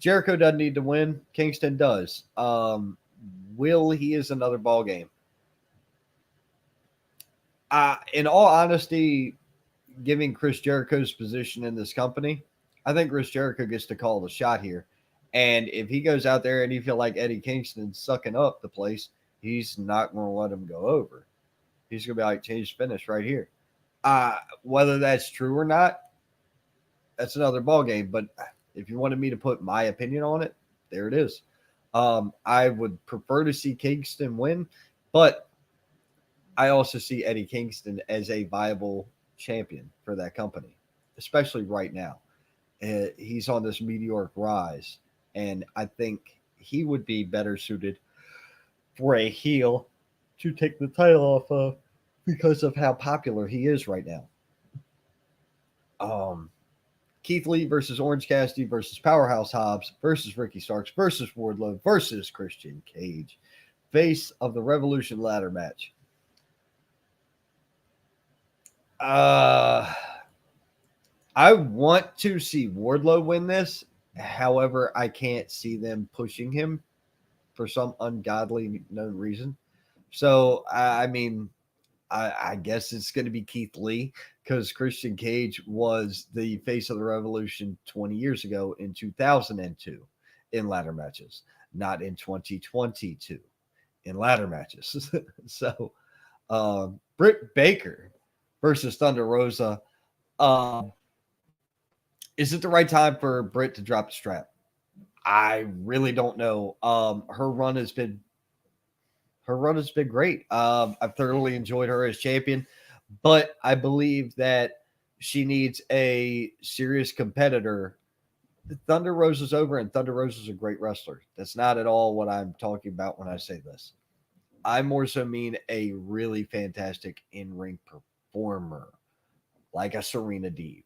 Jericho doesn't need to win. Kingston does. Will he is another ball game. In all honesty, giving Chris Jericho's position in this company, I think Chris Jericho gets to call the shot here. And if he goes out there and he feel like Eddie Kingston's sucking up the place, he's not going to let him go over. He's going to be like, change finish right here. Whether that's true or not, that's another ball game. But if you wanted me to put my opinion on it, there it is. I would prefer to see Kingston win, but I also see Eddie Kingston as a viable champion for that company, especially right now. He's on this meteoric rise, and I think he would be better suited for a heel to take the title off of because of how popular he is right now. Keith Lee versus Orange Cassidy versus Powerhouse Hobbs versus Ricky Starks versus Wardlow versus Christian Cage. Face of the Revolution ladder match. I want to see Wardlow win this. However, I can't see them pushing him for some ungodly known reason. So, I mean, I guess it's going to be Keith Lee because Christian Cage was the face of the Revolution 20 years ago in 2002 in ladder matches, not in 2022 in ladder matches. So, Britt Baker versus Thunder Rosa. Is it the right time for Britt to drop the strap? I really don't know. Her run has been great. I've thoroughly enjoyed her as champion, but I believe that she needs a serious competitor. Thunder Rosa's over, and Thunder Rosa's a great wrestler. That's not at all what I'm talking about when I say this. I more so mean a really fantastic in-ring performer, like a Serena Deeb.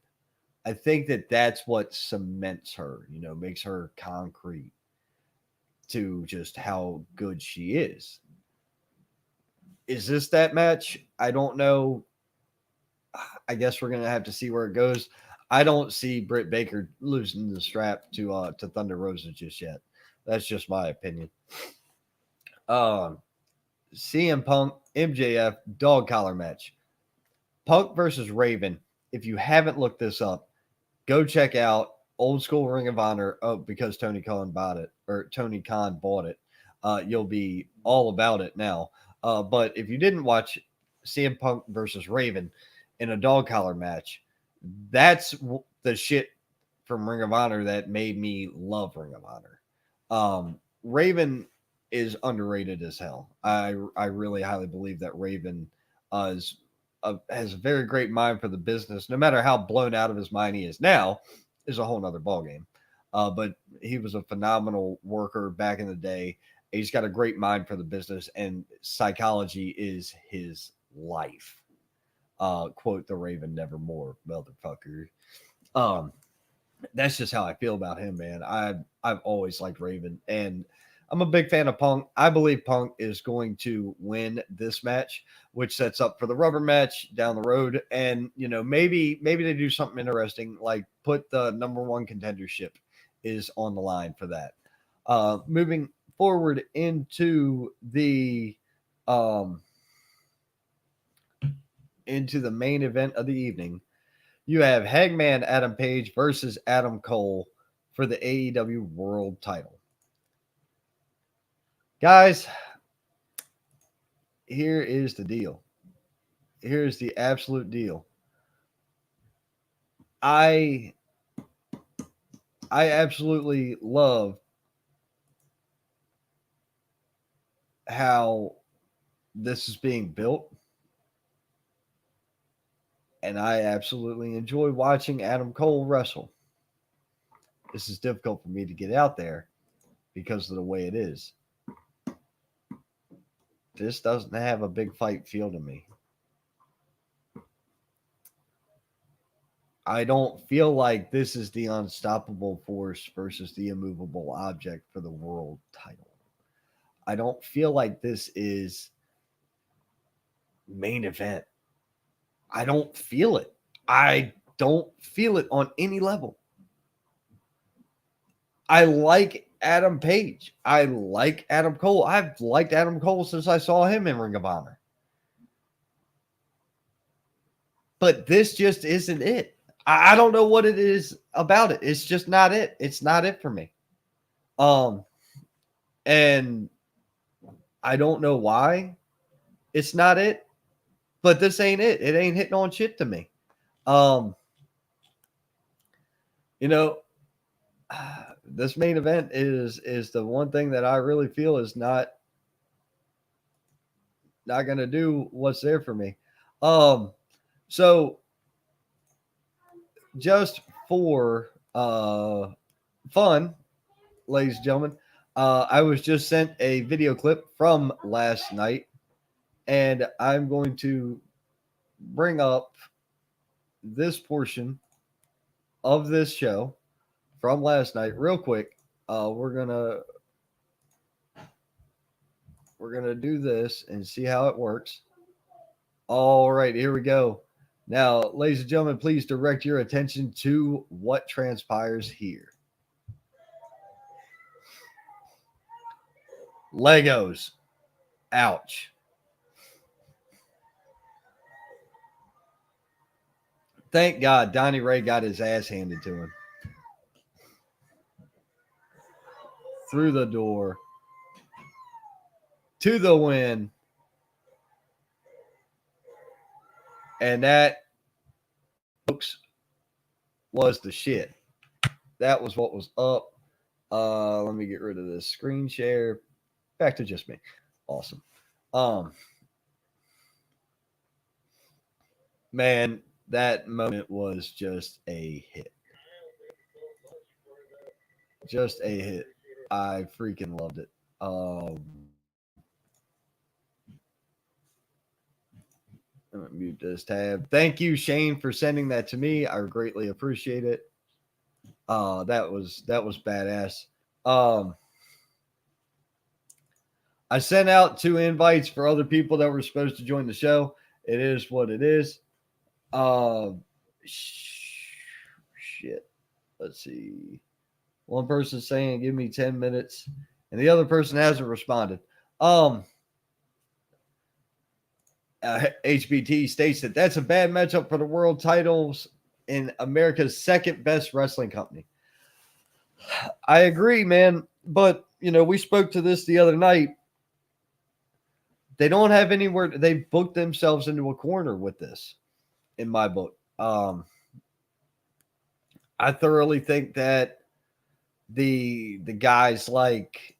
I think that that's what cements her, makes her concrete to just how good she is. Is this that match? I don't know. I guess we're going to have to see where it goes. I don't see Britt Baker losing the strap to Thunder Rosa just yet. That's just my opinion. CM Punk, MJF, dog collar match. Punk versus Raven. If you haven't looked this up, go check out Old School Ring of Honor. Oh, because Tony Khan bought it. You'll be all about it now. But if you didn't watch CM Punk versus Raven in a dog collar match, that's the shit from Ring of Honor that made me love Ring of Honor. Raven is underrated as hell. I really highly believe that Raven has a very great mind for the business. No matter how blown out of his mind he is now, is a whole nother ballgame. But he was a phenomenal worker back in the day. He's got a great mind for the business, and psychology is his life. Quote the Raven Nevermore, motherfucker. That's just how I feel about him, man. I've always liked Raven, and I'm a big fan of Punk. I believe Punk is going to win this match, which sets up for the rubber match down the road. And maybe they do something interesting, like put the number one contendership is on the line for that. Moving forward into the main event of the evening, you have Hangman Adam Page versus Adam Cole for the AEW World Title. Guys, here is the deal. Here's the absolute deal. I absolutely love how this is being built. And I absolutely enjoy watching Adam Cole wrestle. This is difficult for me to get out there because of the way it is. This doesn't have a big fight feel to me. I don't feel like this is the unstoppable force versus the immovable object for the world title. I don't feel like this is main event. I don't feel it. I don't feel it on any level. I like Adam Page. I like Adam Cole. I've liked Adam Cole since I saw him in Ring of Honor. But this just isn't it. I don't know what it is about it. It's just not it. It's not it for me. And I don't know why it's not it. But this ain't it. It ain't hitting on shit to me. You know, this main event is the one thing that I really feel is not going to do what's there for me. So just for fun, ladies and gentlemen, I was just sent a video clip from last night, and I'm going to bring up this portion of this show from last night real quick. We're gonna do this and see how it works. All right, here we go. Now, ladies and gentlemen, please direct your attention to what transpires here. Legos. Ouch. Thank God Donnie Ray got his ass handed to him. Through the door. To the win. And that, folks, was the shit. That was what was up. Let me get rid of this screen share. Back to just me. Awesome. Man, that moment was just a hit. Just a hit. I freaking loved it. I'm gonna mute this tab. Thank you, Shane, for sending that to me. I greatly appreciate it. That was badass. I sent out 2 invites for other people that were supposed to join the show. It is what it is. Shit. Let's see. One person saying, give me 10 minutes. And the other person hasn't responded. HBT states that that's a bad matchup for the world titles in America's second best wrestling company. I agree, man. But, you know, we spoke to this the other night. They don't have anywhere. They booked themselves into a corner with this, in my book. I thoroughly think that the guys like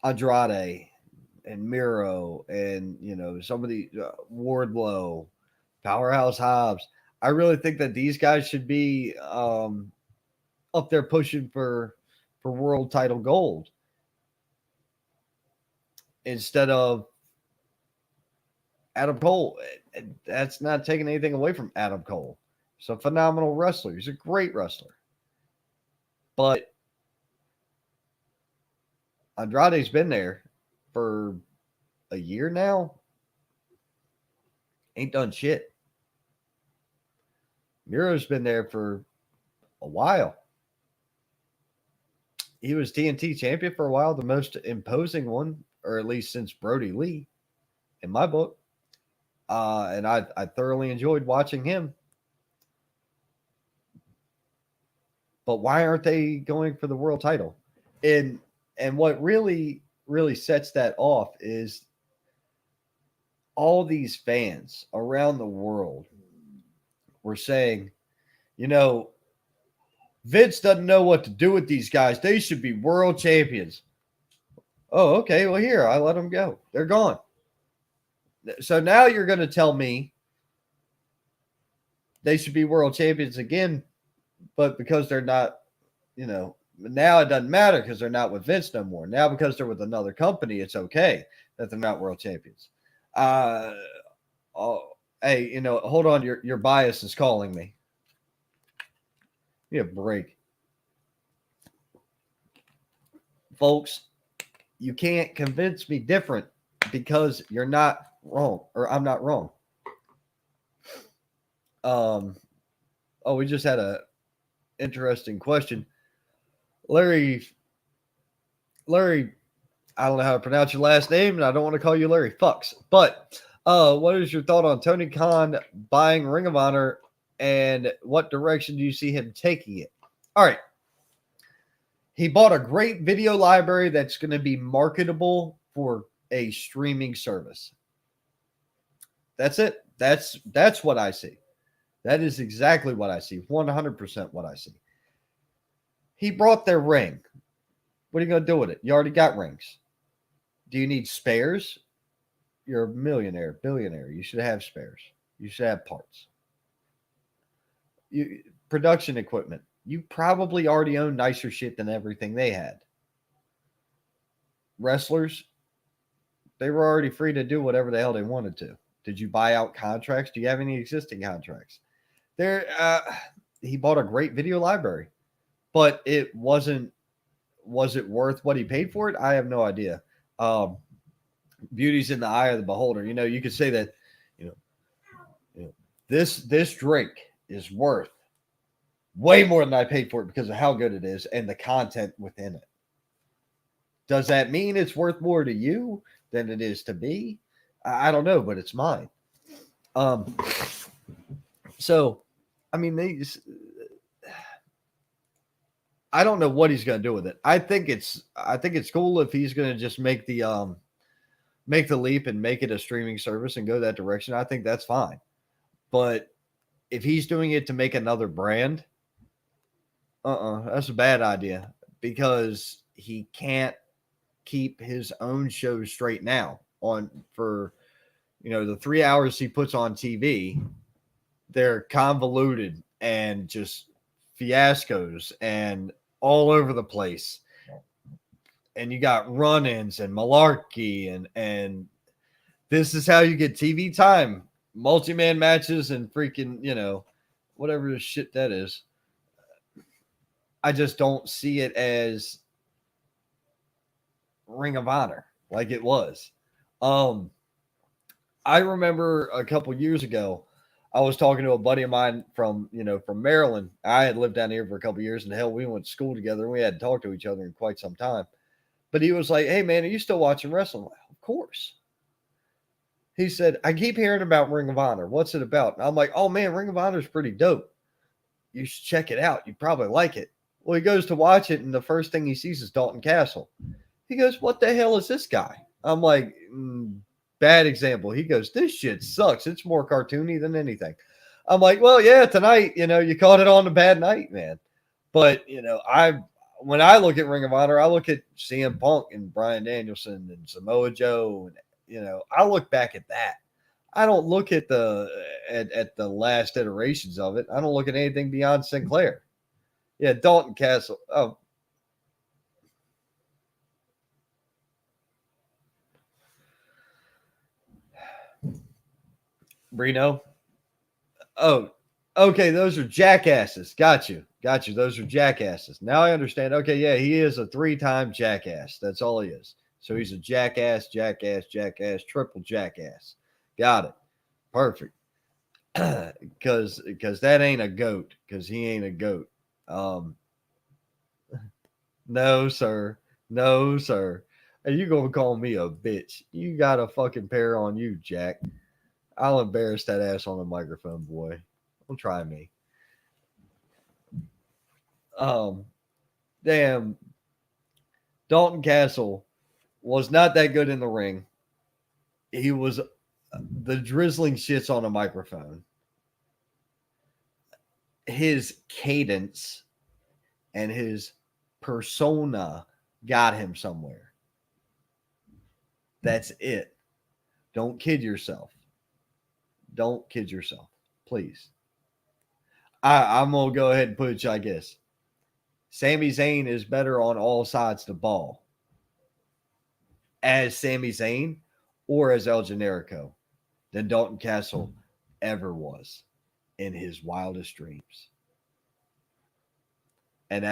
Andrade and Miro and, you know, some of the Wardlow, Powerhouse Hobbs, I really think that these guys should be up there pushing for world title gold instead of Adam Cole. That's not taking anything away from Adam Cole. He's a phenomenal wrestler. He's a great wrestler. But Andrade's been there for a year now. Ain't done shit. Miro's been there for a while. He was TNT champion for a while, the most imposing one, or at least since Brody Lee, in my book. And I thoroughly enjoyed watching him. But why aren't they going for the world title? And what really sets that off is all these fans around the world were saying, you know, Vince doesn't know what to do with these guys. They should be world champions. Oh, okay. Well, here, I let them go. They're gone. So now you're going to tell me they should be world champions again, but because they're not, you know, now it doesn't matter because they're not with Vince no more. Now because they're with another company, it's okay that they're not world champions. Hey, you know, hold on. Your bias is calling me. Give me a break. Folks, you can't convince me different because you're not wrong, or I'm not wrong. We just had a interesting question. Larry, I don't know how to pronounce your last name, and I don't want to call you Larry Fucks. But what is your thought on Tony Khan buying Ring of Honor, and what direction do you see him taking it? All right. He bought a great video library that's going to be marketable for a streaming service. That's it. That's what I see. That is exactly what I see. 100% what I see. He brought their ring. What are you going to do with it? You already got rings. Do you need spares? You're a millionaire, billionaire. You should have spares. You should have parts. Production equipment. You probably already own nicer shit than everything they had. Wrestlers, they were already free to do whatever the hell they wanted to. Did you buy out contracts? Do you have any existing contracts? He bought a great video library, but it wasn't. Was it worth what he paid for it? I have no idea. Beauty's in the eye of the beholder. You could say that, this drink is worth way more than I paid for it because of how good it is and the content within it. Does that mean it's worth more to you than it is to me? I don't know, but it's mine. So, I mean, I don't know what he's going to do with it. I think it's cool if he's going to just make the leap and make it a streaming service and go that direction. I think that's fine. But if he's doing it to make another brand, that's a bad idea because he can't keep his own shows straight now for the 3 hours he puts on TV. They're convoluted and just fiascos and all over the place. And you got run-ins and malarkey and this is how you get TV time, multi-man matches and freaking, whatever the shit that is. I just don't see it as Ring of Honor like it was. I remember a couple years ago, I was talking to a buddy of mine from Maryland. I had lived down here for a couple years, and hell, we went to school together, and we hadn't talked to each other in quite some time. But he was like, "Hey, man, are you still watching wrestling?" I'm like, "Of course." He said, "I keep hearing about Ring of Honor. What's it about?" And I'm like, "Oh, man, Ring of Honor is pretty dope. You should check it out. You'd probably like it." Well, he goes to watch it, and the first thing he sees is Dalton Castle. He goes, "What the hell is this guy?" I'm like, bad example. He goes, "This shit sucks. It's more cartoony than anything." I'm like, "Well, yeah, tonight, you caught it on a bad night, man." But, when I look at Ring of Honor, I look at CM Punk and Bryan Danielson and Samoa Joe. And, I look back at that. I don't look at the last iterations of it. I don't look at anything beyond Sinclair. Yeah, Dalton Castle. Oh, Brino. Oh, okay. Those are jackasses. Got you. Those are jackasses. Now I understand. Okay. Yeah. He is a 3-time jackass. That's all he is. So he's a jackass, triple jackass. Got it. Perfect. Because that ain't a goat. Because he ain't a goat. No, sir. Are you going to call me a bitch? You got a fucking pair on you, Jack. I'll embarrass that ass on the microphone, boy. Don't try me. Damn. Dalton Castle was not that good in the ring. He was the drizzling shits on a microphone. His cadence and his persona got him somewhere. That's it. Don't kid yourself. Please. I'm going to go ahead and put it like this. Sami Zayn is better on all sides of the ball as Sami Zayn or as El Generico than Dalton Castle ever was in his wildest dreams. And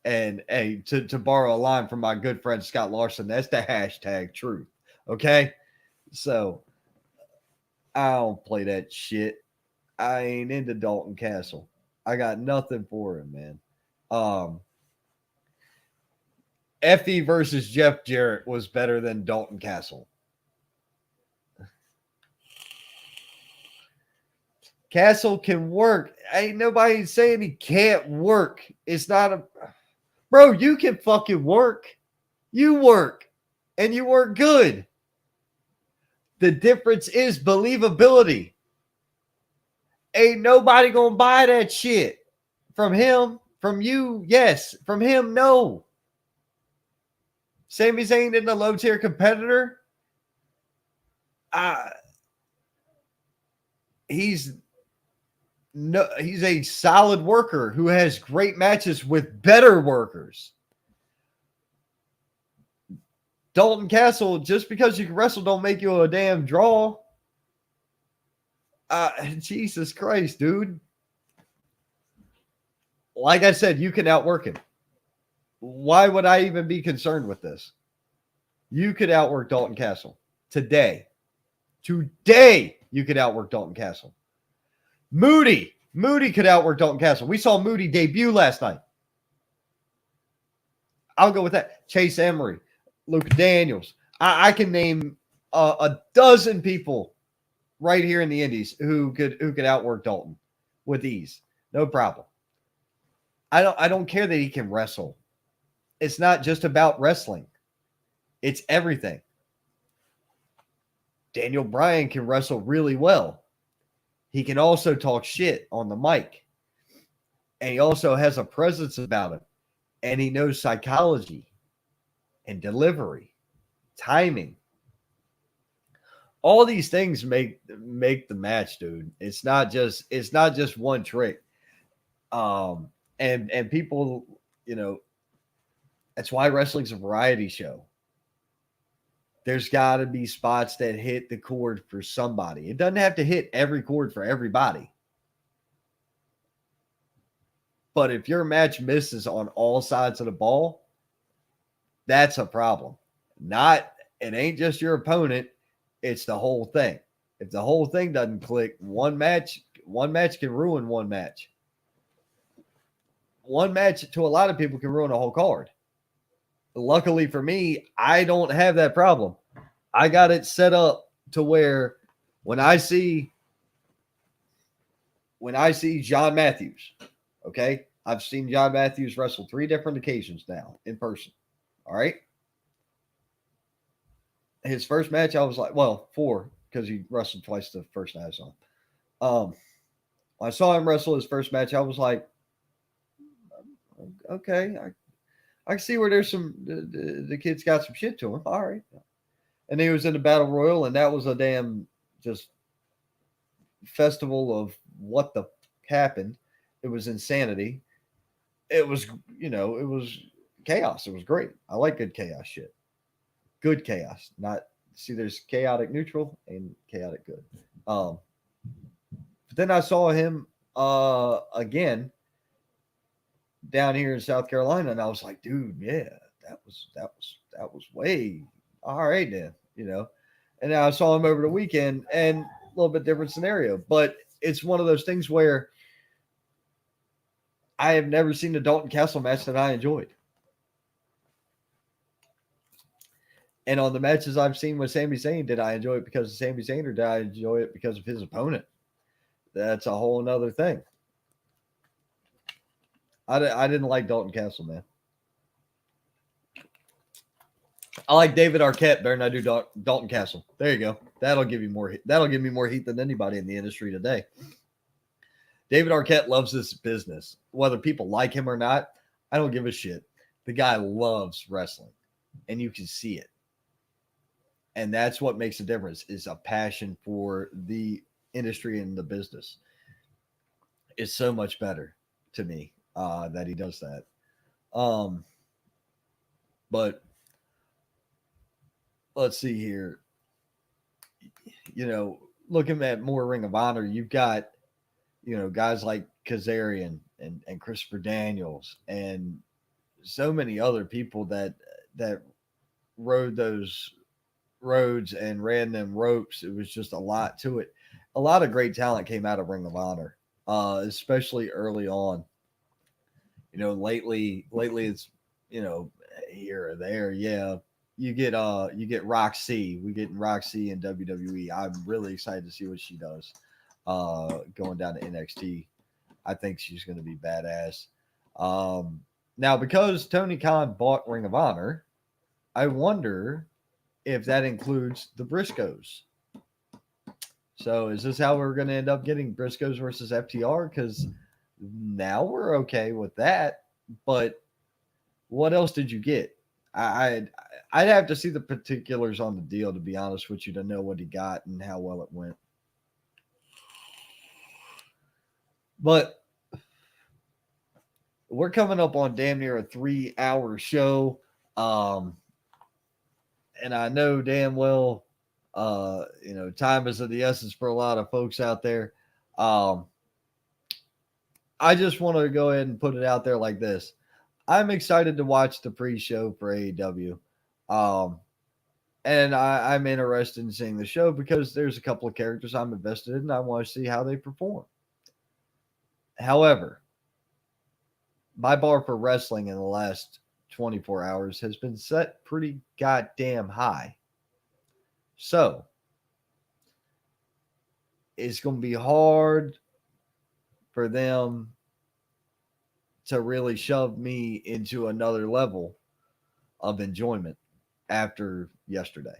hey, to borrow a line from my good friend Scott Larson, that's the hashtag truth. Okay? So I don't play that shit. I ain't into Dalton Castle. I got nothing for him, man. Effie versus Jeff Jarrett was better than Dalton Castle. Castle can work. Ain't nobody saying he can't work. It's not a... Bro, you can fucking work. You work. And you work good. The difference is believability. Ain't nobody gonna buy that shit. From him, from you, yes. From him, no. Sami Zayn isn't a low tier competitor. He's a solid worker who has great matches with better workers. Dalton Castle, just because you can wrestle don't make you a damn draw. Jesus Christ, dude. Like I said, you can outwork him. Why would I even be concerned with this? You could outwork Dalton Castle today. Today, you could outwork Dalton Castle. Moody could outwork Dalton Castle. We saw Moody debut last night. I'll go with that. Chase Emery, Luke Daniels. I can name a dozen people right here in the Indies who could outwork Dalton with ease. No problem. I don't care that he can wrestle. It's not just about wrestling. It's everything. Daniel Bryan can wrestle really well. He can also talk shit on the mic. And he also has a presence about him. And he knows psychology and delivery, timing. All these things make the match, dude. It's not just one trick. And people, that's why wrestling's a variety show. There's got to be spots that hit the chord for somebody. It doesn't have to hit every chord for everybody. But if your match misses on all sides of the ball, that's a problem. It ain't just your opponent, it's the whole thing. If the whole thing doesn't click, one match can ruin one match. One match to a lot of people can ruin a whole card. Luckily for me, I don't have that problem. I got it set up to where when I see John Matthews, okay, I've seen John Matthews wrestle 3 different occasions now in person. All right. His first match, I was like, 4, because he wrestled twice the first night I saw him. I saw him wrestle his first match. I was like, okay, I can see where there's the kid's got some shit to him. All right. And he was in the Battle Royal, and that was a damn just festival of what the happened. It was insanity. It was, it was chaos. It was great. I like good chaos shit. Good chaos. There's chaotic neutral and chaotic good. But then I saw him again down here in South Carolina, and I was like, dude, yeah, that was way all right then, And then I saw him over the weekend, and a little bit different scenario, but it's one of those things where I have never seen a Dalton Castle match that I enjoyed. And on the matches I've seen with Sami Zayn, did I enjoy it because of Sami Zayn, or did I enjoy it because of his opponent? That's a whole nother thing. I didn't like Dalton Castle, man. I like David Arquette better than I do Dalton Castle. There you go. That'll give me more heat than anybody in the industry today. David Arquette loves this business. Whether people like him or not, I don't give a shit. The guy loves wrestling, and you can see it. And that's what makes a difference, is a passion for the industry and the business. It's so much better to me that he does that. But let's see here. Looking at more Ring of Honor, you've got, guys like Kazarian and Christopher Daniels and so many other people that rode those roads and ran them ropes. It was just a lot to it. A lot of great talent came out of Ring of Honor, especially early on. Lately it's, here or there. Yeah. You get Roxy. We get Roxy in WWE. I'm really excited to see what she does going down to NXT. I think she's going to be badass. Now, because Tony Khan bought Ring of Honor, I wonder if that includes the Briscoes So is this how we're going to end up getting Briscoes versus FTR? Because now we're okay with that. But what else did you get? I'd have to see the particulars on the deal, to be honest with you, to know what he got and how well it went. But we're coming up on damn near a 3-hour show. And I know damn well, time is of the essence for a lot of folks out there. I just want to go ahead and put it out there like this. I'm excited to watch the pre-show for AEW. And I'm interested in seeing the show because there's a couple of characters I'm invested in and I want to see how they perform. However, my bar for wrestling in the last 24 hours has been set pretty goddamn high. So, it's going to be hard for them to really shove me into another level of enjoyment after yesterday.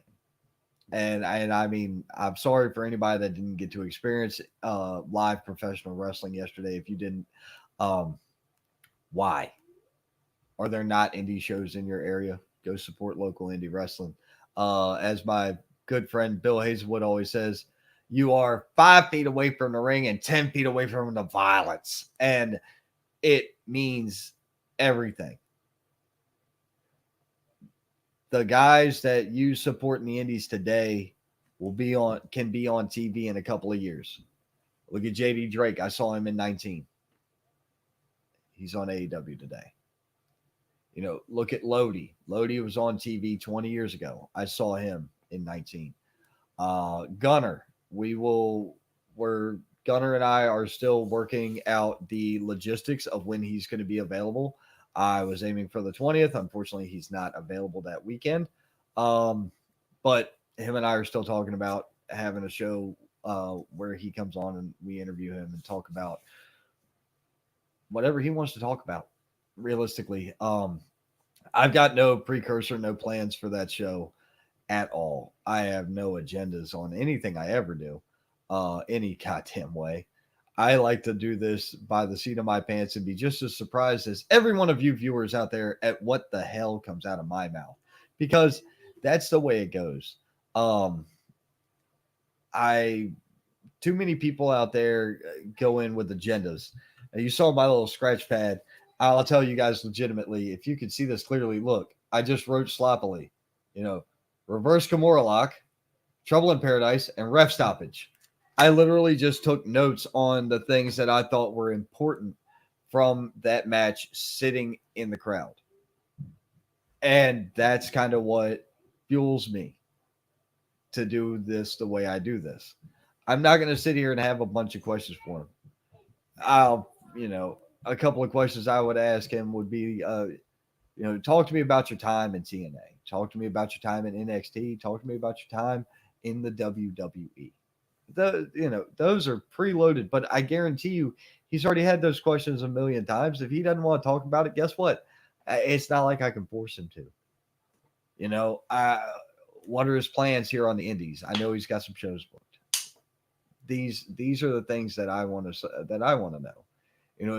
And I mean, I'm sorry for anybody that didn't get to experience live professional wrestling yesterday. If you didn't, why? Are there not indie shows in your area? Go support local indie wrestling. As my good friend Bill Hazelwood always says, you are 5 feet away from the ring and 10 feet away from the violence. And it means everything. The guys that you support in the indies today can be on TV in a couple of years. Look at JD Drake. I saw him in 19. He's on AEW today. Look at Lodi. Lodi was on TV 20 years ago. I saw him in 19. Gunner. Gunner and I are still working out the logistics of when he's going to be available. I was aiming for the 20th. Unfortunately, he's not available that weekend. But him and I are still talking about having a show where he comes on and we interview him and talk about whatever he wants to talk about. Realistically, I've got no precursor, no plans for that show at all. I have no agendas on anything I ever do, any goddamn way. I like to do this by the seat of my pants and be just as surprised as every one of you viewers out there at what the hell comes out of my mouth, because that's the way it goes. Too many people out there go in with agendas. And you saw my little scratch pad. I'll tell you guys legitimately, if you can see this clearly, look, I just wrote sloppily, reverse Kimura lock, trouble in paradise, and ref stoppage. I literally just took notes on the things that I thought were important from that match sitting in the crowd. And that's kind of what fuels me to do this the way I do this. I'm not going to sit here and have a bunch of questions for him. A couple of questions I would ask him would be, talk to me about your time in TNA. Talk to me about your time in NXT. Talk to me about your time in the WWE. Those are preloaded, but I guarantee you he's already had those questions a million times. If he doesn't want to talk about it, guess what? It's not like I can force him to. What are his plans here on the indies? I know he's got some shows booked. These are the things that I want to know.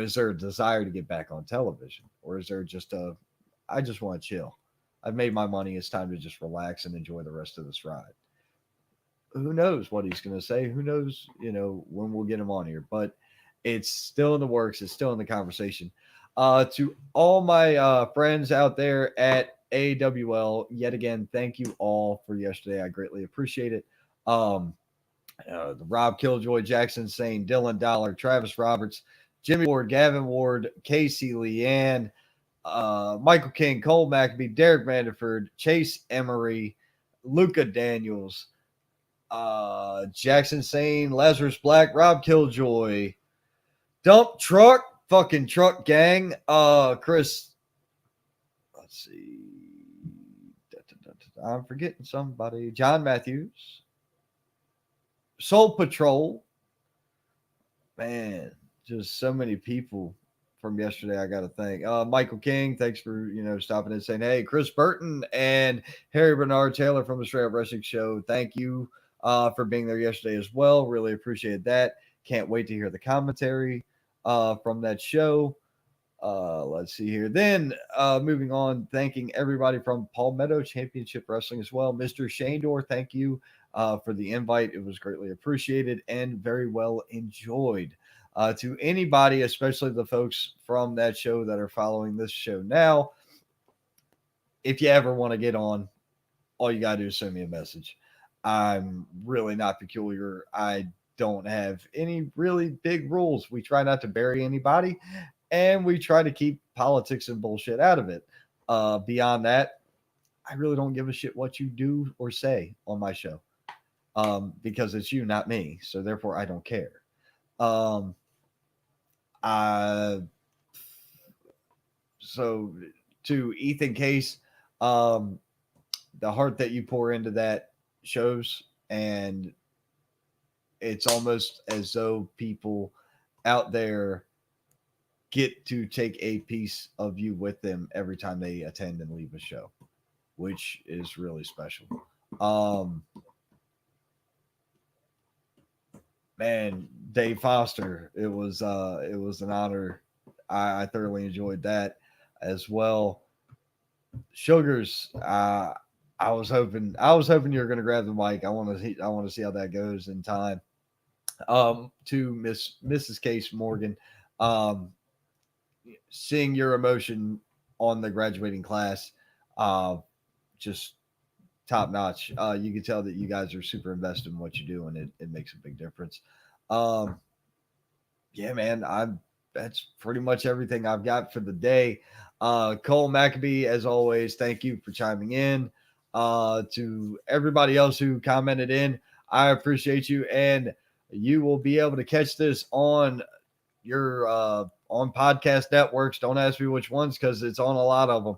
Is there a desire to get back on television, or is there just I just want to chill? I've made my money. It's time to just relax and enjoy the rest of this ride. Who knows what he's going to say? Who knows, when we'll get him on here, but it's still in the works. It's still in the conversation. To all my friends out there at AWL, yet again, thank you all for yesterday. I greatly appreciate it. The Rob Killjoy, Jackson Sane, Dylan Dollar, Travis Roberts, Jimmy Ward, Gavin Ward, Casey Leanne, Michael King, Cole McAbee, Derek Vanderford, Chase Emery, Luca Daniels, Jackson Sane, Lazarus Black, Rob Killjoy, Dump Truck, fucking Truck Gang, Chris, let's see, I'm forgetting somebody, John Matthews, Soul Patrol, man, just so many people from yesterday. I got to thank Michael King. Thanks for, stopping and saying, hey, Chris Burton and Harry Bernard Taylor from the Straight Up Wrestling Show. Thank you. for being there yesterday as well. Really appreciate that. Can't wait to hear the commentary from that show. Let's see here. Then moving on, thanking everybody from Palmetto Championship Wrestling as well. Mr. Shandor, thank you for the invite. It was greatly appreciated and very well enjoyed. To anybody, especially the folks from that show that are following this show now, if you ever want to get on, all you got to do is send me a message. I'm really not peculiar. I don't have any really big rules. We try not to bury anybody, and we try to keep politics and bullshit out of it. Beyond that, I really don't give a shit what you do or say on my show, because it's you, not me. So therefore, I don't care. So to Ethan Case, the heart that you pour into that shows, and it's almost as though people out there get to take a piece of you with them every time they attend and leave a show, which is really special. Man, Dave Foster, it was an honor. I thoroughly enjoyed that as well. Sugars, I was hoping you were going to grab the mic. I want to see how that goes in time. To Mrs. Case Morgan, seeing your emotion on the graduating class, just top notch. You can tell that you guys are super invested in what you do, and it makes a big difference. Yeah, man, that's pretty much everything I've got for the day. Cole Maccabee, as always, thank you for chiming in. To everybody else who commented in, I appreciate you, and you will be able to catch this on your on podcast networks. Don't ask me which ones, because it's on a lot of them.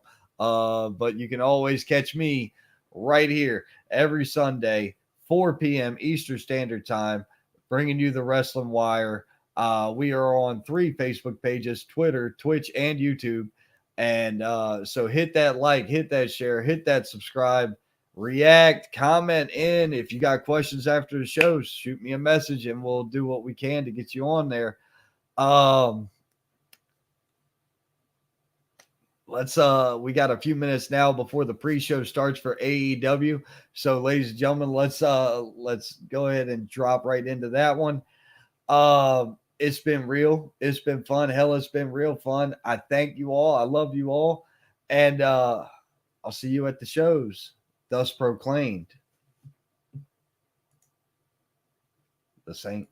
But you can always catch me right here every Sunday, 4 p.m. Eastern Standard Time, bringing you the Wrestling Wire. We are on 3 Facebook pages: Twitter, Twitch, and YouTube. And so hit that like, hit that share, hit that subscribe, react, comment in. If you got questions after the show, shoot me a message and we'll do what we can to get you on there. We got a few minutes now before the pre-show starts for AEW. So ladies and gentlemen, let's go ahead and drop right into that one. It's been real. It's been fun. Hell, it's been real fun. I thank you all. I love you all. And I'll see you at the shows. Thus proclaimed. The Saint.